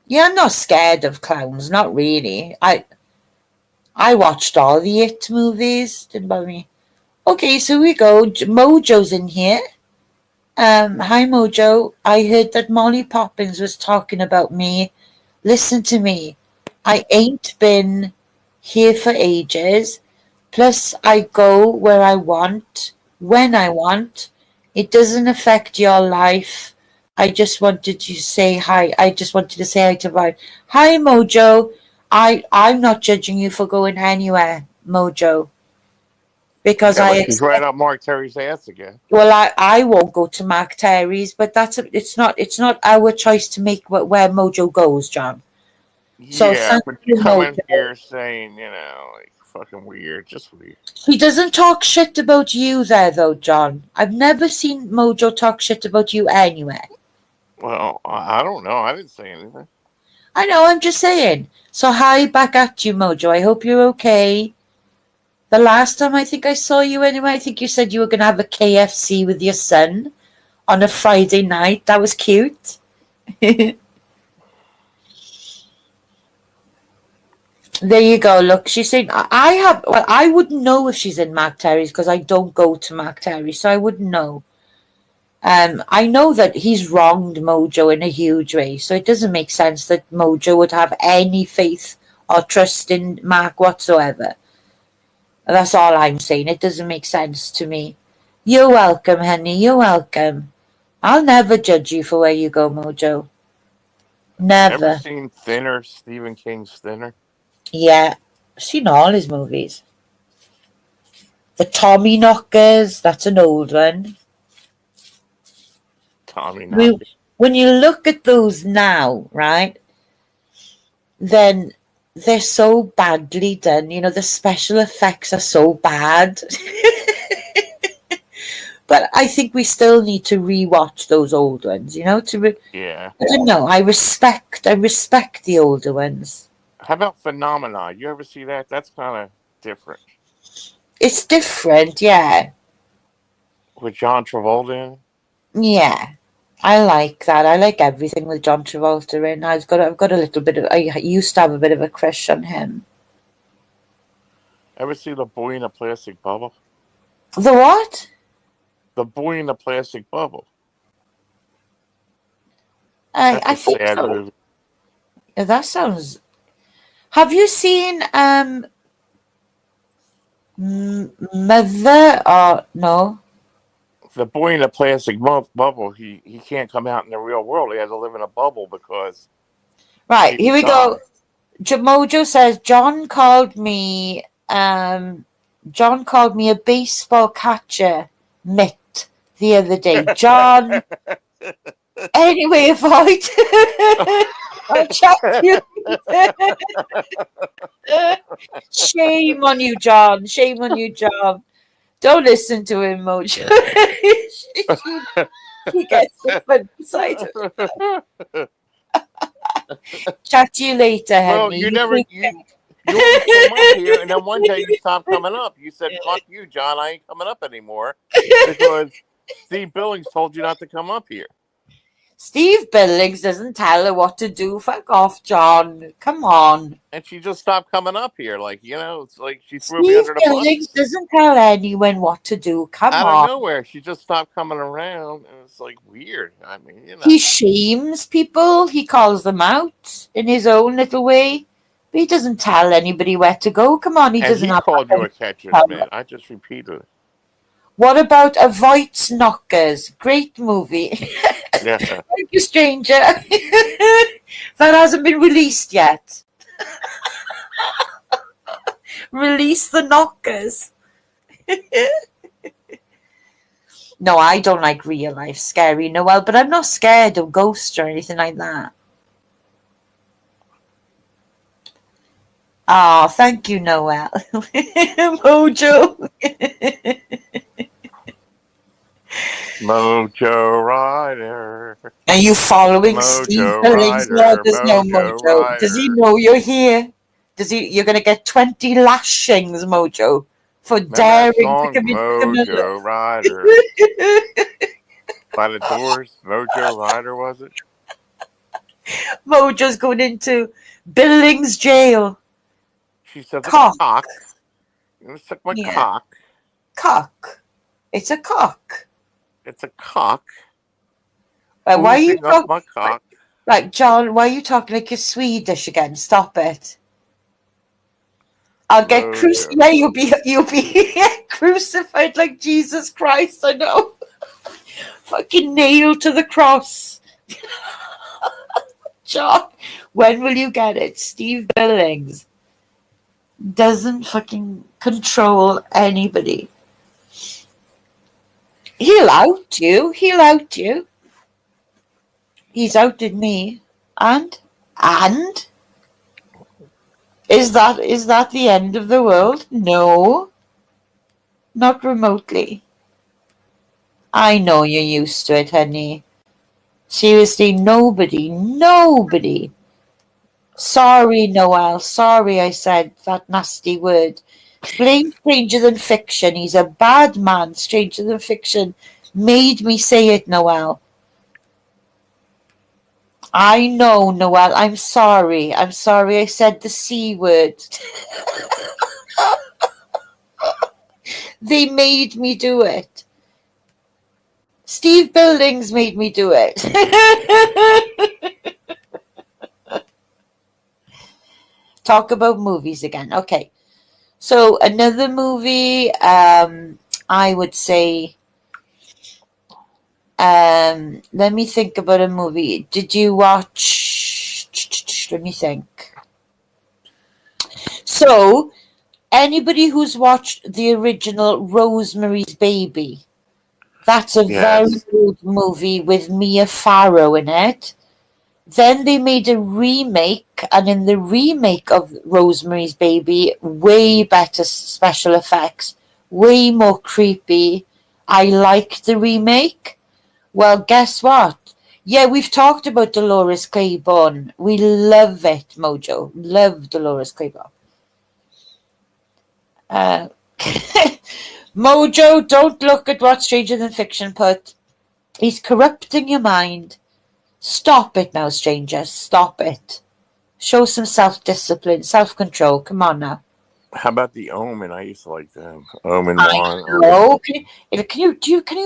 Yeah, I'm not scared of clowns, not really. I watched all the It movies, didn't bother me. Okay, so we go. Mojo's in here. Hi Mojo. I heard that Molly Poppins was talking about me. Listen to me. I ain't been here for ages. Plus, I go where I want, when I want. It doesn't affect your life. I just wanted to say hi. I just wanted to say hi to Ryan. Hi, Mojo. I'm not judging you for going anywhere, Mojo. Because Yeah, but she's right up Mark Terry's ass again. well, I won't go to Mark Terry's, but it's not our choice to make where Mojo goes, John. So Yeah, thank but you, you come in Mojo. here saying, like fucking weird, just weird. He doesn't talk shit about you there, though, John. I've never seen Mojo talk shit about you anywhere. Well, I don't know. I didn't say anything. I know, I'm just saying. So hi back at you, Mojo. I hope you're okay. The last time I think I saw you anyway, I think you said you were going to have a KFC with your son on a Friday night. That was cute. There you go. Look, she's saying I have. Well, I wouldn't know if she's in Mark Terry's because I don't go to Mark Terry, so I wouldn't know. I know that he's wronged Mojo in a huge way, so it doesn't make sense that Mojo would have any faith or trust in Mark whatsoever. That's all I'm saying. It doesn't make sense to me. You're welcome, honey. You're welcome. I'll never judge you for where you go, Mojo. Never. Ever seen Thinner? Stephen King's Thinner. Yeah, I've seen all his movies. The Tommy Knockers, that's an old one. Tommy Knockers. When you look at those now, right, then they're so badly done. You know, the special effects are so bad. But I think we still need to rewatch those old ones, you know, Yeah. I don't know. I respect the older ones. How about Phenomena? You ever see that? That's kind of different. It's different, yeah. With John Travolta in? Yeah. I like that. I like everything with John Travolta in. I've got a little bit of. I used to have a bit of a crush on him. Ever see The Boy in a Plastic Bubble? The what? The Boy in a Plastic Bubble. I That's a think sad so. movie. Yeah, that sounds. Have you seen Mother or no? The Boy in a Plastic Bubble, he can't come out in the real world. He has to live in a bubble because... Right, here we go. Mojo says John called me a baseball catcher mitt the other day. John. Anyway, avoid. I'll chat you. Shame on you, John. Shame on you, John. Don't listen to him, Mojo. He gets the fun side of it. Chat to you later, Henry. Well, you always came up here, and then one day you stopped coming up. You said, fuck you, John, I ain't coming up anymore. Because Steve Billings told you not to come up here. Steve Billings doesn't tell her what to do. Fuck off, John. Come on. And she just stopped coming up here. Like, you know, it's like she threw me under the Billings bus. Doesn't tell anyone what to do. Come on. Out of nowhere, she just stopped coming around. And it's like weird. I mean, you know. He shames people. He calls them out in his own little way. But he doesn't tell anybody where to go. Come on, he doesn't have called you a catcher's mitt. I just repeated it. What about Avoid's Knockers? Great movie. Yeah. Thank you, stranger. That hasn't been released yet. Release the Knockers. No, I don't like real life scary Noel, but I'm not scared of ghosts or anything like that. Oh, thank you, Noel. Mojo. Mojo Rider. Are you following Mojo Steve Billings? Rider, There's no Mojo Mojo. Rider. Does he know you're here? You're going to get 20 lashings, Mojo, for daring to commit Mojo Rider. By the Doors, Mojo Rider, was it? Mojo's going into Billings jail. She said, Cock. cock. You want to suck my cock? Cock. It's a cock. It's a cock. Why are you talking my cock? like John? Why are you talking like you're Swedish again? Stop it! I'll get crucified. Yeah, you'll be crucified like Jesus Christ. I know. Fucking nailed to the cross. John, when will you get it? Steve Billings doesn't fucking control anybody. He'll out you. He's outed me. And? Is that the end of the world? No. Not remotely. I know you're used to it, honey. Seriously, nobody. Sorry, Noel. Sorry I said that nasty word. Blame Stranger Than Fiction. He's a bad man. Stranger Than Fiction made me say it, Noel. I know, Noel. I'm sorry. I'm sorry I said the C word. They made me do it. Steve Billings made me do it. Talk about movies again. Okay. So another movie, I would say, let me think about a movie. Did you watch, let me think. So, anybody who's watched the original Rosemary's Baby, that's a very Yes. good movie with Mia Farrow in it. Then they made a remake, and in the remake of Rosemary's Baby, way better special effects, way more creepy. I liked the remake. Well, guess what? Yeah, we've talked about Dolores Claiborne. We love it, Mojo. Love Dolores Claiborne. Mojo, don't look at what Stranger Than Fiction put. He's corrupting your mind. Stop it now, stranger. Stop it. Show some self-discipline, self-control. Come on now. How about the Omen? I used to like them. Omen I 1. know. Can you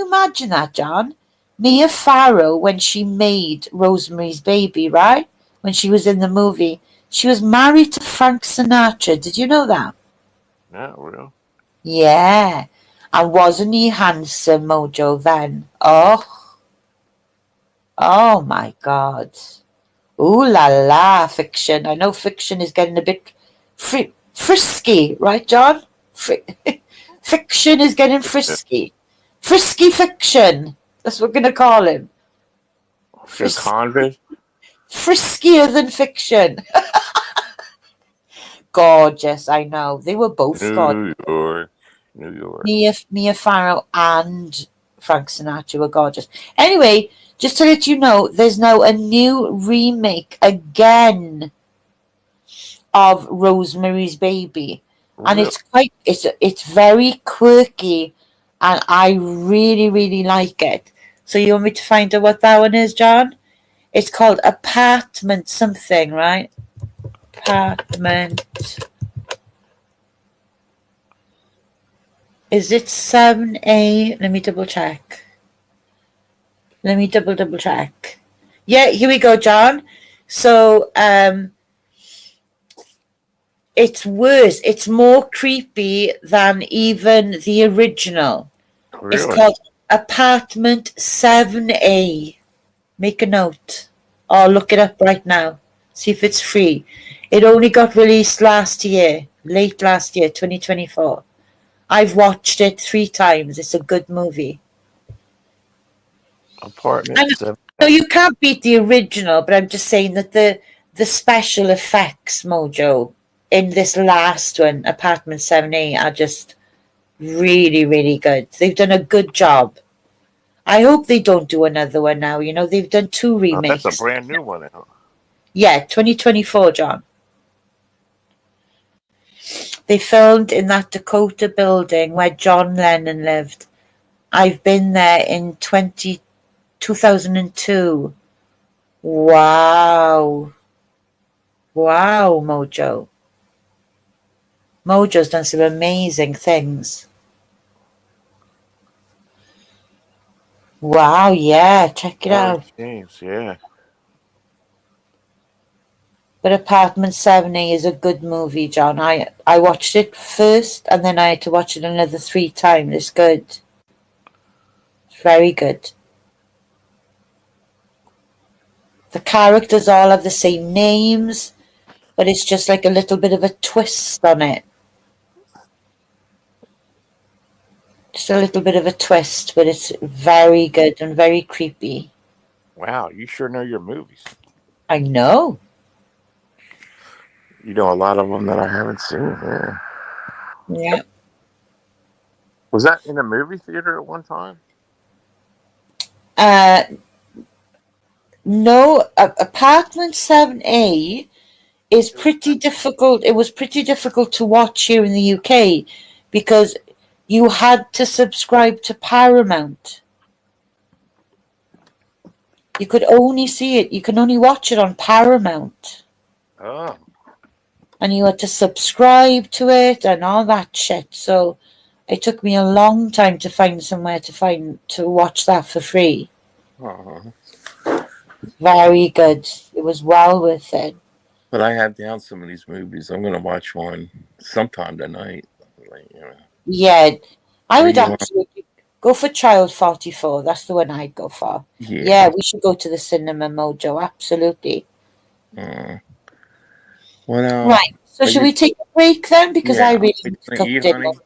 imagine that, John? Mia Farrow, when she made Rosemary's Baby, right? When she was in the movie, she was married to Frank Sinatra. Did you know that? Not real. Yeah. And wasn't he handsome, Mojo, then? Oh my God. Ooh la la, fiction. I know fiction is getting a bit frisky, right, John? Fiction is getting frisky. Frisky fiction. That's what we're going to call him. Phil Convid? Friskier than fiction. Gorgeous, I know. They were both gorgeous. New York. Mia Farrow and Frank Sinatra were gorgeous. Anyway, just to let you know, there's now a new remake again of Rosemary's Baby, and Really? it's very quirky, and I really like it. So you want me to find out what that one is, John? It's called Apartment something, right? Apartment. Is it 7A? Let me double check. Let me double check. Yeah, here we go, John. So, it's worse. It's more creepy than even the original. Really? It's called Apartment 7A. Make a note. Or look it up right now. See if it's free. It only got released last year. Late last year, 2024. I've watched it 3 times. It's a good movie. Apartment 7. No, you can't beat the original, but I'm just saying that the special effects, Mojo, in this last one, Apartment 7A, are just really good. They've done a good job. I hope they don't do another one now. You know, they've done 2 remakes. That's a brand new one now. Yeah, 2024, John. They filmed in that Dakota building where John Lennon lived. I've been there in 2002. Wow. Wow, Mojo. Mojo's done some amazing things. Wow, yeah, check it out. James, yeah. But Apartment 7A is a good movie, John. I watched it first and then I had to watch it another 3 times. It's good. It's very good. The characters all have the same names, but it's just like a little bit of a twist on it. Just a little bit of a twist, but it's very good and very creepy. Wow, you sure know your movies. I know. You know a lot of them that I haven't seen. Yeah. Yeah. Was that in a movie theater at one time? No, Apartment 7A is pretty difficult. It was pretty difficult to watch here in the UK because you had to subscribe to Paramount. you could only see it. You can only watch it on Paramount, Oh, and you had to subscribe to it and all that shit. So it took me a long time to find somewhere to watch that for free. uh-huh. Very good. It was well worth it. But I have down some of these movies. I'm gonna watch one sometime tonight. Like, you know. Yeah, I What would do you want? absolutely go for Child 44. That's the one I'd go for. Yeah, we should go to the cinema, Mojo. Absolutely. Uh, what Right. So are should you? we take a break then? Because I Yeah, really we're need to gonna cook eat, dinner. honey,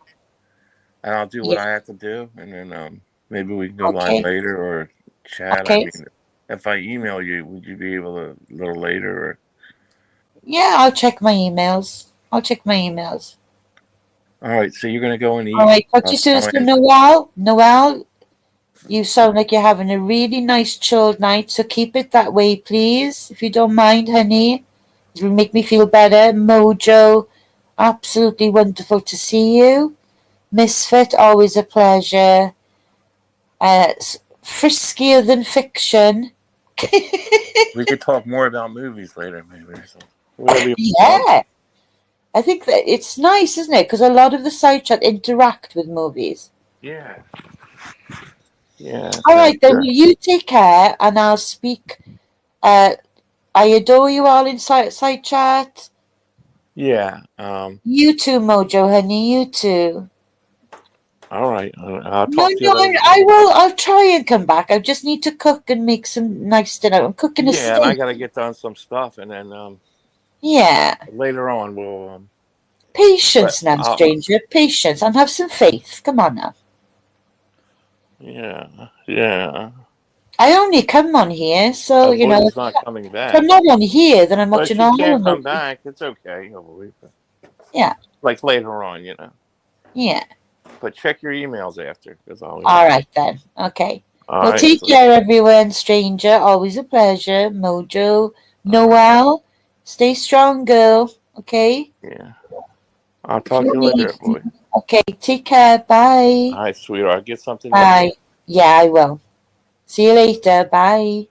and I'll do what Yeah. I have to do, and then maybe we can go live Okay. later or chat. Okay. I mean, if I email you, would you be able to a little later? Or Yeah, I'll check my emails. All all right, so you're gonna go and eat. All right. Talk to you soon. I'll So answer. Noel, you sound like you're having a really nice chilled night. So keep it that way, please, if you don't mind, honey. It will make me feel better. Mojo, absolutely wonderful to see you. Misfit, always a pleasure. Friskier than fiction. We could talk more about movies later, maybe. Or something. Whatever you want. Yeah. I think that it's nice, isn't it? Because a lot of the side chat interact with movies. Yeah. Yeah. All right, then Sure. you take care, and I'll speak. I adore you all in side chat. Yeah. You too, Mojo, honey. You too. All right. I'll No, talk to you later. I will. I'll try and come back. I just need to cook and make some nice dinner. I'm cooking a Yeah, and I steak. gotta get done some stuff, and then Yeah. later on we'll. Patience But now, stranger. Patience, and have some faith. Come on now. yeah. I only come on here, so you know. Woody's not coming If back. I'm not on here, then I'm But watching if a she horror can't come movie. back, it's okay. I'll believe it. Yeah. Like later on, you know. Yeah. But check your emails after, because I'll. All right then. Okay. All Well, right. take care, everyone. Stranger, always a pleasure. Mojo, Noel, stay strong, girl. Okay. Yeah. I'll talk to you later, boy. Okay. Take care. Bye. All right, sweetheart. Get something. Bye. Yeah, I will. See you later. Bye.